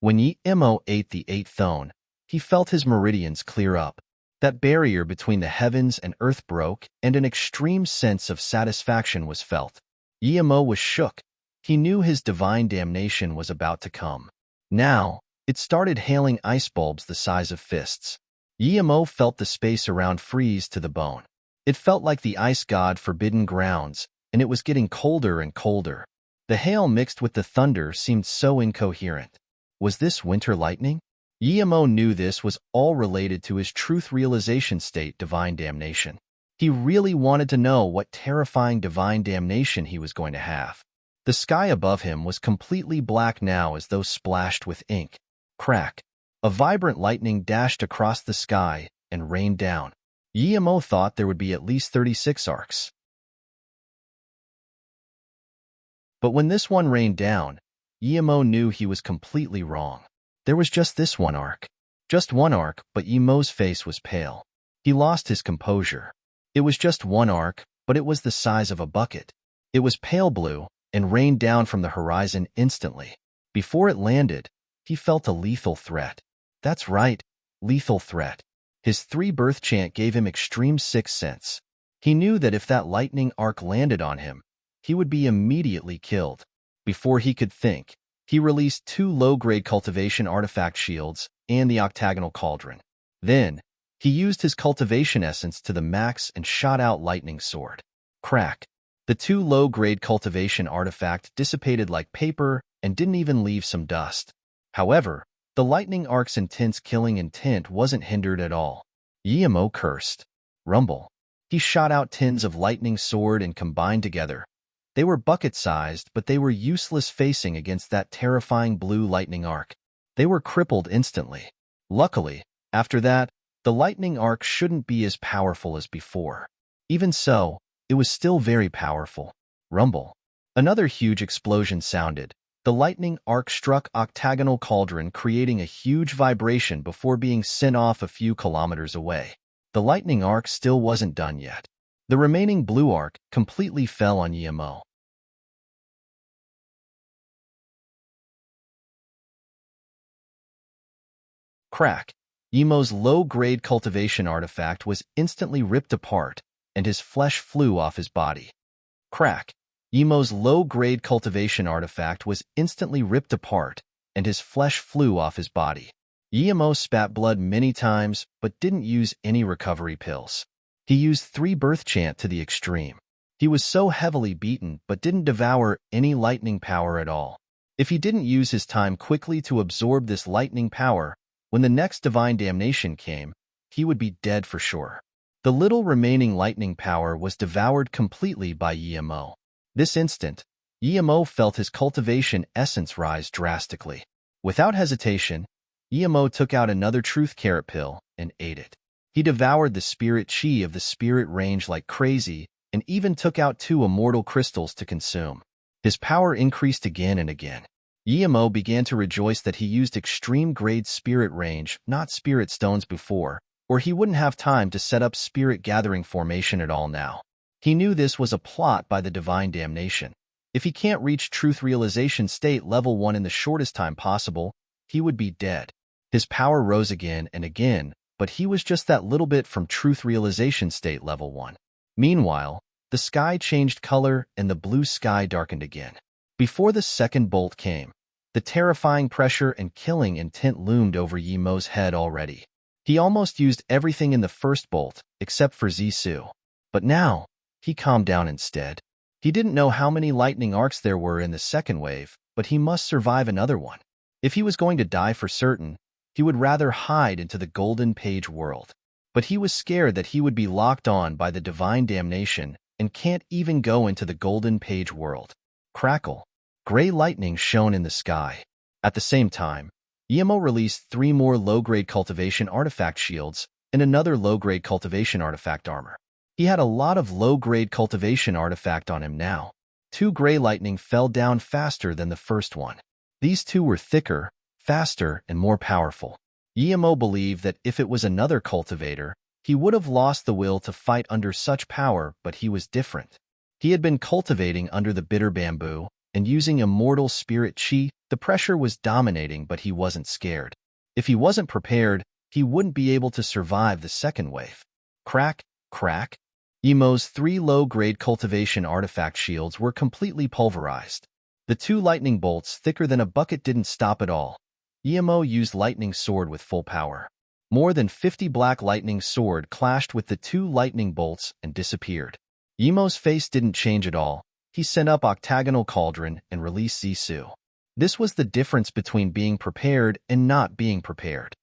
When Yemo ate the 8th thone, he felt his meridians clear up. That barrier between the heavens and earth broke, and an extreme sense of satisfaction was felt. Yemo was shook. He knew his divine damnation was about to come. Now, it started hailing ice bulbs the size of fists. Yemo felt the space around freeze to the bone. It felt like the ice god forbidden grounds, and it was getting colder and colder. The hail mixed with the thunder seemed so incoherent. Was this winter lightning? Yemo knew this was all related to his truth realization state divine damnation. He really wanted to know what terrifying divine damnation he was going to have. The sky above him was completely black now as though splashed with ink. Crack. A vibrant lightning dashed across the sky and rained down. Yemo thought there would be at least 36 arcs. But when this one rained down, Yemo knew he was completely wrong. There was just this one arc. Just one arc, but Yemo's face was pale. He lost his composure. It was just one arc, but it was the size of a bucket. It was pale blue and rained down from the horizon instantly. Before it landed, he felt a lethal threat. That's right, lethal threat. His three-birth chant gave him extreme sixth sense. He knew that if that lightning arc landed on him, he would be immediately killed. Before he could think, he released 2 low-grade cultivation artifact shields and the octagonal cauldron. Then, he used his cultivation essence to the max and shot out lightning sword. Crack. The 2 low-grade cultivation artifact dissipated like paper and didn't even leave some dust. However, the lightning arc's intense killing intent wasn't hindered at all. Yemo cursed. Rumble. He shot out tins of lightning sword and combined together. They were bucket-sized, but they were useless facing against that terrifying blue lightning arc. They were crippled instantly. Luckily, after that, the lightning arc shouldn't be as powerful as before. Even so, it was still very powerful. Rumble. Another huge explosion sounded. The lightning arc struck octagonal cauldron, creating a huge vibration before being sent off a few kilometers away. The lightning arc still wasn't done yet. The remaining blue arc completely fell on Yemo. Crack. Yemo's low-grade cultivation artifact was instantly ripped apart, and his flesh flew off his body. Crack. Yemo's low-grade cultivation artifact was instantly ripped apart, and his flesh flew off his body. Yemo spat blood many times, but didn't use any recovery pills. He used 3 birth chant to the extreme. He was so heavily beaten, but didn't devour any lightning power at all. If he didn't use his time quickly to absorb this lightning power, when the next divine damnation came, he would be dead for sure. The little remaining lightning power was devoured completely by Yemo. This instant, Yemo felt his cultivation essence rise drastically. Without hesitation, Yemo took out another truth carrot pill and ate it. He devoured the spirit chi of the spirit range like crazy and even took out 2 immortal crystals to consume. His power increased again and again. Yemo began to rejoice that he used extreme-grade spirit range, not spirit stones before, or he wouldn't have time to set up spirit gathering formation at all now. He knew this was a plot by the divine damnation. If he can't reach truth realization state level 1 in the shortest time possible, he would be dead. His power rose again and again, but he was just that little bit from truth realization state level 1. Meanwhile, the sky changed color and the blue sky darkened again. Before the second bolt came, the terrifying pressure and killing intent loomed over Yemo's head already. He almost used everything in the first bolt, except for Zissou. But now, he calmed down instead. He didn't know how many lightning arcs there were in the second wave, but he must survive another one. If he was going to die for certain, he would rather hide into the golden page world. But he was scared that he would be locked on by the divine damnation and can't even go into the golden page world. Crackle. Gray lightning shone in the sky. At the same time, Yemo released 3 more low-grade cultivation artifact shields and another low-grade cultivation artifact armor. He had a lot of low-grade cultivation artifact on him now. 2 gray lightning fell down faster than the first one. These 2 were thicker, faster, and more powerful. Yemo believed that if it was another cultivator, he would have lost the will to fight under such power, but he was different. He had been cultivating under the bitter bamboo, and using immortal spirit chi, the pressure was dominating, but he wasn't scared. If he wasn't prepared, he wouldn't be able to survive the second wave. Crack, crack. Yemo's 3 low-grade cultivation artifact shields were completely pulverized. The 2 lightning bolts thicker than a bucket didn't stop at all. Yemo used lightning sword with full power. More than 50 black lightning sword clashed with the 2 lightning bolts and disappeared. Yemo's face didn't change at all. He sent up octagonal cauldron and released Zissou. This was the difference between being prepared and not being prepared.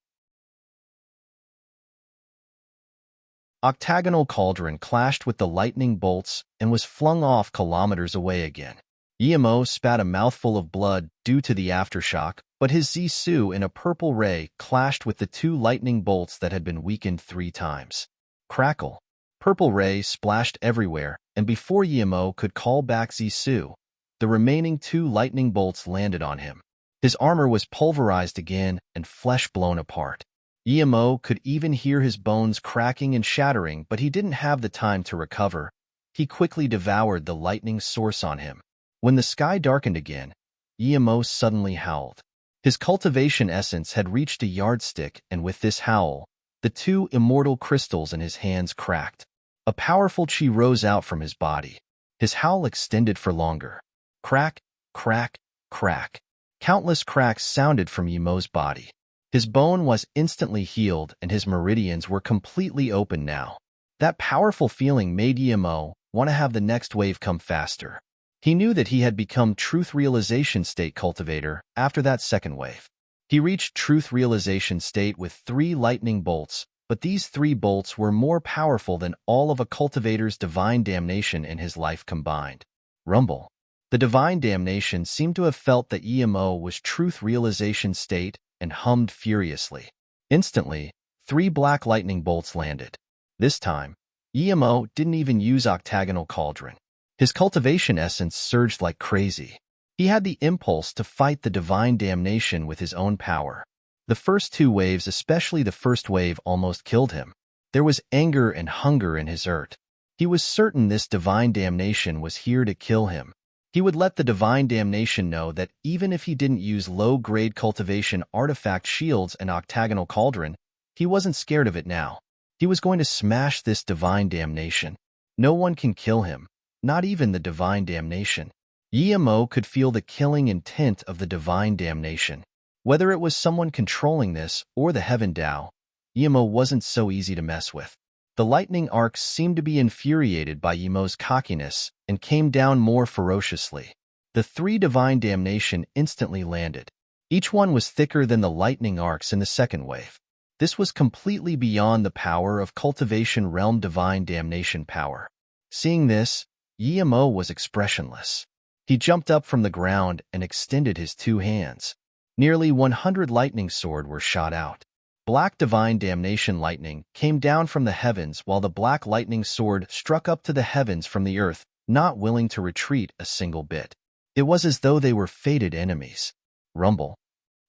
Octagonal cauldron clashed with the lightning bolts and was flung off kilometers away again. Yemo spat a mouthful of blood due to the aftershock, but his Zissou in a purple ray clashed with the 2 lightning bolts that had been weakened 3 times. Crackle. Purple ray splashed everywhere, and before Yemo could call back Zissou, the remaining 2 lightning bolts landed on him. His armor was pulverized again and flesh blown apart. Yemo could even hear his bones cracking and shattering, but he didn't have the time to recover. he quickly devoured the lightning source on him. When the sky darkened again, Emo suddenly howled. His cultivation essence had reached a yardstick, and with this howl, the two immortal crystals in his hands cracked. A powerful chi rose out from his body. His howl extended for longer. Crack, crack, crack. Countless cracks sounded from Emo's body. His bone was instantly healed, and his meridians were completely open now. That powerful feeling made Emo want to have the next wave come faster. He knew that he had become Truth Realization State Cultivator after that second wave. He reached Truth Realization State with 3 lightning bolts, but these 3 bolts were more powerful than all of a cultivator's divine damnation in his life combined. Rumble. The divine damnation seemed to have felt that Emo was Truth Realization State and hummed furiously. Instantly, 3 black lightning bolts landed. This time, Emo didn't even use octagonal cauldron. His cultivation essence surged like crazy. He had the impulse to fight the divine damnation with his own power. The first 2 waves, especially the first wave, almost killed him. There was anger and hunger in his urt. He was certain this divine damnation was here to kill him. He would let the divine damnation know that even if he didn't use low-grade cultivation artifact shields and octagonal cauldron, he wasn't scared of it now. He was going to smash this divine damnation. No one can kill him, not even the divine damnation. Emo could feel the killing intent of the divine damnation. Whether it was someone controlling this or the Heaven Dao, Emo wasn't so easy to mess with. The lightning arcs seemed to be infuriated by Emo's cockiness and came down more ferociously. The 3 divine damnation instantly landed. Each one was thicker than the lightning arcs in the second wave. This was completely beyond the power of cultivation realm divine damnation power. Seeing this, Emo was expressionless. He jumped up from the ground and extended his 2 hands. Nearly 100 lightning sword were shot out. Black divine damnation lightning came down from the heavens while the black lightning sword struck up to the heavens from the earth, not willing to retreat a single bit. It was as though they were fated enemies. Rumble.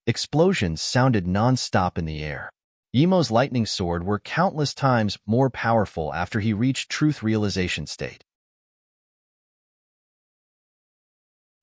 Explosions sounded non-stop in the air. Emo's lightning sword were countless times more powerful after he reached Truth Realization State.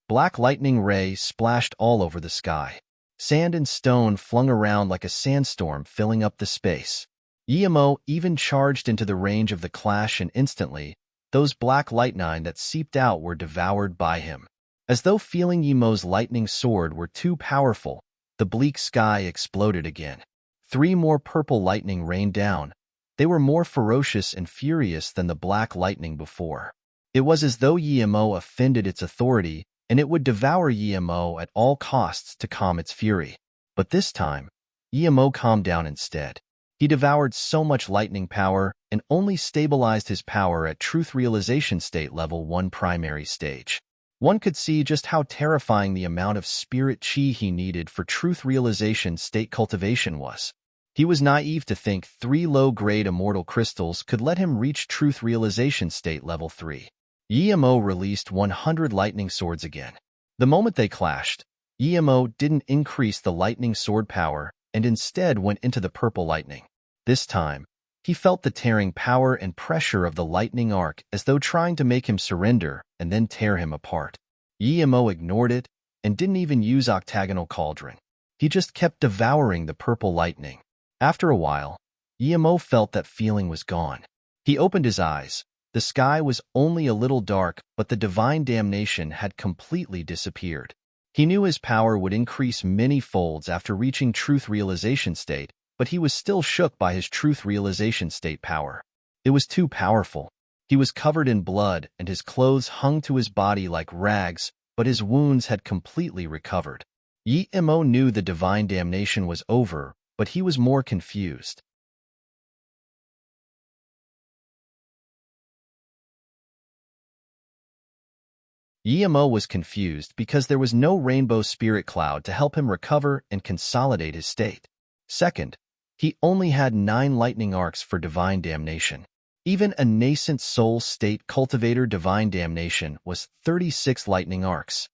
Black lightning ray splashed all over the sky. Sand and stone flung around like a sandstorm, filling up the space. Emo even charged into the range of the clash, and instantly, those black lightning that seeped out were devoured by him. As though feeling Emo's lightning sword were too powerful, the bleak sky exploded again. 3 more purple lightning rained down. They were more ferocious and furious than the black lightning before. It was as though Emo offended its authority, and it would devour Emo at all costs to calm its fury. But this time, Emo calmed down instead. He devoured so much lightning power and only stabilized his power at Truth Realization State Level 1 primary stage. One could see just how terrifying the amount of spirit chi he needed for Truth Realization State cultivation was. He was naive to think 3 low-grade immortal crystals could let him reach Truth Realization State Level 3. Emo released 100 lightning swords again. The moment they clashed, Emo didn't increase the lightning sword power and instead went into the purple lightning. This time, he felt the tearing power and pressure of the lightning arc as though trying to make him surrender and then tear him apart. Emo ignored it and didn't even use octagonal cauldron. He just kept devouring the purple lightning. After a while, Emo felt that feeling was gone. He opened his eyes. The sky was only a little dark, but the divine damnation had completely disappeared. He knew his power would increase many folds after reaching Truth Realization State, but he was still shook by his Truth Realization State power. It was too powerful. He was covered in blood, and his clothes hung to his body like rags, but his wounds had completely recovered. Emo knew the divine damnation was over, but he was more confused. Emo was confused because there was no rainbow spirit cloud to help him recover and consolidate his state. Second, he only had 9 lightning arcs for divine damnation. Even a nascent soul state cultivator divine damnation was 36 lightning arcs.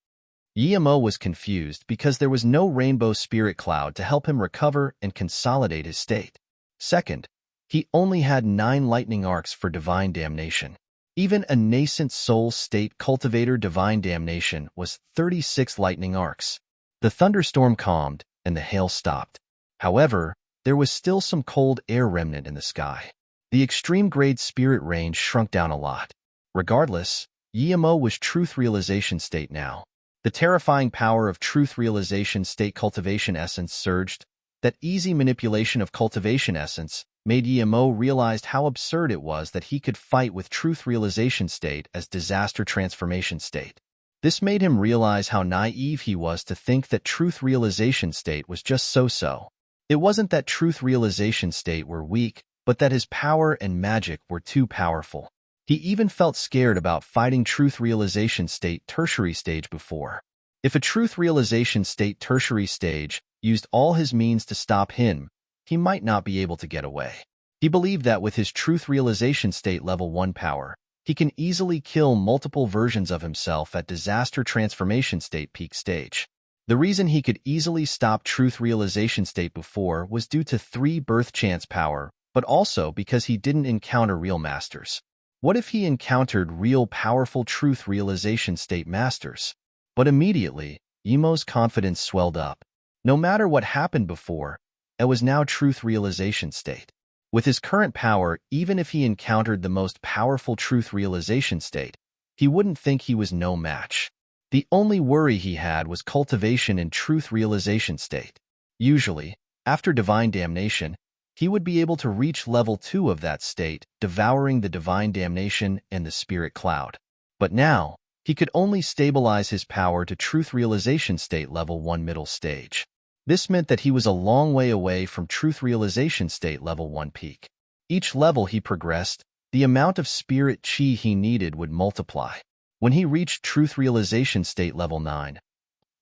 Emo was confused because there was no rainbow spirit cloud to help him recover and consolidate his state. Second, he only had 9 lightning arcs for divine damnation. Even a nascent soul state cultivator divine damnation was 36 lightning arcs. The thunderstorm calmed, and the hail stopped. However, there was still some cold air remnant in the sky. The extreme grade spirit range shrunk down a lot. Regardless, Yemo was truth realization state now. The terrifying power of truth realization state cultivation essence surged. That easy manipulation of cultivation essence made Yemo realize how absurd it was that he could fight with truth realization state as disaster transformation state. This made him realize how naive he was to think that truth realization state was just so-so. It wasn't that truth realization state were weak, but that his power and magic were too powerful. He even felt scared about fighting truth realization state tertiary stage before. If a truth realization state tertiary stage used all his means to stop him, he might not be able to get away. He believed that with his truth realization state level 1 power, he can easily kill multiple versions of himself at disaster transformation state peak stage. The reason he could easily stop truth realization state before was due to 3 birth chance power, but also because he didn't encounter real masters. What if he encountered real powerful truth realization state masters? But immediately, Yemo's confidence swelled up. No matter what happened before, it was now truth realization state. With his current power, even if he encountered the most powerful truth realization state, he wouldn't think he was no match. The only worry he had was cultivation in truth realization state. Usually, after divine damnation, he would be able to reach level 2 of that state, devouring the divine damnation and the spirit cloud. But now, he could only stabilize his power to truth realization state level 1 middle stage. This meant that he was a long way away from truth realization state level 1 peak. Each level he progressed, the amount of spirit chi he needed would multiply. When he reached truth realization state level 9,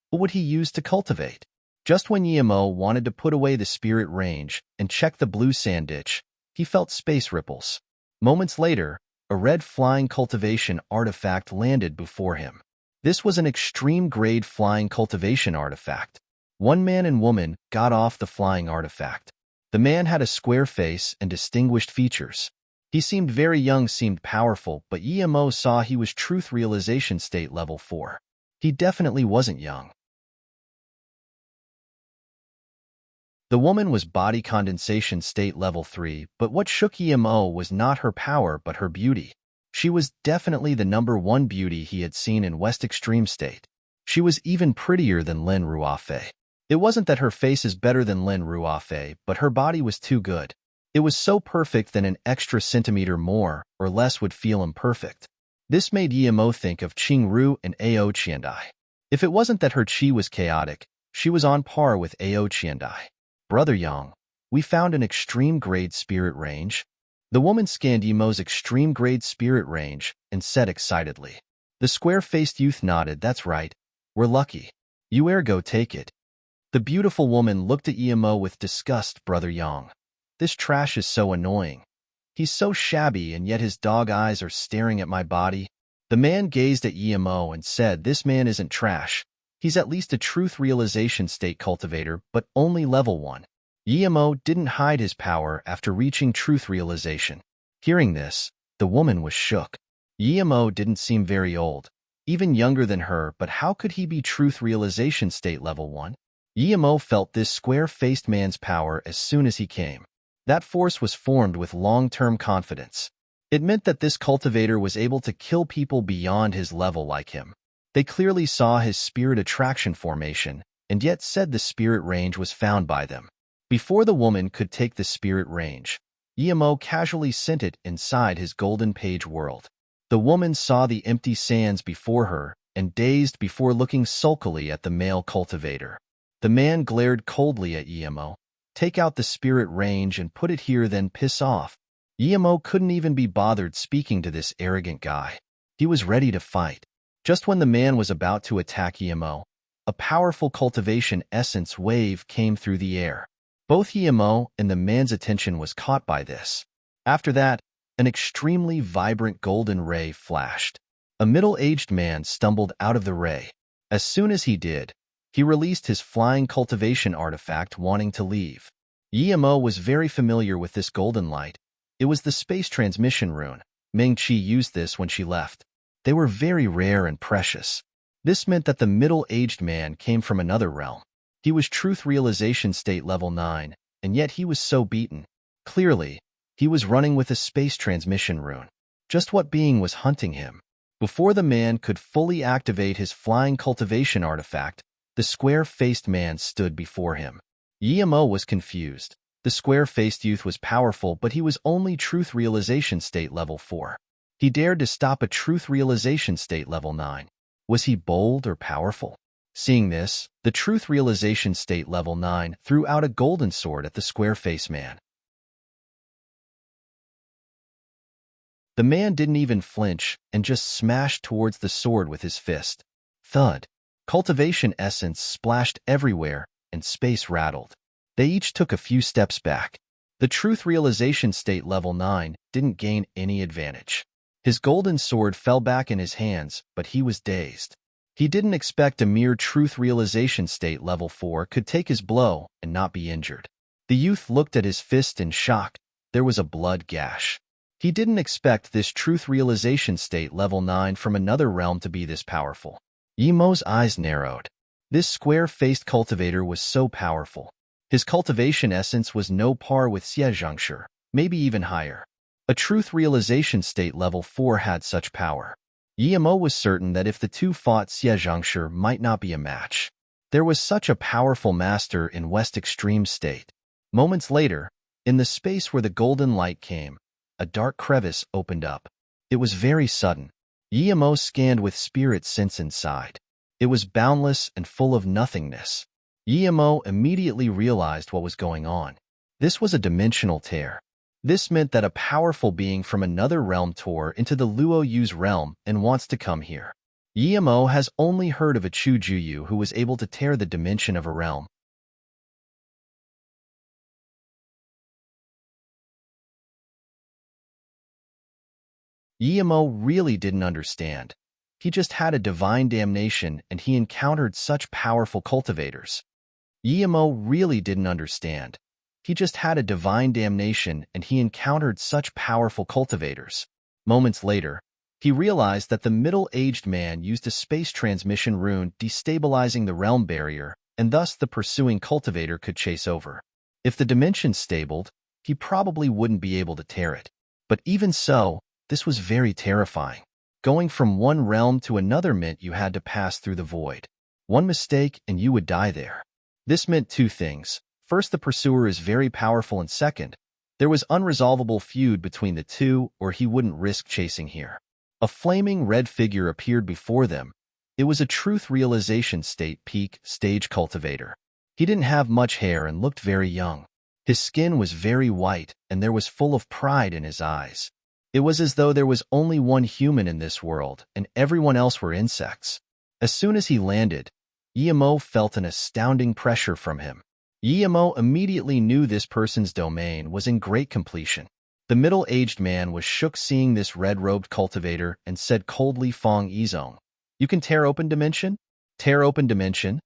what would he use to cultivate? Just when Yemo wanted to put away the spirit range and check the blue sand ditch, he felt space ripples. Moments later, a red flying cultivation artifact landed before him. This was an extreme grade flying cultivation artifact. One man and woman got off the flying artifact. The man had a square face and distinguished features. He seemed very young, seemed powerful, but Yemo saw he was truth realization state level 4. He definitely wasn't young. The woman was body condensation state level 3, but what shook Yemo was not her power but her beauty. She was definitely the number 1 beauty he had seen in West Extreme State. She was even prettier than Lin Ruofei. It wasn't that her face is better than Lin Ruofei, but her body was too good. It was so perfect that an extra centimeter more or less would feel imperfect. This made Yemo think of Qingru and Ao Qiandai. If it wasn't that her chi was chaotic, she was on par with Ao Qiandai. Brother Yang, we found an extreme grade spirit range. The woman scanned Yemo's extreme grade spirit range and said excitedly. The square-faced youth nodded. That's right. We're lucky. You ergo take it. The beautiful woman looked at Yemo with disgust. Brother Yang, this trash is so annoying. He's so shabby and yet his dog eyes are staring at my body. The man gazed at Yemo and said, this man isn't trash. He's at least a truth realization state cultivator, but only level 1. Yemo didn't hide his power after reaching truth realization. Hearing this, the woman was shook. Yemo didn't seem very old, even younger than her, but how could he be truth realization state level 1? Yemo felt this square-faced man's power as soon as he came. That force was formed with long-term confidence. It meant that this cultivator was able to kill people beyond his level like him. They clearly saw his spirit attraction formation, and yet said the spirit range was found by them. Before the woman could take the spirit range, Yemo casually sent it inside his golden page world. The woman saw the empty sands before her and dazed before looking sulkily at the male cultivator. The man glared coldly at Yemo. Take out the spirit range and put it here, then piss off. Yemo couldn't even be bothered speaking to this arrogant guy. He was ready to fight. Just when the man was about to attack Yemo, a powerful cultivation essence wave came through the air. Both Yemo and the man's attention was caught by this. After that, an extremely vibrant golden ray flashed. A middle-aged man stumbled out of the ray. As soon as he did, he released his flying cultivation artifact, wanting to leave. Yemo was very familiar with this golden light. It was the space transmission rune. Ming Qi used this when she left. They were very rare and precious. This meant that the middle-aged man came from another realm. He was truth realization state level 9, and yet he was so beaten. Clearly, he was running with a space transmission rune. Just what being was hunting him? Before the man could fully activate his flying cultivation artifact, the square-faced man stood before him. Yimo was confused. The square-faced youth was powerful, but he was only truth realization state level 4. He dared to stop a truth realization state level 9. Was he bold or powerful? Seeing this, the truth realization state level 9 threw out a golden sword at the square-faced man. The man didn't even flinch and just smashed towards the sword with his fist. Thud. Cultivation essence splashed everywhere, and space rattled. They each took a few steps back. The truth realization state level 9 didn't gain any advantage. His golden sword fell back in his hands, but he was dazed. He didn't expect a mere truth realization state level 4 could take his blow and not be injured. The youth looked at his fist in shock. There was a blood gash. He didn't expect this truth realization state level 9 from another realm to be this powerful. Yimo's eyes narrowed. This square-faced cultivator was so powerful. His cultivation essence was no par with Xiezhengshi, maybe even higher. A truth realization state level 4 had such power. Yimo was certain that if the two fought, Xiezhengshi might not be a match. There was such a powerful master in West Extreme State. Moments later, in the space where the golden light came, a dark crevice opened up. It was very sudden. Yimo scanned with spirit sense inside. It was boundless and full of nothingness. Yimo immediately realized what was going on. This was a dimensional tear. This meant that a powerful being from another realm tore into the Luo Yu's realm and wants to come here. Yimo has only heard of a Chu Juyu who was able to tear the dimension of a realm. Yimo really didn't understand. He just had a divine damnation and he encountered such powerful cultivators. Yimo really didn't understand. He just had a divine damnation and he encountered such powerful cultivators. Moments later, he realized that the middle-aged man used a space transmission rune destabilizing the realm barrier, and thus the pursuing cultivator could chase over. If the dimension stabled, he probably wouldn't be able to tear it. But even so, this was very terrifying. Going from one realm to another meant you had to pass through the void. One mistake and you would die there. This meant two things. First, the pursuer is very powerful, and second, there was unresolvable feud between the two, or he wouldn't risk chasing here. A flaming red figure appeared before them. It was a truth realization state peak stage cultivator. He didn't have much hair and looked very young. His skin was very white, and there was full of pride in his eyes. It was as though there was only one human in this world, and everyone else were insects. As soon as he landed, Yimo felt an astounding pressure from him. Yimo immediately knew this person's domain was in great completion. The middle-aged man was shook seeing this red-robed cultivator and said coldly, Fong Yizong, "You can tear open dimension?" Tear open dimension?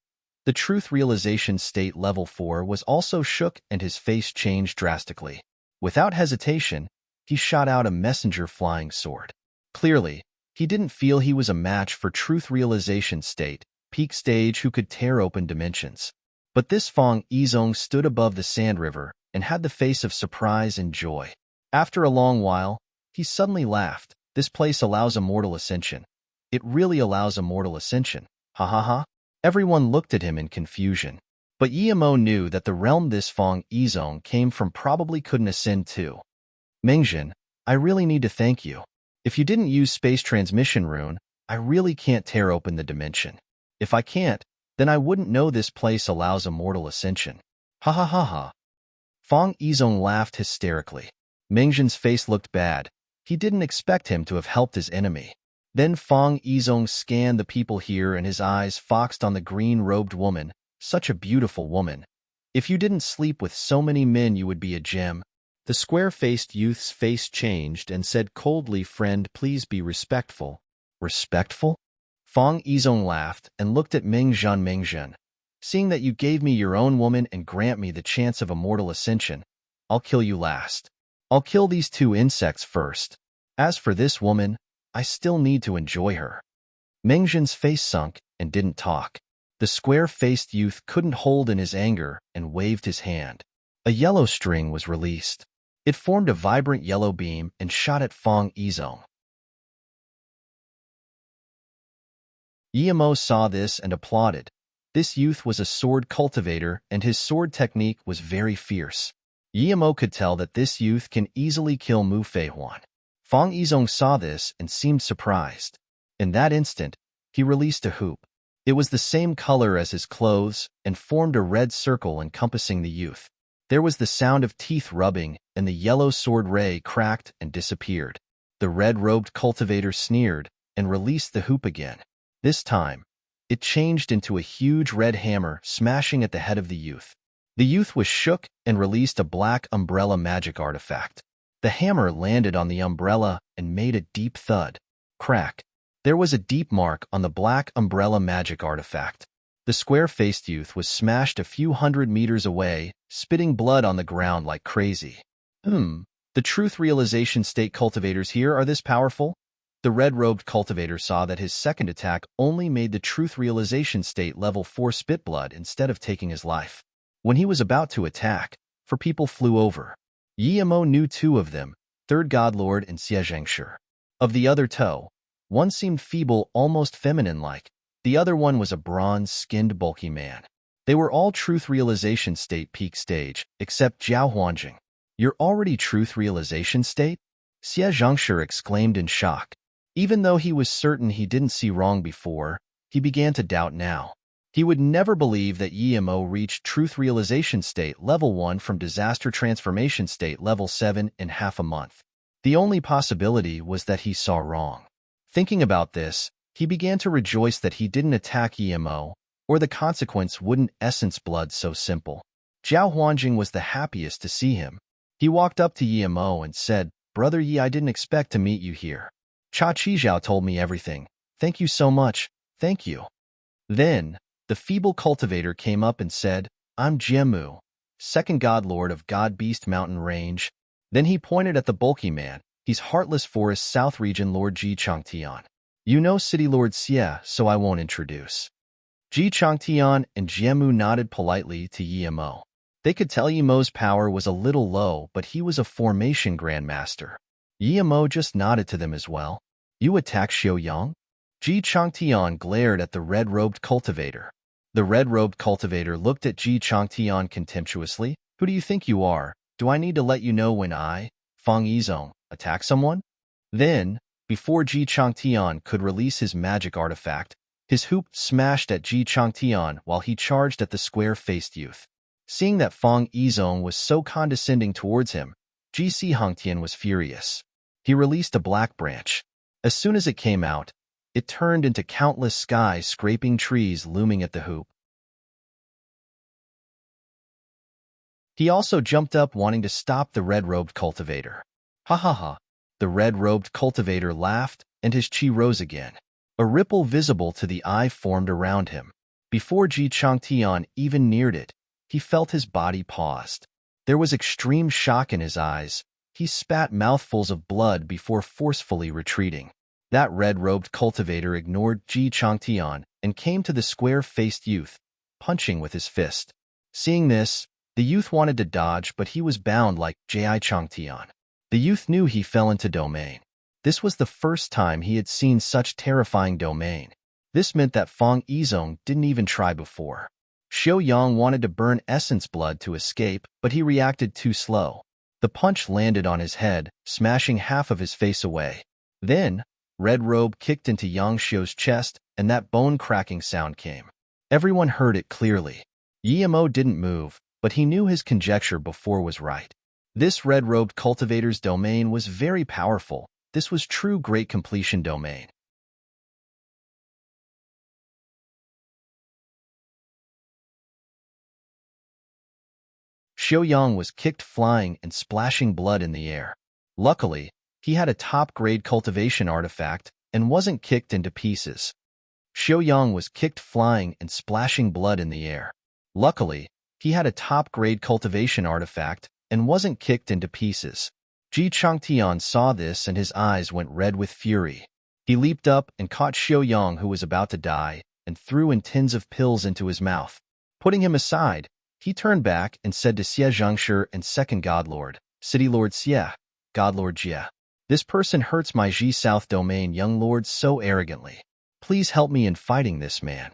The truth realization state level 4 was also shook and his face changed drastically. Without hesitation, he shot out a messenger flying sword. Clearly, he didn't feel he was a match for truth realization state, peak stage who could tear open dimensions. But this Fong Yizong stood above the sand river and had the face of surprise and joy. After a long while, he suddenly laughed. This place allows immortal ascension. It really allows immortal ascension. Ha ha ha. Everyone looked at him in confusion. But Yimo knew that the realm this Fong Yizong came from probably couldn't ascend to. Mingzhen, I really need to thank you. If you didn't use space transmission rune, I really can't tear open the dimension. If I can't, then I wouldn't know this place allows immortal ascension. Ha ha ha ha. Fong Yizong laughed hysterically. Mingzhen's face looked bad. He didn't expect him to have helped his enemy. Then Fong Yizong scanned the people here and his eyes foxed on the green-robed woman. Such a beautiful woman. If you didn't sleep with so many men, you would be a gem. The square-faced youth's face changed and said coldly, "Friend, please be respectful." Respectful? Fong Yizong laughed and looked at Mingzhen. Mingzhen, seeing that you gave me your own woman and grant me the chance of immortal ascension, I'll kill you last. I'll kill these two insects first. As for this woman, I still need to enjoy her. Mengjin's face sunk and didn't talk. The square-faced youth couldn't hold in his anger and waved his hand. A yellow string was released. It formed a vibrant yellow beam and shot at Fang Yizong. Yimo saw this and applauded. This youth was a sword cultivator and his sword technique was very fierce. Yimo could tell that this youth can easily kill Mu Feihuan. Fang Yizong saw this and seemed surprised. In that instant, he released a hoop. It was the same color as his clothes and formed a red circle encompassing the youth. There was the sound of teeth rubbing and the yellow sword ray cracked and disappeared. The red-robed cultivator sneered and released the hoop again. This time, it changed into a huge red hammer smashing at the head of the youth. The youth was shook and released a black umbrella magic artifact. The hammer landed on the umbrella and made a deep thud. Crack. There was a deep mark on the black umbrella magic artifact. The square-faced youth was smashed a few hundred meters away, spitting blood on the ground like crazy. The truth realization state cultivators here are this powerful? The red-robed cultivator saw that his second attack only made the truth realization state level 4 spit blood instead of taking his life. When he was about to attack, four people flew over. Yimo knew two of them, Third God Lord and Xie Zhengshi. Of the other two, one seemed feeble, almost feminine-like. The other one was a bronze-skinned, bulky man. They were all truth realization state peak stage, except Zhao Huanjing. You're already truth realization state? Xie Zhengshi exclaimed in shock. Even though he was certain he didn't see wrong before, he began to doubt now. He would never believe that Yimo reached truth realization state level 1 from disaster transformation state level 7 in half a month. The only possibility was that he saw wrong. Thinking about this, he began to rejoice that he didn't attack Yimo, or the consequence wouldn't essence blood so simple. Zhao Huanjing was the happiest to see him. He walked up to Yimo and said, "Brother Yi, I didn't expect to meet you here. Cha Qizhao told me everything. Thank you so much. Thank you." Then, the feeble cultivator came up and said, "I'm Jiemu, second god lord of God Beast Mountain Range." Then he pointed at the bulky man. "He's Heartless Forest South Region Lord Ji Changtian. You know City Lord Xie, so I won't introduce." Ji Changtian and Jiemu nodded politely to Yimo. They could tell Yimo's power was a little low, but he was a formation grandmaster. Yimo just nodded to them as well. "You attack Xiaoyang?" Ji Changtian glared at the red-robed cultivator. The red-robed cultivator looked at Ji Changtian contemptuously. "Who do you think you are? Do I need to let you know when I, Fang Yizong, attack someone?" Then, before Ji Changtian could release his magic artifact, his hoop smashed at Ji Changtian while he charged at the square-faced youth. Seeing that Fang Yizong was so condescending towards him, Ji Hongtian was furious. He released a black branch. As soon as it came out, it turned into countless sky-scraping trees looming at the hoop. He also jumped up wanting to stop the red-robed cultivator. "Ha ha ha." The red-robed cultivator laughed, and his chi rose again. A ripple visible to the eye formed around him. Before Ji Changtian even neared it, he felt his body paused. There was extreme shock in his eyes. He spat mouthfuls of blood before forcefully retreating. That red-robed cultivator ignored Ji Changtian and came to the square-faced youth, punching with his fist. Seeing this, the youth wanted to dodge, but he was bound like Ji Changtian. The youth knew he fell into domain. This was the first time he had seen such terrifying domain. This meant that Fang Yizong didn't even try before. Xiaoyang wanted to burn essence blood to escape, but he reacted too slow. The punch landed on his head, smashing half of his face away. Then, Red Robe kicked into Yang Xiu's chest, and that bone-cracking sound came. Everyone heard it clearly. Yimo didn't move, but he knew his conjecture before was right. This red-robed cultivator's domain was very powerful. This was true great completion domain. Xiaoyang was kicked flying and splashing blood in the air. Luckily, he had a top-grade cultivation artifact and wasn't kicked into pieces. Xiaoyang was kicked flying and splashing blood in the air. Luckily, he had a top-grade cultivation artifact and wasn't kicked into pieces. Ji Changtian saw this and his eyes went red with fury. He leaped up and caught Xiaoyang, who was about to die, and threw in tins of pills into his mouth. Putting him aside, he turned back and said to Xie Zhengshi and second Godlord, City Lord Xie, Godlord Jie, "This person hurts my Ji South domain young lord so arrogantly. Please help me in fighting this man."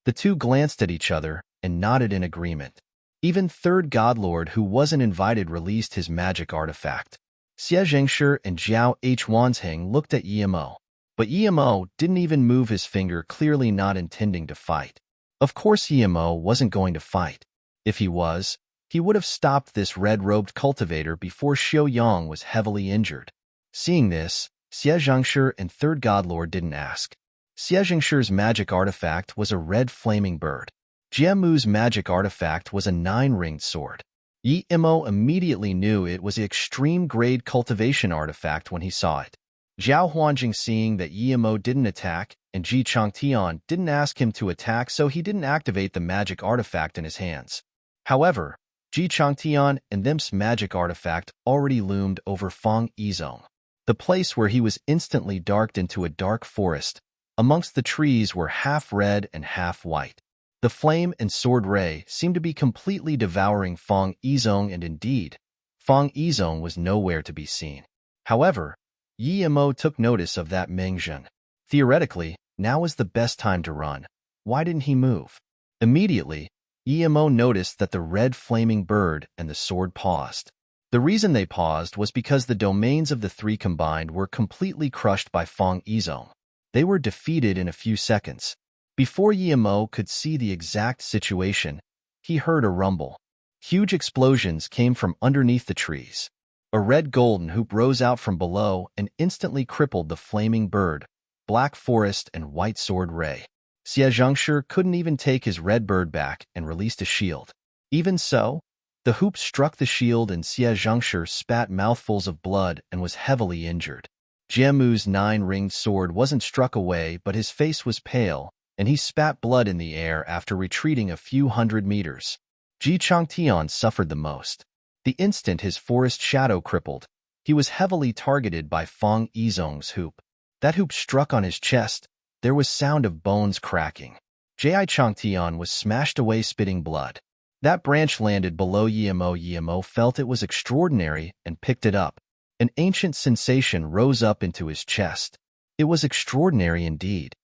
The two glanced at each other and nodded in agreement. Even third Godlord, who wasn't invited, released his magic artifact. Xie Zhengshi and Zhao H. Wanzheng looked at Yimo, but Yimo didn't even move his finger, clearly not intending to fight. Of course Yimo wasn't going to fight. If he was, he would have stopped this red-robed cultivator before Xiaoyang was heavily injured. Seeing this, Xie Zhengshi and third Godlord didn't ask. Xie Zhengshi's magic artifact was a red flaming bird. Jiemu's magic artifact was a 9-ringed sword. Yi Imo immediately knew it was an extreme-grade cultivation artifact when he saw it. Zhao Huanjing, seeing that Yi Imo didn't attack and Ji Changtian didn't ask him to attack, so he didn't activate the magic artifact in his hands. However, Ji Changtian and them's magic artifact already loomed over Fang Yizong. The place where he was instantly darkened into a dark forest. Amongst the trees were half red and half white. The flame and sword ray seemed to be completely devouring Fang Yizong, and indeed, Fang Yizong was nowhere to be seen. However, Yi Imo took notice of that Mengzhen. Theoretically, now is the best time to run. Why didn't he move? Immediately, Yi Imo noticed that the red flaming bird and the sword paused. The reason they paused was because the domains of the three combined were completely crushed by Fang Yizong. They were defeated in a few seconds. Before Yi Imo could see the exact situation, he heard a rumble. Huge explosions came from underneath the trees. A red golden hoop rose out from below and instantly crippled the flaming bird, black forest, and white sword ray. Xie Zhengshi couldn't even take his red bird back and released a shield. Even so, the hoop struck the shield and Xie Zhengshi spat mouthfuls of blood and was heavily injured. Jiemu's 9-ringed sword wasn't struck away, but his face was pale, and he spat blood in the air after retreating a few hundred meters. Ji Changtian suffered the most. The instant his forest shadow crippled, he was heavily targeted by Fang Yizong's hoop. That hoop struck on his chest. There was sound of bones cracking. Ji Changtian was smashed away, spitting blood. That branch landed below Yi Imo. Yi Imo felt it was extraordinary and picked it up. An ancient sensation rose up into his chest. It was extraordinary indeed.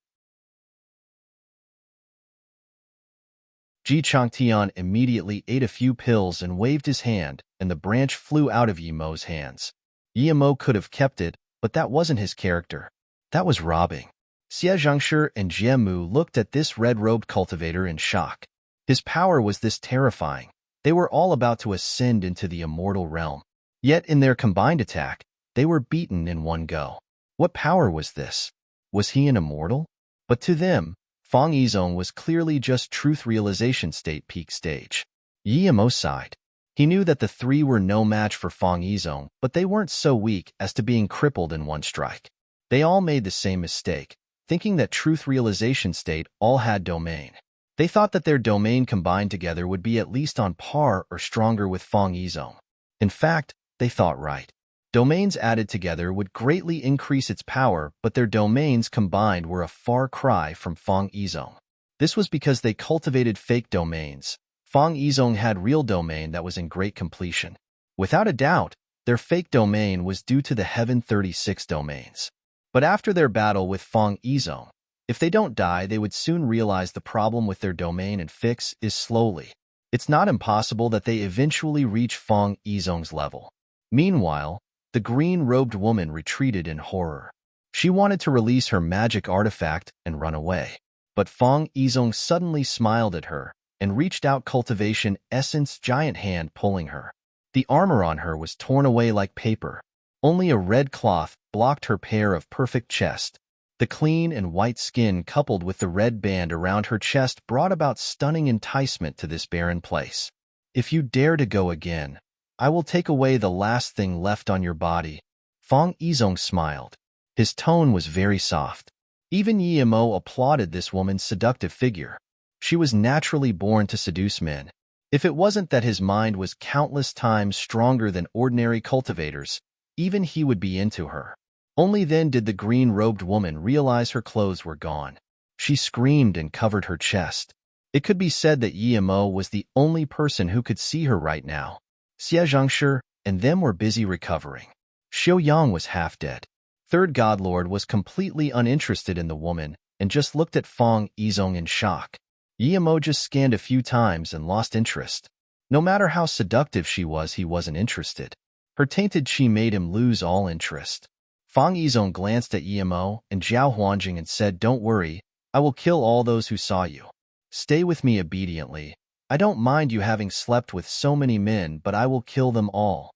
Ji Changtian immediately ate a few pills and waved his hand, and the branch flew out of Yi Imo's hands. Yi Imo could have kept it, but that wasn't his character. That was robbing. Xie Zhengshi and Jiemu looked at this red-robed cultivator in shock. His power was this terrifying. They were all about to ascend into the immortal realm. Yet in their combined attack, they were beaten in one go. What power was this? Was he an immortal? But to them, Fang Yizong was clearly just truth realization state peak stage. Yi Imo sighed. He knew that the three were no match for Fang Yizong, but they weren't so weak as to being crippled in one strike. They all made the same mistake, thinking that truth realization state all had domain. They thought that their domain combined together would be at least on par or stronger with Fang Yizong. In fact, they thought right. Domains added together would greatly increase its power, but their domains combined were a far cry from Fang Yizong. This was because they cultivated fake domains. Fang Yizong had real domain that was in great completion. Without a doubt, their fake domain was due to the Heaven 36 domains. But after their battle with Fang Yizong, if they don't die, they would soon realize the problem with their domain and fix is slowly. It's not impossible that they eventually reach Fang Yizong's level. Meanwhile, the green-robed woman retreated in horror. She wanted to release her magic artifact and run away. But Fang Yizong suddenly smiled at her and reached out cultivation essence giant hand, pulling her. The armor on her was torn away like paper. Only a red cloth blocked her pair of perfect chest. The clean and white skin coupled with the red band around her chest brought about stunning enticement to this barren place. If you dare to go again, I will take away the last thing left on your body. Fang Yizong smiled. His tone was very soft. Even Yi Imo applauded this woman's seductive figure. She was naturally born to seduce men. If it wasn't that his mind was countless times stronger than ordinary cultivators, even he would be into her. Only then did the green-robed woman realize her clothes were gone. She screamed and covered her chest. It could be said that Yimo was the only person who could see her right now. Xie Zhengshi and them were busy recovering. Xiu Yang was half dead. Third Godlord was completely uninterested in the woman and just looked at Fang Yizong in shock. Yimo just scanned a few times and lost interest. No matter how seductive she was, he wasn't interested. Her tainted chi made him lose all interest. Fang Yizong glanced at Yimo and Zhao Huanjing and said, "Don't worry, I will kill all those who saw you. Stay with me obediently. I don't mind you having slept with so many men, but I will kill them all."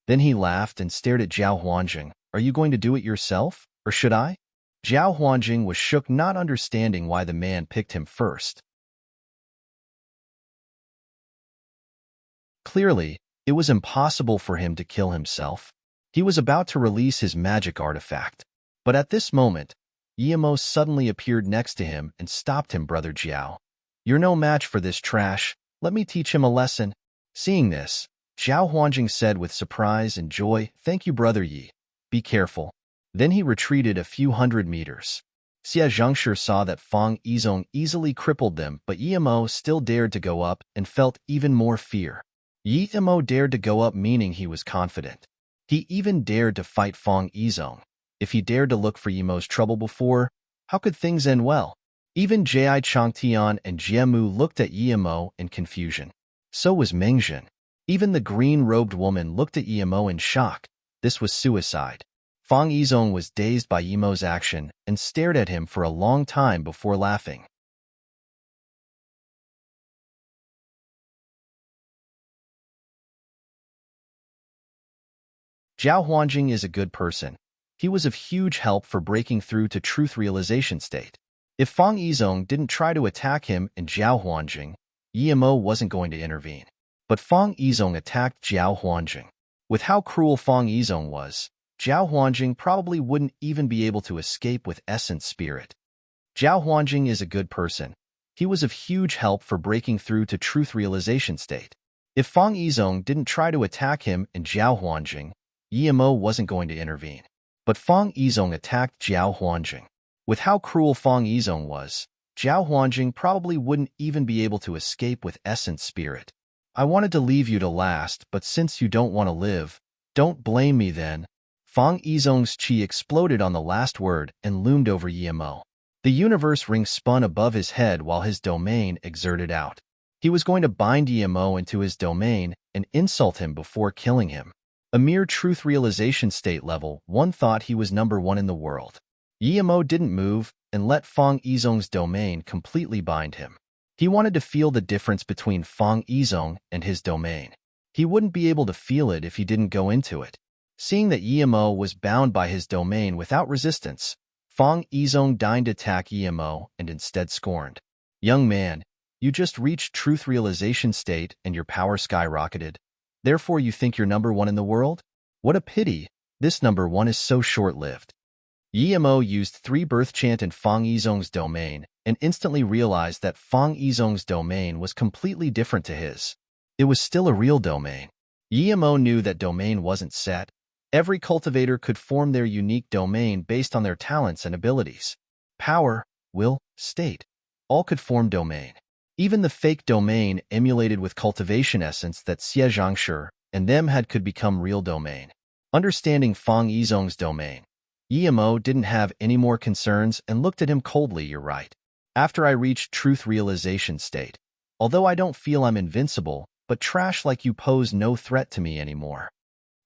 Then he laughed and stared at Zhao Huanjing. "Are you going to do it yourself, or should I?" Zhao Huanjing was shook, not understanding why the man picked him first. Clearly, it was impossible for him to kill himself. He was about to release his magic artifact. But at this moment, Yimo suddenly appeared next to him and stopped him. "Brother Jiao, you're no match for this trash. Let me teach him a lesson." Seeing this, Zhao Huanjing said with surprise and joy, "Thank you, Brother Yi. Be careful." Then he retreated a few hundred meters. Xie Zhengshi saw that Fang Yizong easily crippled them, but Yimo still dared to go up and felt even more fear. Yimo dared to go up, meaning he was confident. He even dared to fight Fang Yizong. If he dared to look for Yimo's trouble before, how could things end well? Even Jai Changtian and Jiemu looked at Yimo in confusion. So was Mengjin. Even the green-robed woman looked at Yimo in shock. This was suicide. Fang Yizong was dazed by Yimo's action and stared at him for a long time before laughing. Zhao Huanjing is a good person. He was of huge help for breaking through to truth realization state. If Fang Yizong didn't try to attack him and Zhao Huanjing, Yimo wasn't going to intervene. But Fang Yizong attacked Zhao Huanjing. With how cruel Fang Yizong was, Zhao Huanjing probably wouldn't even be able to escape with essence spirit. Zhao Huanjing is a good person. He was of huge help for breaking through to truth realization state. If Fang Yizong didn't try to attack him and Zhao Huanjing, Yimo wasn't going to intervene. But Fang Yizong attacked Zhao Huanjing. With how cruel Fang Yizong was, Zhao Huanjing probably wouldn't even be able to escape with essence spirit. "I wanted to leave you to last, but since you don't want to live, don't blame me then." Fang Yizong's chi exploded on the last word and loomed over Yimo. The universe ring spun above his head while his domain exerted out. He was going to bind Yimo into his domain and insult him before killing him. A mere truth realization state level, one thought he was number one in the world. Yimo didn't move and let Fang Yizong's domain completely bind him. He wanted to feel the difference between Fang Yizong and his domain. He wouldn't be able to feel it if he didn't go into it. Seeing that Yimo was bound by his domain without resistance, Fang Yizong deigned attack Yimo and instead scorned. "Young man, you just reached truth realization state and your power skyrocketed. Therefore you think you're number one in the world? What a pity, this number one is so short-lived." Yimo used 3 birth chant in Fang Yizong's domain and instantly realized that Fang Yizong's domain was completely different to his. It was still a real domain. Yimo knew that domain wasn't set. Every cultivator could form their unique domain based on their talents and abilities. Power, will, state, all could form domain. Even the fake domain emulated with cultivation essence that Xie Zhengshi and them had could become real domain. Understanding Fang Yizong's domain, Yimo didn't have any more concerns and looked at him coldly. "You're right. After I reached truth realization state, although I don't feel I'm invincible, but trash like you pose no threat to me anymore."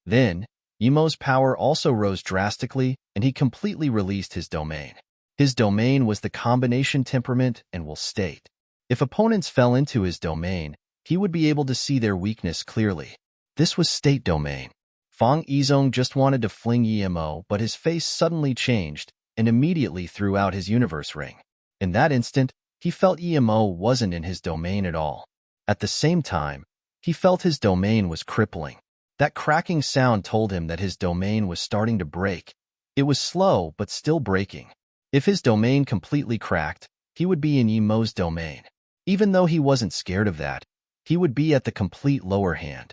Then, Yimo's power also rose drastically and he completely released his domain. His domain was the combination temperament and will state. If opponents fell into his domain, he would be able to see their weakness clearly. This was state domain. Fang Yizong just wanted to fling Yimo, but his face suddenly changed and immediately threw out his universe ring. In that instant, he felt Yimo wasn't in his domain at all. At the same time, he felt his domain was crippling. That cracking sound told him that his domain was starting to break. It was slow, but still breaking. If his domain completely cracked, he would be in Yimo's domain. Even though he wasn't scared of that, he would be at the complete lower hand.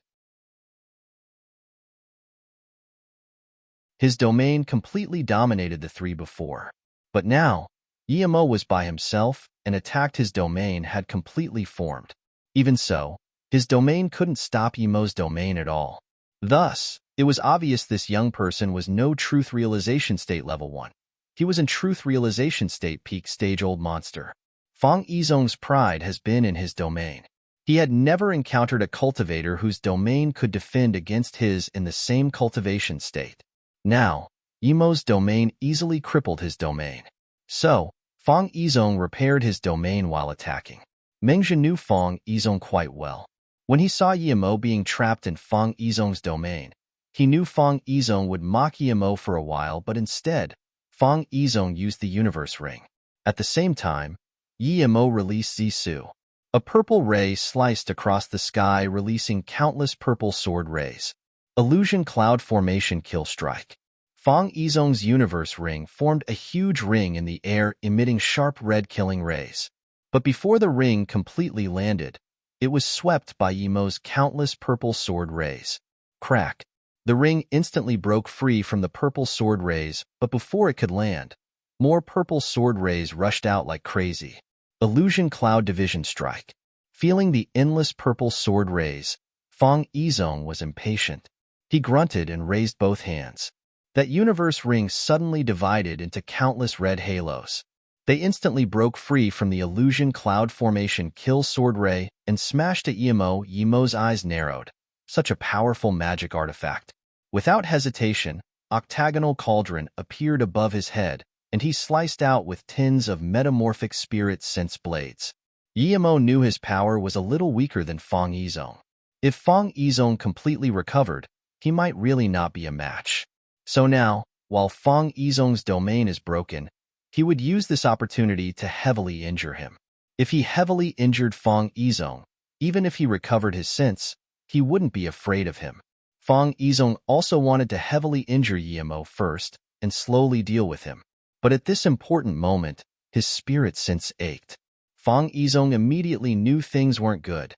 His domain completely dominated the three before. But now, Yemo was by himself and attacked his domain had completely formed. Even so, his domain couldn't stop Yemo's domain at all. Thus, it was obvious this young person was no truth realization state level 1. He was in truth realization state peak stage old monster. Fang Yizong's pride has been in his domain. He had never encountered a cultivator whose domain could defend against his in the same cultivation state. Now, Yemo's domain easily crippled his domain. So, Fang Yizong repaired his domain while attacking. Mengzhen knew Fang Yizong quite well. When he saw Yemo being trapped in Fang Yizong's domain, he knew Fang Yizong would mock Yemo for a while, but instead, Fang Yizong used the universe ring. At the same time, Yemo released Zisu. A purple ray sliced across the sky, releasing countless purple sword rays. Illusion cloud formation kill strike. Fang Yizong's universe ring formed a huge ring in the air, emitting sharp red killing rays. But before the ring completely landed, it was swept by Yemo's countless purple sword rays. Crack. The ring instantly broke free from the purple sword rays, but before it could land, more purple sword rays rushed out like crazy. Illusion cloud division strike. Feeling the endless purple sword rays, Fang Yizong was impatient. He grunted and raised both hands. That universe ring suddenly divided into countless red halos. They instantly broke free from the illusion cloud formation kill sword ray and smashed at Yemo. Yemo's eyes narrowed. Such a powerful magic artifact. Without hesitation, octagonal cauldron appeared above his head, and he sliced out with tins of metamorphic spirit sense blades. Yemo knew his power was a little weaker than Fang Yizong. If Fang Yizong completely recovered, he might really not be a match. So now, while Fang Yizong's domain is broken, he would use this opportunity to heavily injure him. If he heavily injured Fang Yizong, even if he recovered his sense, he wouldn't be afraid of him. Fang Yizong also wanted to heavily injure Yemo first and slowly deal with him. But at this important moment, his spirit sense ached. Fang Yizong immediately knew things weren't good.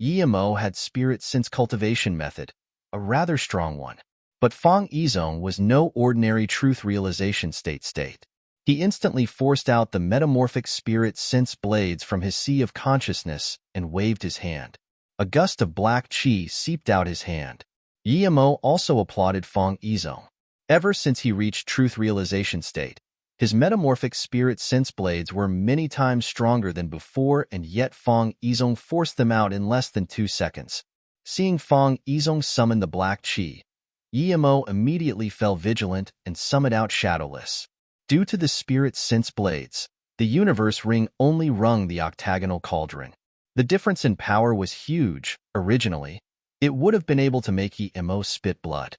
Yemo had spirit sense cultivation method, a rather strong one. But Fang Yizong was no ordinary truth realization state. He instantly forced out the metamorphic spirit sense blades from his sea of consciousness and waved his hand. A gust of black chi seeped out his hand. Yemo also applauded Fang Yizong. Ever since he reached truth realization state, his metamorphic spirit sense blades were many times stronger than before, and yet Fang Yizong forced them out in less than 2 seconds. Seeing Fang Yizong summon the black chi, Yemo immediately fell vigilant and summoned out Shadowless. Due to the spirit sense blades, the universe ring only wrung the octagonal cauldron. The difference in power was huge. Originally, it would have been able to make Yemo spit blood.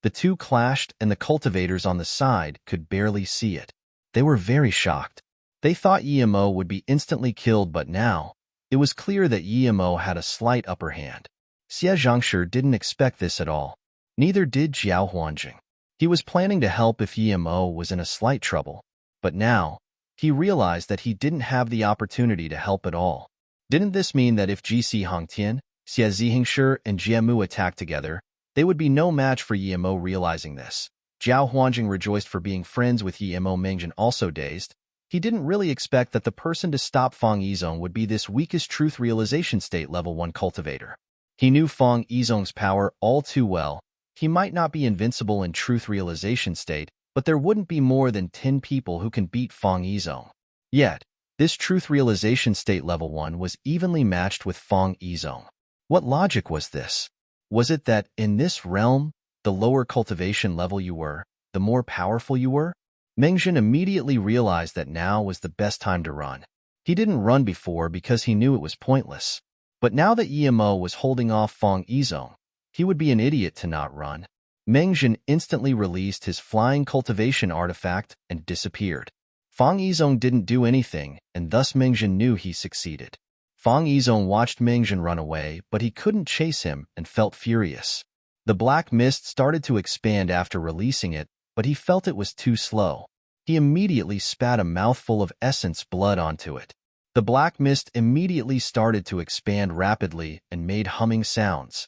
The two clashed, and the cultivators on the side could barely see it. They were very shocked. They thought Yemo would be instantly killed, but now, it was clear that Yemo had a slight upper hand. Xie Zhangshi didn't expect this at all. Neither did Jiao Huanjing. He was planning to help if Yemo was in a slight trouble, but now, he realized that he didn't have the opportunity to help at all. Didn't this mean that if GC Hongtian, Xie Zhangshi, and Jiamu attacked together, they would be no match for Yemo? Realizing this, Jiao Huanjing rejoiced for being friends with Yemo. Mengzhen also dazed. He didn't really expect that the person to stop Fang Yizong would be this weakest truth realization state level 1 cultivator. He knew Fang Yizong's power all too well. He might not be invincible in truth realization state, but there wouldn't be more than 10 people who can beat Fang Yizong. Yet, this truth realization state level 1 was evenly matched with Fang Yizong. What logic was this? Was it that, in this realm, the lower cultivation level you were, the more powerful you were? Mengzhen immediately realized that now was the best time to run. He didn't run before because he knew it was pointless. But now that Yemo was holding off Fang Yizong, he would be an idiot to not run. Mengzhen instantly released his flying cultivation artifact and disappeared. Fang Yizong didn't do anything, and thus Mengzhen knew he succeeded. Fang Yizong watched Mengzhen run away, but he couldn't chase him and felt furious. The black mist started to expand after releasing it, but he felt it was too slow. He immediately spat a mouthful of essence blood onto it. The black mist immediately started to expand rapidly and made humming sounds.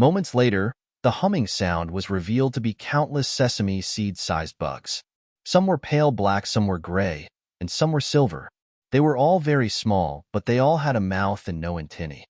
Moments later, the humming sound was revealed to be countless sesame seed-sized bugs. Some were pale black, some were gray, and some were silver. They were all very small, but they all had a mouth and no antennae.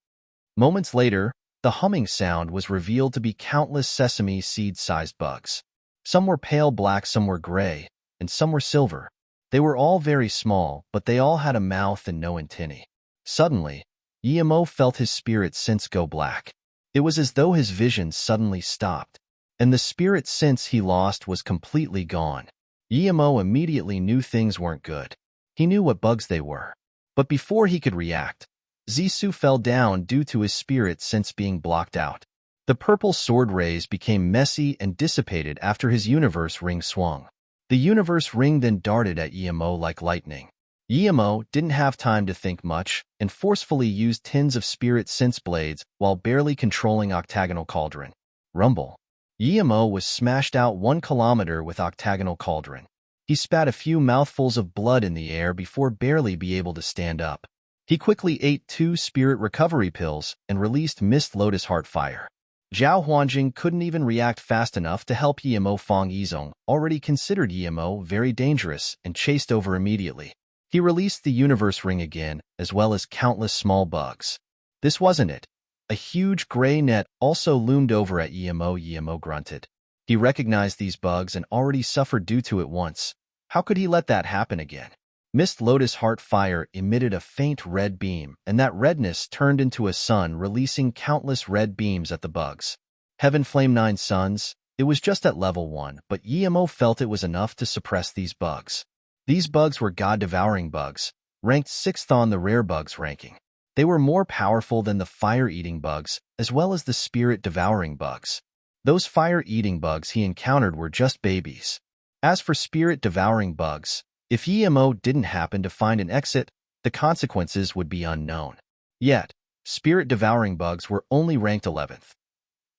Moments later, the humming sound was revealed to be countless sesame seed-sized bugs. Some were pale black, some were gray, and some were silver. They were all very small, but they all had a mouth and no antennae. Suddenly, Guillermo felt his spirit sense go black. It was as though his vision suddenly stopped, and the spirit sense he lost was completely gone. Guillermo immediately knew things weren't good. He knew what bugs they were. But before he could react, Zissou fell down due to his spirit sense being blocked out. The purple sword rays became messy and dissipated after his universe ring swung. The universe ring then darted at Guillermo like lightning. Guillermo didn't have time to think much and forcefully used tins of spirit sense blades while barely controlling octagonal cauldron. Rumble. Guillermo was smashed out 1 kilometer with octagonal cauldron. He spat a few mouthfuls of blood in the air before barely be able to stand up. He quickly ate 2 spirit recovery pills and released Mist Lotus Heart Fire. Zhao Huanjing couldn't even react fast enough to help Guillermo. Fang Yizong already considered Guillermo very dangerous and chased over immediately. He released the universe ring again, as well as countless small bugs. This wasn't it. A huge gray net also loomed over at Guillermo. Guillermo grunted. He recognized these bugs and already suffered due to it once. How could he let that happen again? Mist Lotus Heart Fire emitted a faint red beam, and that redness turned into a sun, releasing countless red beams at the bugs. Heaven Flame 9 Suns. It was just at level 1, but Guillermo felt it was enough to suppress these bugs. These bugs were God-devouring bugs, ranked 6th on the rare bugs ranking. They were more powerful than the fire-eating bugs, as well as the spirit-devouring bugs. Those fire-eating bugs he encountered were just babies. As for spirit-devouring bugs, if Guillermo didn't happen to find an exit, the consequences would be unknown. Yet, spirit-devouring bugs were only ranked 11th.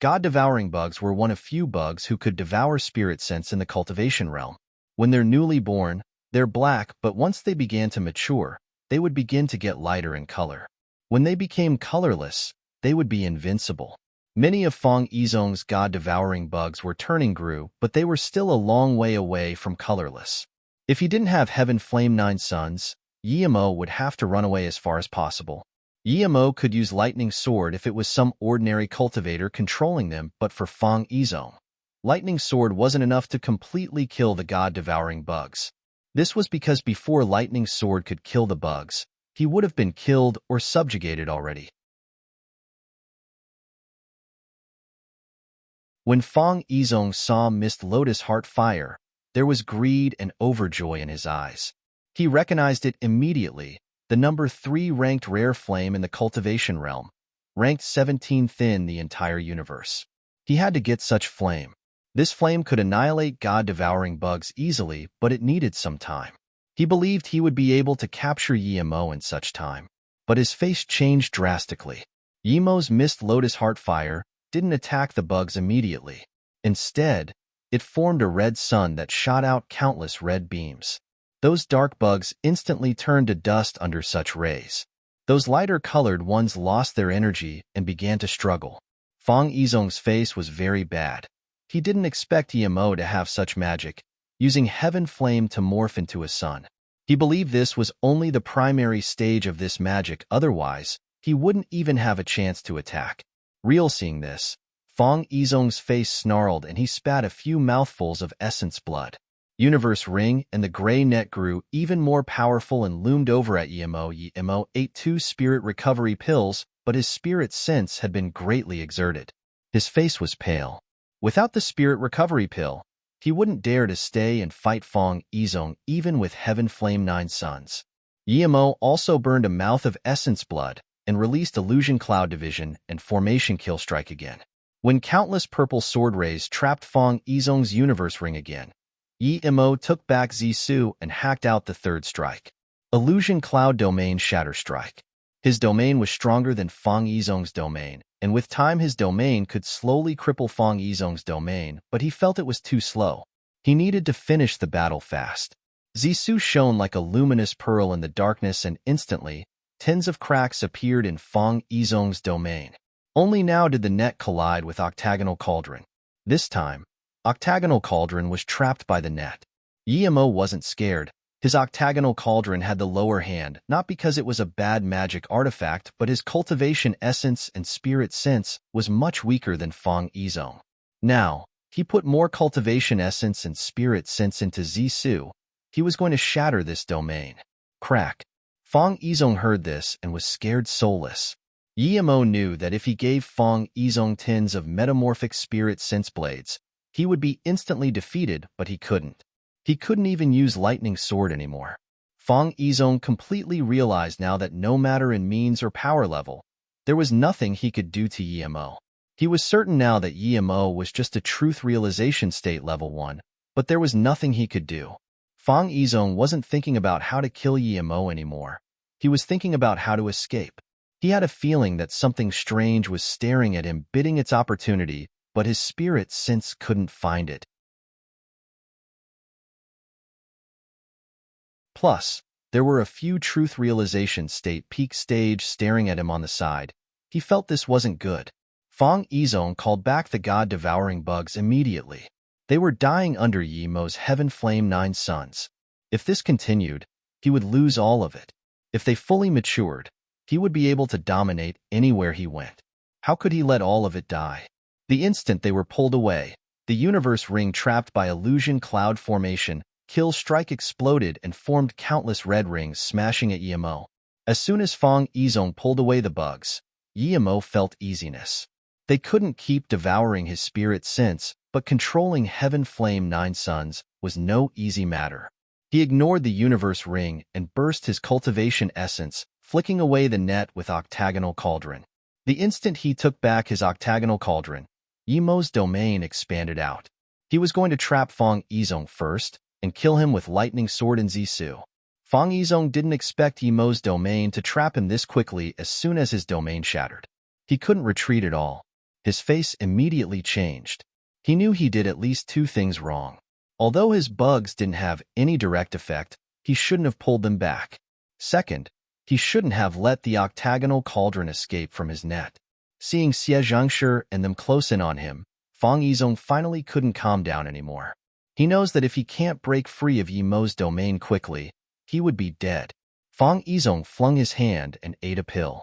God-devouring bugs were one of few bugs who could devour spirit sense in the cultivation realm. When they're newly born, they're black, but once they began to mature, they would begin to get lighter in color. When they became colorless, they would be invincible. Many of Fang Yizong's god-devouring bugs were turning green, but they were still a long way away from colorless. If he didn't have Heaven Flame 9 Suns, Guillermo would have to run away as far as possible. Guillermo could use Lightning Sword if it was some ordinary cultivator controlling them, but for Fang Yizong, Lightning Sword wasn't enough to completely kill the god-devouring bugs. This was because before Lightning Sword could kill the bugs, he would have been killed or subjugated already. When Fang Yizong saw Mist Lotus Heart Fire, there was greed and overjoy in his eyes. He recognized it immediately, the number 3 ranked rare flame in the cultivation realm, ranked 17th in the entire universe. He had to get such flame. This flame could annihilate god-devouring bugs easily, but it needed some time. He believed he would be able to capture Guillermo in such time. But his face changed drastically. Guillermo's Mist Lotus Heart Fire didn't attack the bugs immediately. Instead, it formed a red sun that shot out countless red beams. Those dark bugs instantly turned to dust under such rays. Those lighter-colored ones lost their energy and began to struggle. Fang Yizong's face was very bad. He didn't expect Guillermo to have such magic, using Heaven Flame to morph into a sun. He believed this was only the primary stage of this magic, otherwise, he wouldn't even have a chance to attack. Seeing this, Fang Yizong's face snarled and he spat a few mouthfuls of essence blood. Universe Ring and the gray net grew even more powerful and loomed over at Guillermo. Guillermo ate 2 spirit recovery pills, but his spirit sense had been greatly exerted. His face was pale. Without the spirit recovery pill, he wouldn't dare to stay and fight Fang Yizong even with Heaven Flame 9 Suns. Guillermo also burned a mouth of essence blood and released Illusion Cloud Division and Formation Kill Strike again. When countless purple sword rays trapped Fang Yizong's universe ring again, Guillermo took back Zissou and hacked out the 3rd strike. Illusion Cloud Domain Shatter Strike. His domain was stronger than Fang Yizong's domain, and with time his domain could slowly cripple Fang Yizong's domain, but he felt it was too slow. He needed to finish the battle fast. Zissou shone like a luminous pearl in the darkness and instantly, tens of cracks appeared in Fang Yizong's domain. Only now did the net collide with octagonal cauldron. This time, octagonal cauldron was trapped by the net. Yemo wasn't scared. His octagonal cauldron had the lower hand, not because it was a bad magic artifact, but his cultivation essence and spirit sense was much weaker than Fang Yizong. Now, he put more cultivation essence and spirit sense into Zisu. He was going to shatter this domain. Crack. Fang Yizong heard this and was scared soulless. Yemo knew that if he gave Fang Yizong tins of metamorphic spirit sense blades, he would be instantly defeated, but he couldn't. He couldn't even use lightning sword anymore. Fang Yizong completely realized now that no matter in means or power level, there was nothing he could do to Yemo. He was certain now that Yemo was just a truth realization state level 1, but there was nothing he could do. Fang Yizong wasn't thinking about how to kill Yemo anymore. He was thinking about how to escape. He had a feeling that something strange was staring at him, bidding its opportunity, but his spirit sense couldn't find it. Plus, there were a few truth realization state peak stage staring at him on the side. He felt this wasn't good. Fang Yizong called back the god-devouring bugs immediately. They were dying under Yemo's Heaven Flame 9 Suns. If this continued, he would lose all of it. If they fully matured, he would be able to dominate anywhere he went. How could he let all of it die? The instant they were pulled away, the universe ring trapped by illusion cloud formation, Kill Strike exploded and formed countless red rings smashing at Yemo. As soon as Fang Yizong pulled away the bugs, Yemo felt easiness. They couldn't keep devouring his spirit sense, but controlling Heaven Flame 9 Suns was no easy matter. He ignored the universe ring and burst his cultivation essence, flicking away the net with octagonal cauldron. The instant he took back his octagonal cauldron, Yemo's domain expanded out. He was going to trap Fang Yizong first, and kill him with lightning sword and Zisu. Fang Yizong didn't expect Yemo's domain to trap him this quickly as soon as his domain shattered. He couldn't retreat at all. His face immediately changed. He knew he did at least 2 things wrong. Although his bugs didn't have any direct effect, he shouldn't have pulled them back. Second, he shouldn't have let the octagonal cauldron escape from his net. Seeing Xie Zhangshi and them close in on him, Fang Yizong finally couldn't calm down anymore. He knows that if he can't break free of Yemo's domain quickly, he would be dead. Fang Yizong flung his hand and ate a pill.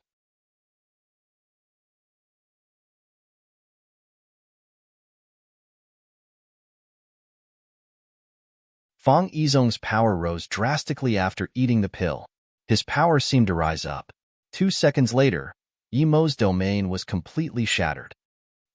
Fang Yizong's power rose drastically after eating the pill. His power seemed to rise up. 2 seconds later, Yemo's domain was completely shattered.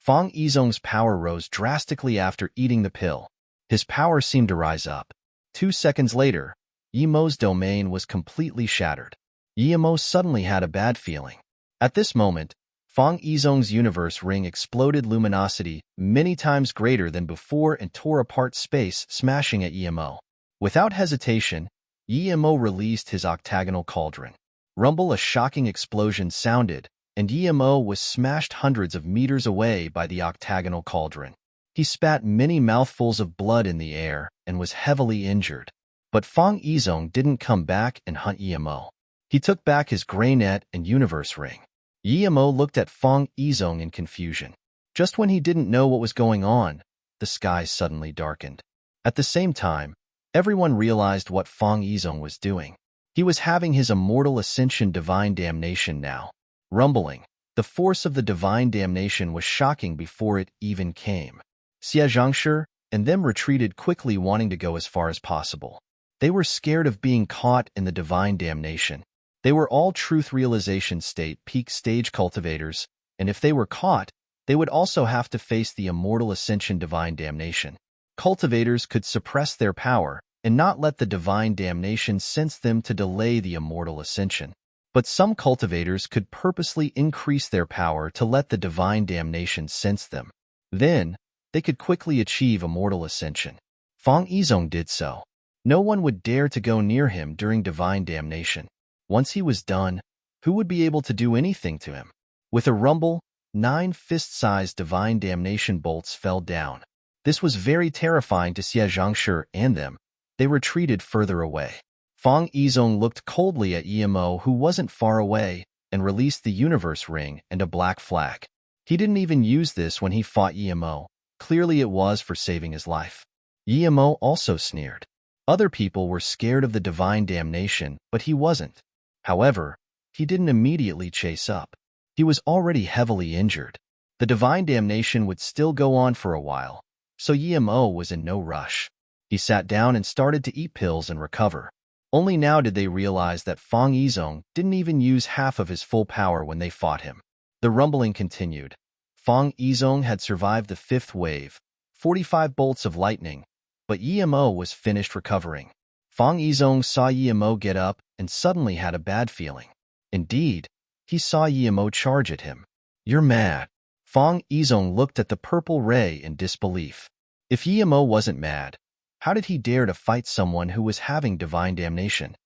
Fang Yizong's power rose drastically after eating the pill. His power seemed to rise up. 2 seconds later, Yemo's domain was completely shattered. Yemo suddenly had a bad feeling. At this moment, Fang Yizong's universe ring exploded luminosity many times greater than before and tore apart space, smashing at Yemo. Without hesitation, Yemo released his octagonal cauldron. Rumble, a shocking explosion sounded, and Yemo was smashed hundreds of meters away by the octagonal cauldron. He spat many mouthfuls of blood in the air and was heavily injured. But Fang Yizong didn't come back and hunt Yemo. He took back his gray net and universe ring. Yemo looked at Fang Yizong in confusion. Just when he didn't know what was going on, the sky suddenly darkened. At the same time, everyone realized what Fang Yizong was doing. He was having his immortal ascension divine damnation now. Rumbling, the force of the divine damnation was shocking before it even came. Xie Zhangshi and them retreated quickly, wanting to go as far as possible. They were scared of being caught in the divine damnation. They were all truth realization state peak stage cultivators, and if they were caught, they would also have to face the immortal ascension divine damnation. Cultivators could suppress their power and not let the divine damnation sense them to delay the immortal ascension. But some cultivators could purposely increase their power to let the divine damnation sense them. Then, they could quickly achieve immortal ascension. Fang Yizong did so. No one would dare to go near him during divine damnation. Once he was done, who would be able to do anything to him? With a rumble, 9 fist-sized divine damnation bolts fell down. This was very terrifying to Xie Zhangshi and them. They retreated further away. Fang Yizong looked coldly at Yemo, who wasn't far away, and released the universe ring and a black flag. He didn't even use this when he fought Yemo. Clearly it was for saving his life. Yemo also sneered. Other people were scared of the divine damnation, but he wasn't. However, he didn't immediately chase up. He was already heavily injured. The divine damnation would still go on for a while, so Yemo was in no rush. He sat down and started to eat pills and recover. Only now did they realize that Fang Yizong didn't even use half of his full power when they fought him. The rumbling continued. Fang Yizong had survived the fifth wave, 45 bolts of lightning, but Yemo was finished recovering. Fang Yizong saw Yemo get up and suddenly had a bad feeling. Indeed, he saw Yemo charge at him. "You're mad." Fang Yizong looked at the purple ray in disbelief. If Yemo wasn't mad, how did he dare to fight someone who was having divine damnation?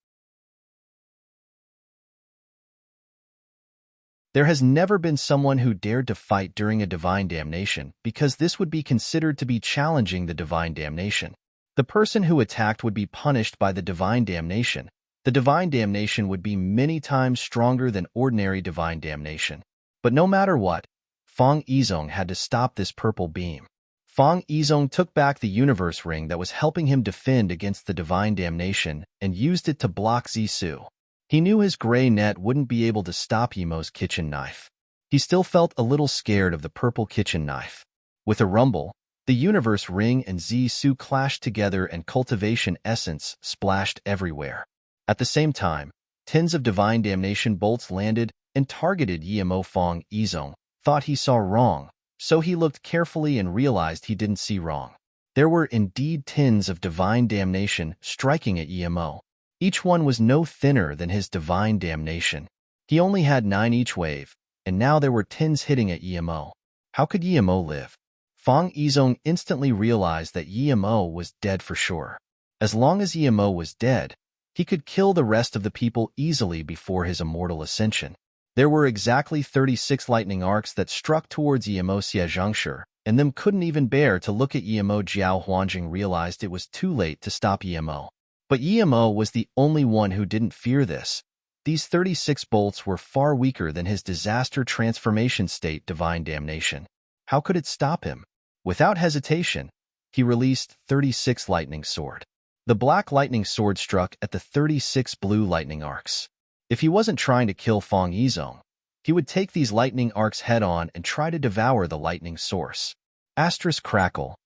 There has never been someone who dared to fight during a divine damnation because this would be considered to be challenging the divine damnation. The person who attacked would be punished by the divine damnation. The divine damnation would be many times stronger than ordinary divine damnation. But no matter what, Fang Yizong had to stop this purple beam. Fang Yizong took back the universe ring that was helping him defend against the divine damnation and used it to block Zisu. He knew his gray net wouldn't be able to stop Yemo's kitchen knife. He still felt a little scared of the purple kitchen knife. With a rumble, the universe ring and Zisu clashed together and cultivation essence splashed everywhere. At the same time, tens of divine damnation bolts landed and targeted Yemo. Fang Yizong thought he saw wrong, so he looked carefully and realized he didn't see wrong. There were indeed tins of divine damnation striking at Yemo. Each one was no thinner than his divine damnation. He only had 9 each wave, and now there were tins hitting at Yemo. How could Yemo live? Fang Yizong instantly realized that Yemo was dead for sure. As long as Yemo was dead, he could kill the rest of the people easily before his immortal ascension. There were exactly 36 lightning arcs that struck towards Yemo. Xiaozhangshi and them couldn't even bear to look at Yemo. Jiao Huanjing realized it was too late to stop Yemo. But Yemo was the only one who didn't fear this. These 36 bolts were far weaker than his disaster transformation state divine damnation. How could it stop him? Without hesitation, he released 36 lightning sword. The black lightning sword struck at the 36 blue lightning arcs. If he wasn't trying to kill Fang Yizong, he would take these lightning arcs head-on and try to devour the lightning source. Asterisk crackle.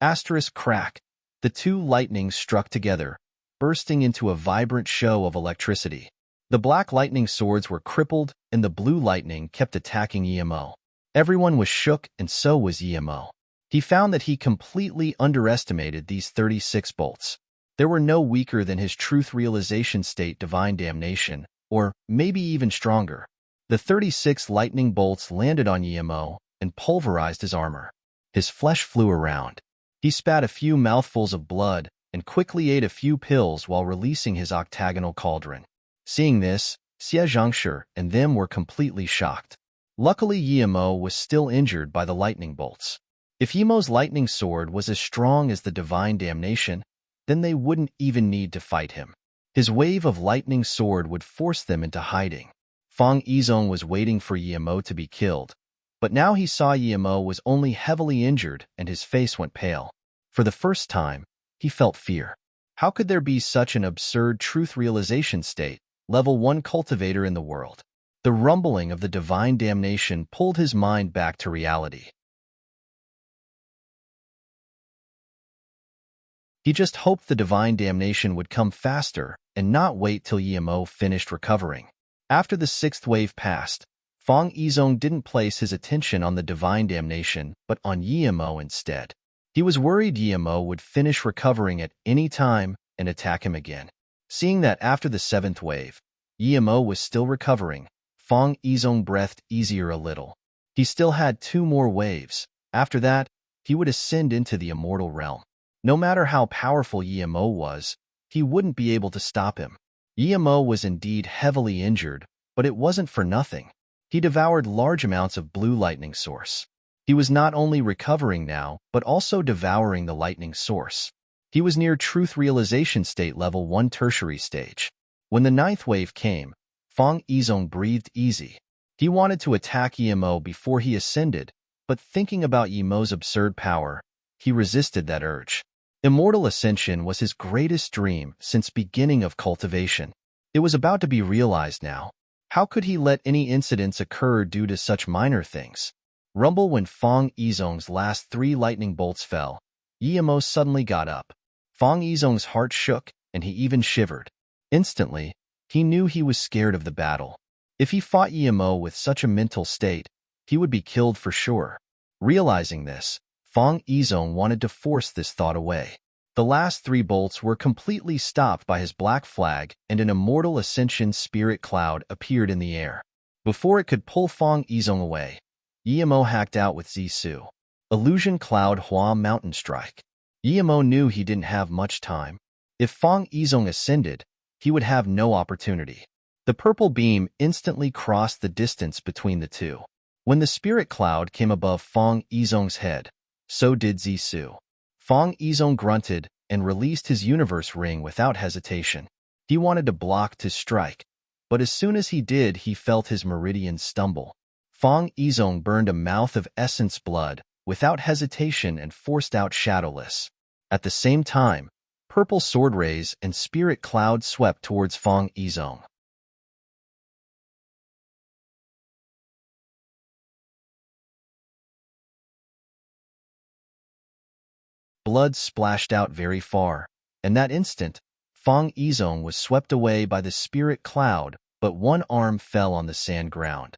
Asterisk crack. The two lightnings struck together, bursting into a vibrant show of electricity. The black lightning swords were crippled, and the blue lightning kept attacking Yemo. Everyone was shook, and so was Yemo. He found that he completely underestimated these 36 bolts. There were no weaker than his truth realization state divine damnation, or maybe even stronger. The 36 lightning bolts landed on Yemo and pulverized his armor. His flesh flew around. He spat a few mouthfuls of blood and quickly ate a few pills while releasing his octagonal cauldron. Seeing this, Xiaozhangshi and them were completely shocked. Luckily, Yemo was still injured by the lightning bolts. If Yemo's lightning sword was as strong as the divine damnation, then they wouldn't even need to fight him. His wave of lightning sword would force them into hiding. Fang Yizong was waiting for Yemo to be killed, but now he saw Yemo was only heavily injured and his face went pale. For the first time, he felt fear. How could there be such an absurd truth realization state, level 1 cultivator in the world? The rumbling of the divine damnation pulled his mind back to reality. He just hoped the divine damnation would come faster and not wait till Yemo finished recovering. After the 6th wave passed, Fang Yizong didn't place his attention on the divine damnation but on Yemo instead. He was worried Yemo would finish recovering at any time and attack him again. Seeing that after the 7th wave, Yemo was still recovering, Fang Yizong breathed easier a little. He still had 2 more waves. After that, he would ascend into the immortal realm. No matter how powerful Yemo was, he wouldn't be able to stop him. Yemo was indeed heavily injured, but it wasn't for nothing. He devoured large amounts of blue lightning source. He was not only recovering now, but also devouring the lightning source. He was near truth realization state level 1 tertiary stage. When the 9th wave came, Fang Yizong breathed easy. He wanted to attack Emo before he ascended, but thinking about Emo's absurd power, he resisted that urge. Immortal ascension was his greatest dream since beginning of cultivation. It was about to be realized now. How could he let any incidents occur due to such minor things? Rumble when Fong Yizong's last 3 lightning bolts fell. Emo suddenly got up. Fong Yizong's heart shook, and he even shivered. Instantly, he knew he was scared of the battle. If he fought Emo with such a mental state, he would be killed for sure. Realizing this, Fong Yizong wanted to force this thought away. The last 3 bolts were completely stopped by his black flag, and an immortal ascension spirit cloud appeared in the air. Before it could pull Fong Yizong away, Emo hacked out with Zisu. Illusion Cloud Hua Mountain Strike. Emo knew he didn't have much time. If Fong Yizong ascended, he would have no opportunity. The purple beam instantly crossed the distance between the two. When the spirit cloud came above Fong Yizong's head, so did Zisu. Fong Yizong grunted and released his universe ring without hesitation. He wanted to block to strike, but as soon as he did, he felt his meridian stumble. Fong Yizong burned a mouth of essence blood without hesitation and forced out Shadowless. At the same time, purple sword rays and spirit cloud swept towards Fong Yizong. Blood splashed out very far, and that instant, Fong Yizong was swept away by the spirit cloud, but one arm fell on the sand ground.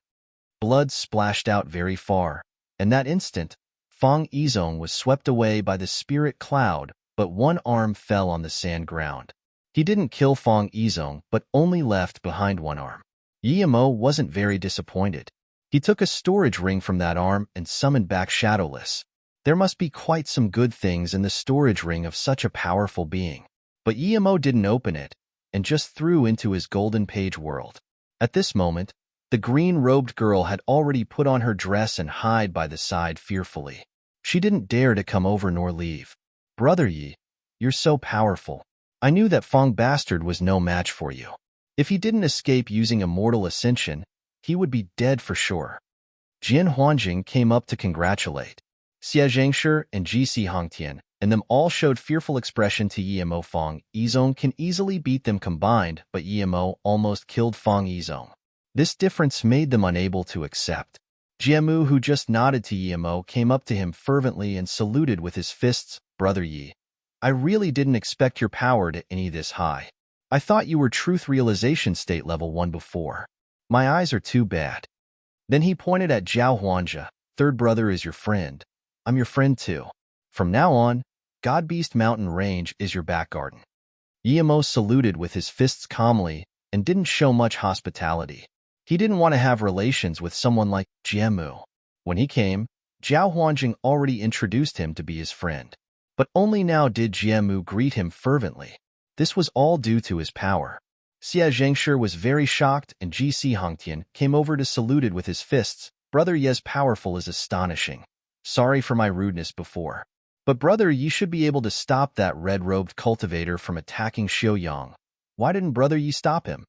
Blood splashed out very far, and that instant, Fong Yizong was swept away by the spirit cloud, but one arm fell on the sand ground. He didn't kill Fong Yizong, but only left behind one arm. Emo wasn't very disappointed. He took a storage ring from that arm and summoned back Shadowless. There must be quite some good things in the storage ring of such a powerful being. But Emo didn't open it, and just threw into his golden page world. At this moment, the green-robed girl had already put on her dress and hid by the side fearfully. She didn't dare to come over nor leave. Brother Yi, you're so powerful. I knew that Fong Bastard was no match for you. If he didn't escape using Immortal Ascension, he would be dead for sure. Jin Huanjing came up to congratulate. Xie Zhengshi and Ji Hongtian, and them all showed fearful expression to Emo. Fong Yizong can easily beat them combined, but Emo almost killed Fong Yizong. This difference made them unable to accept. Jiemu, who just nodded to Emo, came up to him fervently and saluted with his fists. Brother Yi, I really didn't expect your power to any this high. I thought you were truth realization state level 1 before. My eyes are too bad. Then he pointed at Zhao Huanja. Third brother is your friend. I'm your friend too. From now on, God Beast Mountain Range is your back garden. Emo saluted with his fists calmly and didn't show much hospitality. He didn't want to have relations with someone like Jiemu. When he came, Zhao Huanjing already introduced him to be his friend. But only now did Jiemu greet him fervently. This was all due to his power. Xie Zhengshi was very shocked, and Ji Hongtian came over to saluted with his fists. Brother Ye's powerful is astonishing. Sorry for my rudeness before. But brother, Yi should be able to stop that red-robed cultivator from attacking Xiaoyang. Why didn't brother Yi stop him?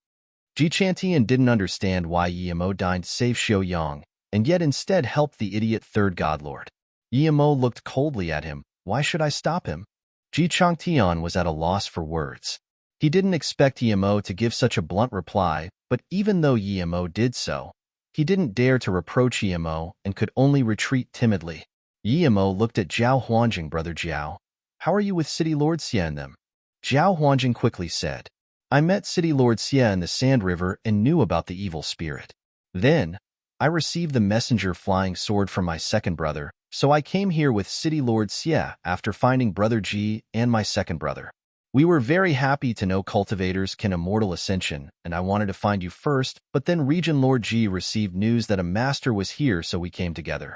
Ji Chantian didn't understand why Emo dined save Xiaoyang, and yet instead helped the idiot third godlord. Emo looked coldly at him. Why should I stop him? Ji Changtian was at a loss for words. He didn't expect Emo to give such a blunt reply, but even though Emo did so, he didn't dare to reproach Emo and could only retreat timidly. Emo looked at Zhao Huanjing. Brother Zhao, how are you with City Lord Xie and them? Zhao Huanjing quickly said, I met City Lord Xie in the Sand River and knew about the evil spirit. Then, I received the messenger flying sword from my second brother, so I came here with City Lord Xie after finding Brother Ji and my second brother. We were very happy to know cultivators can immortal ascension, and I wanted to find you first, but then Region Lord Ji received news that a master was here, so we came together.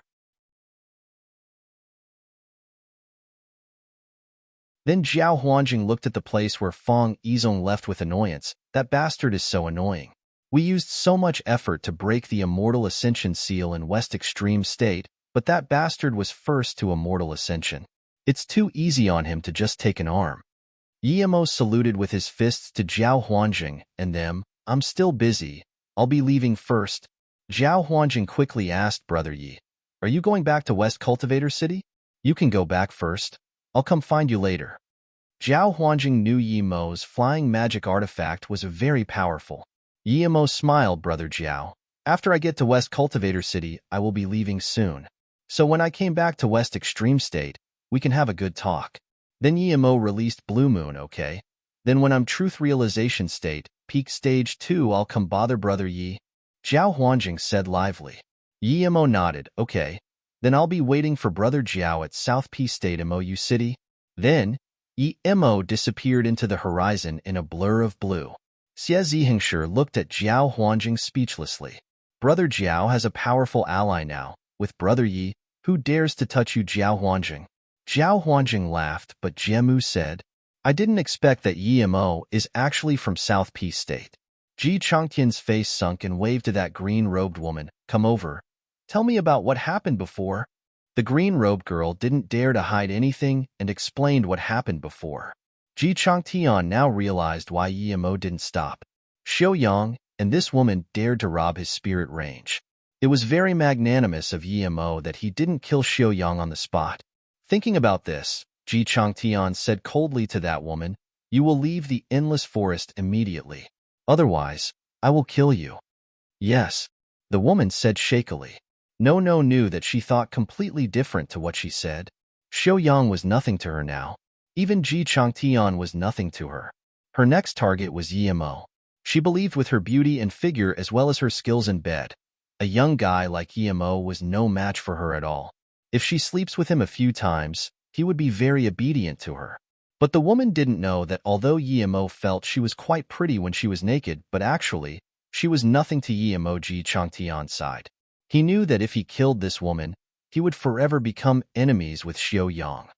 Then Zhao Huanjing looked at the place where Fong Yizong left with annoyance. That bastard is so annoying. We used so much effort to break the Immortal Ascension seal in West Extreme State, but that bastard was first to Immortal Ascension. It's too easy on him to just take an arm. Emo saluted with his fists to Zhao Huanjing and them. I'm still busy. I'll be leaving first. Zhao Huanjing quickly asked Brother Yi, "Are you going back to West Cultivator City? You can go back first. I'll come find you later." Zhao Huanjing knew Yi Mo's flying magic artifact was very powerful. Yi Mo smiled, "Brother Zhao. After I get to West Cultivator City, I will be leaving soon. So when I came back to West Extreme State, we can have a good talk. Then Yi Mo released Blue Moon, okay? Then when I'm Truth Realization State, Peak Stage 2, I'll come bother Brother Yi." Zhao Huanjing said lively. Yi Mo nodded, "Okay. Then I'll be waiting for Brother Zhao at South P State Mou City." Then, Yi Mo disappeared into the horizon in a blur of blue. Xie Zihengshi looked at Zhao Huanjing speechlessly. Brother Zhao has a powerful ally now, with Brother Yi. "Who dares to touch you, Zhao Huanjing?" Zhao Huanjing laughed, but Jiemu said, "I didn't expect that Yi Mo is actually from South P State." Ji Changtian's face sunk and waved to that green-robed woman, "Come over. Tell me about what happened before." The green-robed girl didn't dare to hide anything and explained what happened before. Ji Changtian now realized why Yi Mo didn't stop. Xiao Yang and this woman dared to rob his spirit range. It was very magnanimous of Yi Mo that he didn't kill Xiao Yang on the spot. Thinking about this, Ji Changtian said coldly to that woman, "You will leave the endless forest immediately. Otherwise, I will kill you." "Yes," the woman said shakily. No knew that she thought completely different to what she said. Xiao Yang was nothing to her now. Even Ji Changtian was nothing to her. Her next target was Yi Mo. She believed with her beauty and figure as well as her skills in bed, a young guy like Yi Mo was no match for her at all. If she sleeps with him a few times, he would be very obedient to her. But the woman didn't know that although Yi Mo felt she was quite pretty when she was naked, but actually, she was nothing to Yi Mo Ji Changtian's side. He knew that if he killed this woman, he would forever become enemies with Xiao Yang.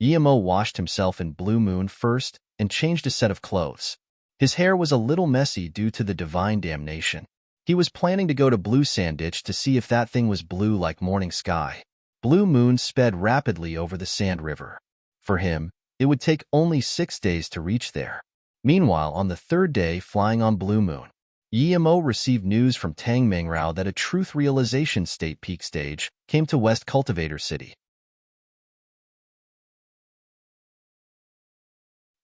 Yi Mo washed himself in Blue Moon first and changed a set of clothes. His hair was a little messy due to the divine damnation. He was planning to go to Blue Sand Ditch to see if that thing was blue like morning sky. Blue Moon sped rapidly over the sand river. For him, it would take only 6 days to reach there. Meanwhile, on the third day flying on Blue Moon, Yi Mo received news from Tang Mengrao that a Truth Realization State peak stage came to West Cultivator City.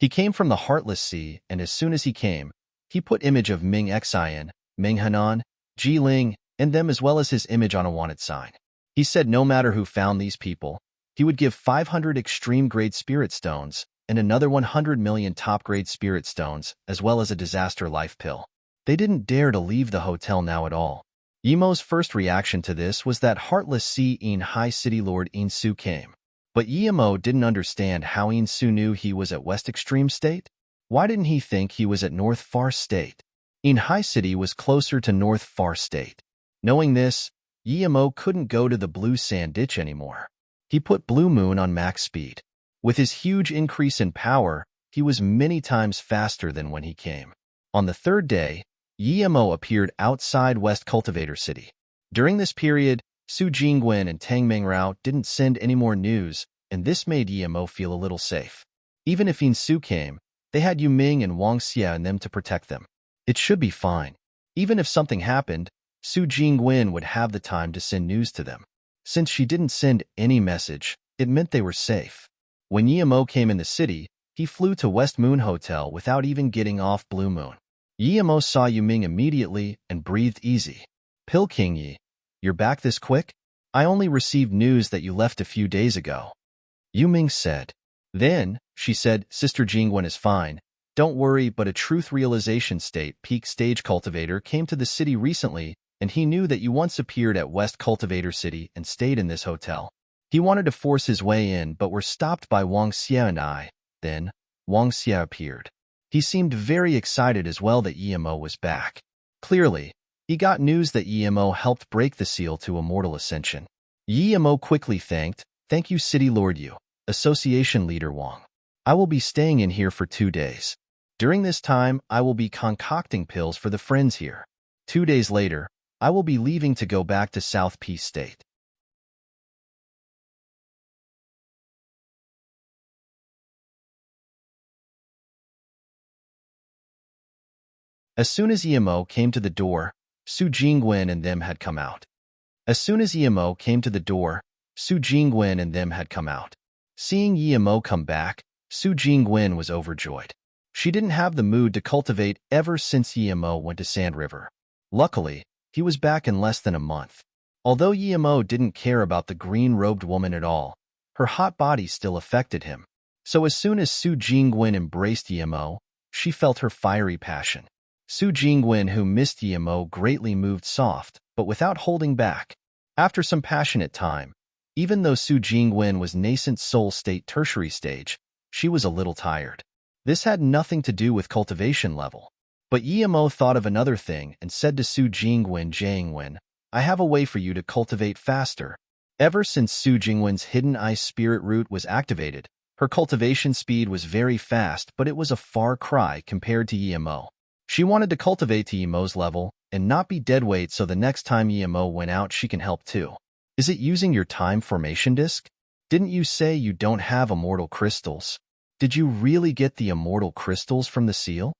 He came from the Heartless Sea, and as soon as he came, he put image of Ming Xian, Ming Hanan, Ji Ling, and them as well as his image on a wanted sign. He said no matter who found these people, he would give 500 extreme-grade spirit stones and another 100 million top-grade spirit stones, as well as a disaster life pill. They didn't dare to leave the hotel now at all. Yi Mo's first reaction to this was that Heartless Sea in High City Lord In Su came. But Yi Mo didn't understand how In Su knew he was at West Extreme State. Why didn't he think he was at North Far State? In High City was closer to North Far State. Knowing this, Yi Mo couldn't go to the Blue Sand Ditch anymore. He put Blue Moon on max speed. With his huge increase in power, he was many times faster than when he came. On the third day, Yi Mo appeared outside West Cultivator City. During this period, Su Jingwen and Tang Mengrao didn't send any more news, and this made Yi Mo feel a little safe. Even if In Su came, they had Yu Ming and Wang Xia and them to protect them. It should be fine. Even if something happened, Su Jingwen would have the time to send news to them. Since she didn't send any message, it meant they were safe. When Yi Mo came in the city, he flew to West Moon Hotel without even getting off Blue Moon. Yi Mo saw Yu Ming immediately and breathed easy. "Pill King Yi, you're back this quick? I only received news that you left a few days ago." Yu Ming said. Then, she said, "Sister Jingwen is fine. Don't worry, but a Truth Realization State peak stage cultivator came to the city recently, and he knew that you once appeared at West Cultivator City and stayed in this hotel. He wanted to force his way in but were stopped by Wang Xia and I. Then, Wang Xia appeared. He seemed very excited as well that Yi Mo was back. Clearly, he got news that Yi Mo helped break the seal to immortal ascension. Yi Mo quickly thanked, "Thank you, City Lord Yu, Association Leader Wang. I will be staying in here for 2 days. During this time, I will be concocting pills for the friends here. 2 days later, I will be leaving to go back to South Peace State." As soon as Yi Mo came to the door, Su Jingwen and them had come out. As soon as Yemo came to the door, Su Jingwen and them had come out. Seeing Yemo come back, Su Jingwen was overjoyed. She didn't have the mood to cultivate ever since Yemo went to Sand River. Luckily, he was back in less than a month. Although Yemo didn't care about the green-robed woman at all, her hot body still affected him. So as soon as Su Jingwen embraced Yemo, she felt her fiery passion. Su Jingwen, who missed Yemo, greatly moved soft, but without holding back. After some passionate time, even though Su Jingwen was nascent soul state tertiary stage, she was a little tired. This had nothing to do with cultivation level. But Yemo thought of another thing and said to Su Jingwen, I have a way for you to cultivate faster. Ever since Su Jingwen's hidden ice spirit root was activated, her cultivation speed was very fast, but it was a far cry compared to Yemo. She wanted to cultivate to Yemo's level and not be deadweight, so the next time Yemo went out she can help too. Is it using your time formation disc? Didn't you say you don't have immortal crystals? Did you really get the immortal crystals from the seal?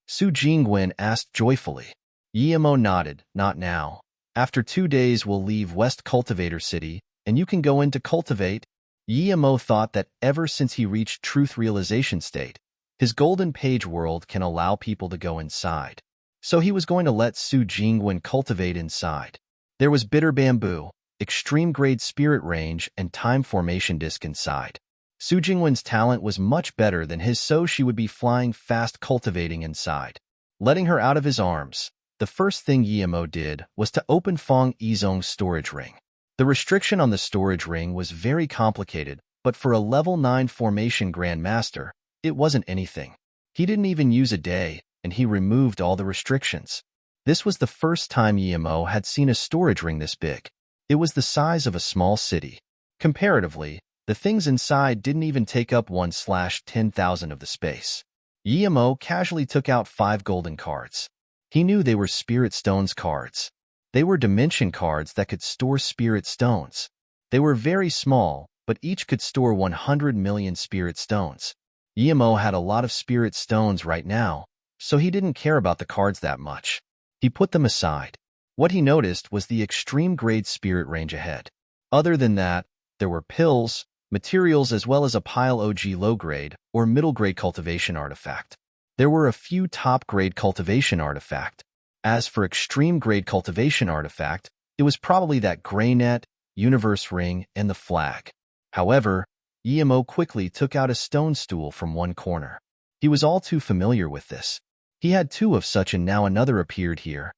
Su Jingwen asked joyfully. Yemo nodded. Not now. After 2 days we'll leave West Cultivator City, and you can go in to cultivate. Yemo thought that ever since he reached truth realization state, his golden page world can allow people to go inside. So he was going to let Su Jingwen cultivate inside. There was bitter bamboo, extreme grade spirit range, and time formation disc inside. Su Jingwen's talent was much better than his, so she would be flying fast cultivating inside. Letting her out of his arms, the first thing Yemo did was to open Fong Yizong's storage ring. The restriction on the storage ring was very complicated, but for a level 9 formation grandmaster, it wasn't anything. He didn't even use a day, and he removed all the restrictions. This was the first time Yemo had seen a storage ring this big. It was the size of a small city. Comparatively, the things inside didn't even take up 1/10,000 of the space. Yemo casually took out 5 golden cards. He knew they were Spirit Stones cards. They were dimension cards that could store Spirit Stones. They were very small, but each could store 100 million Spirit Stones. Yemo had a lot of Spirit Stones right now, so he didn't care about the cards that much. He put them aside. What he noticed was the extreme grade spirit range ahead. Other than that, there were pills, materials, as well as a pile OG low-grade or middle-grade cultivation artifact. There were a few top-grade cultivation artifact. As for extreme-grade cultivation artifact, it was probably that gray net, universe ring, and the flag. However, Yemo quickly took out a stone stool from one corner. He was all too familiar with this. He had 2 of such, and now another appeared here.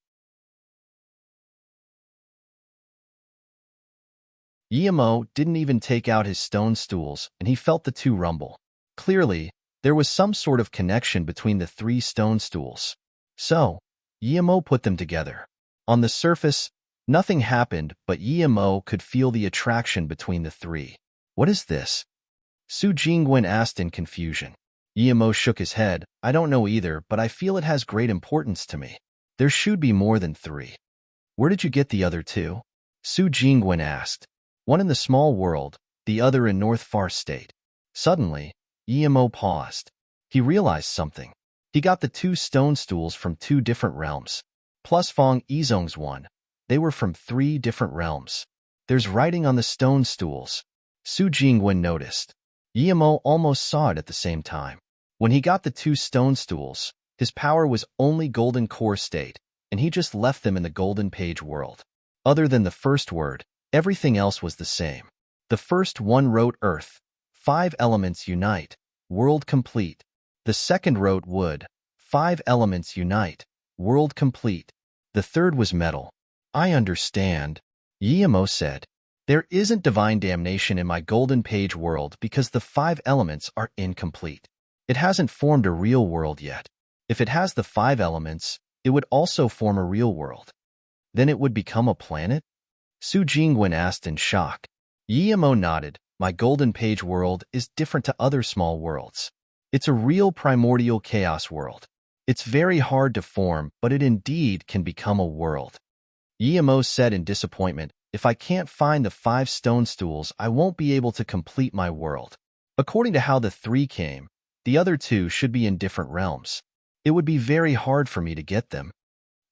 Yemo didn't even take out his stone stools, and he felt the 2 rumble. Clearly, there was some sort of connection between the 3 stone stools. So, Yemo put them together. On the surface, nothing happened, but Yemo could feel the attraction between the 3. What is this? Su Jingwen asked in confusion. Yemo shook his head. I don't know either, but I feel it has great importance to me. There should be more than 3. Where did you get the other 2? Su Jingwen asked. One in the small world, the other in North Far State. Suddenly, Yemo paused. He realized something. He got the 2 stone stools from 2 different realms. Plus Fong Yizong's one. They were from 3 different realms. There's writing on the stone stools. Su Jingwen noticed. Yemo almost saw it at the same time. When he got the 2 stone stools, his power was only golden core state, and he just left them in the golden page world. Other than the first word, everything else was the same. The first one wrote Earth, 5 elements unite, world complete. The second wrote Wood, 5 elements unite, world complete. The third was Metal. I understand, Yemo said. There isn't divine damnation in my golden page world because the 5 elements are incomplete. It hasn't formed a real world yet. If it has the 5 elements, it would also form a real world. Then it would become a planet? Su Jingwen asked in shock. Yemo nodded. My golden page world is different to other small worlds. It's a real primordial chaos world. It's very hard to form, but it indeed can become a world. Yemo said in disappointment, if I can't find the 5 stone stools, I won't be able to complete my world. According to how the 3 came, the other 2 should be in different realms. It would be very hard for me to get them.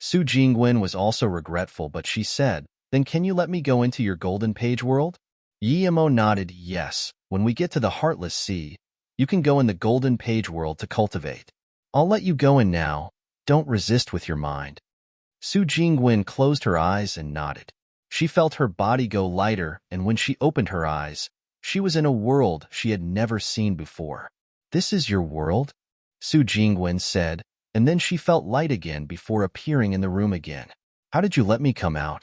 Su Jingwen was also regretful, but she said, "Then can you let me go into your golden page world?" Yemo nodded yes. "When we get to the Heartless Sea, you can go in the golden page world to cultivate. I'll let you go in now. Don't resist with your mind." Su Jingwen closed her eyes and nodded. She felt her body go lighter, and when she opened her eyes, she was in a world she had never seen before. "This is your world?" Su Jingwen said, and then she felt light again before appearing in the room again. "How did you let me come out?"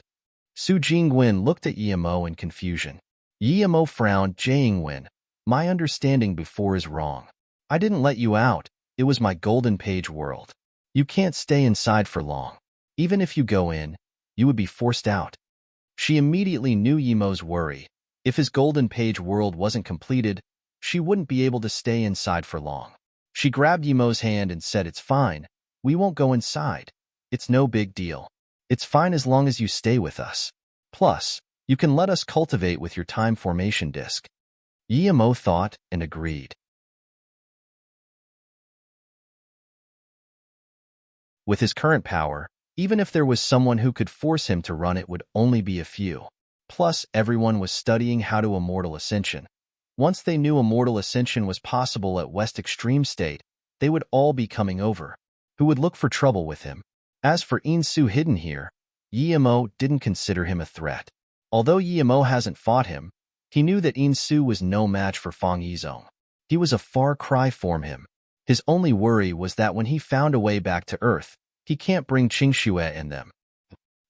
Su Jingwen looked at Yemo in confusion. Yemo frowned. "Jingwen, my understanding before is wrong. I didn't let you out. It was my golden page world. You can't stay inside for long. Even if you go in, you would be forced out." She immediately knew Yemo's worry. If his golden page world wasn't completed, she wouldn't be able to stay inside for long. She grabbed Yemo's hand and said, "It's fine. We won't go inside. It's no big deal. It's fine as long as you stay with us. Plus, you can let us cultivate with your time formation disc." Yemo thought and agreed. With his current power, even if there was someone who could force him to run, it would only be a few. Plus, everyone was studying how to Immortal Ascension. Once they knew Immortal Ascension was possible at West Extreme State, they would all be coming over, who would look for trouble with him. As for Insu hidden here, Yemo didn't consider him a threat. Although Yemo hasn't fought him, he knew that Insu was no match for Fang Yizong. He was a far cry from him. His only worry was that when he found a way back to Earth, he can't bring Qingxue in them.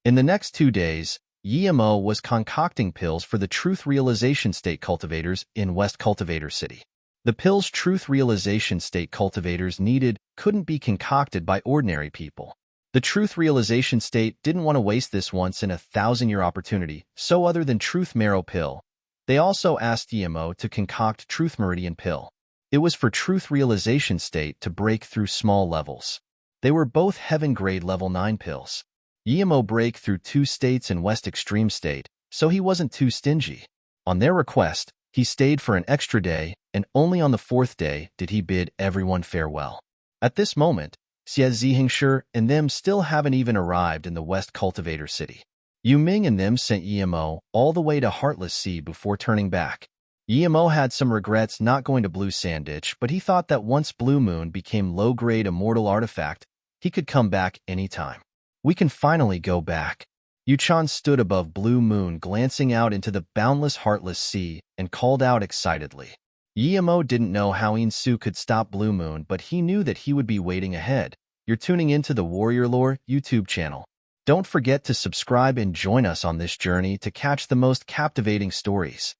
In the next 2 days, Yemo was concocting pills for the Truth Realization State cultivators in West Cultivator City. The pills Truth Realization State cultivators needed couldn't be concocted by ordinary people. The Truth Realization State didn't want to waste this once-in-a-thousand-year opportunity, so other than Truth Marrow Pill, they also asked Yemo to concoct Truth Meridian Pill. It was for Truth Realization State to break through small levels. They were both Heaven-grade level 9 pills. Yemo break through 2 states in West Extreme State, so he wasn't too stingy. On their request, he stayed for an extra day, and only on the 4th day did he bid everyone farewell. At this moment, Xie Zihengshi and them still haven't even arrived in the West Cultivator City. Yu Ming and them sent Yemo all the way to Heartless Sea before turning back. Yemo had some regrets not going to Blue Sand Ditch, but he thought that once Blue Moon became low-grade immortal artifact, he could come back anytime. "We can finally go back." Yuchan stood above Blue Moon, glancing out into the boundless Heartless Sea, and called out excitedly. Yemo didn't know how Insu could stop Blue Moon, but he knew that he would be waiting ahead. You're tuning into the Warrior Lore YouTube channel. Don't forget to subscribe and join us on this journey to catch the most captivating stories.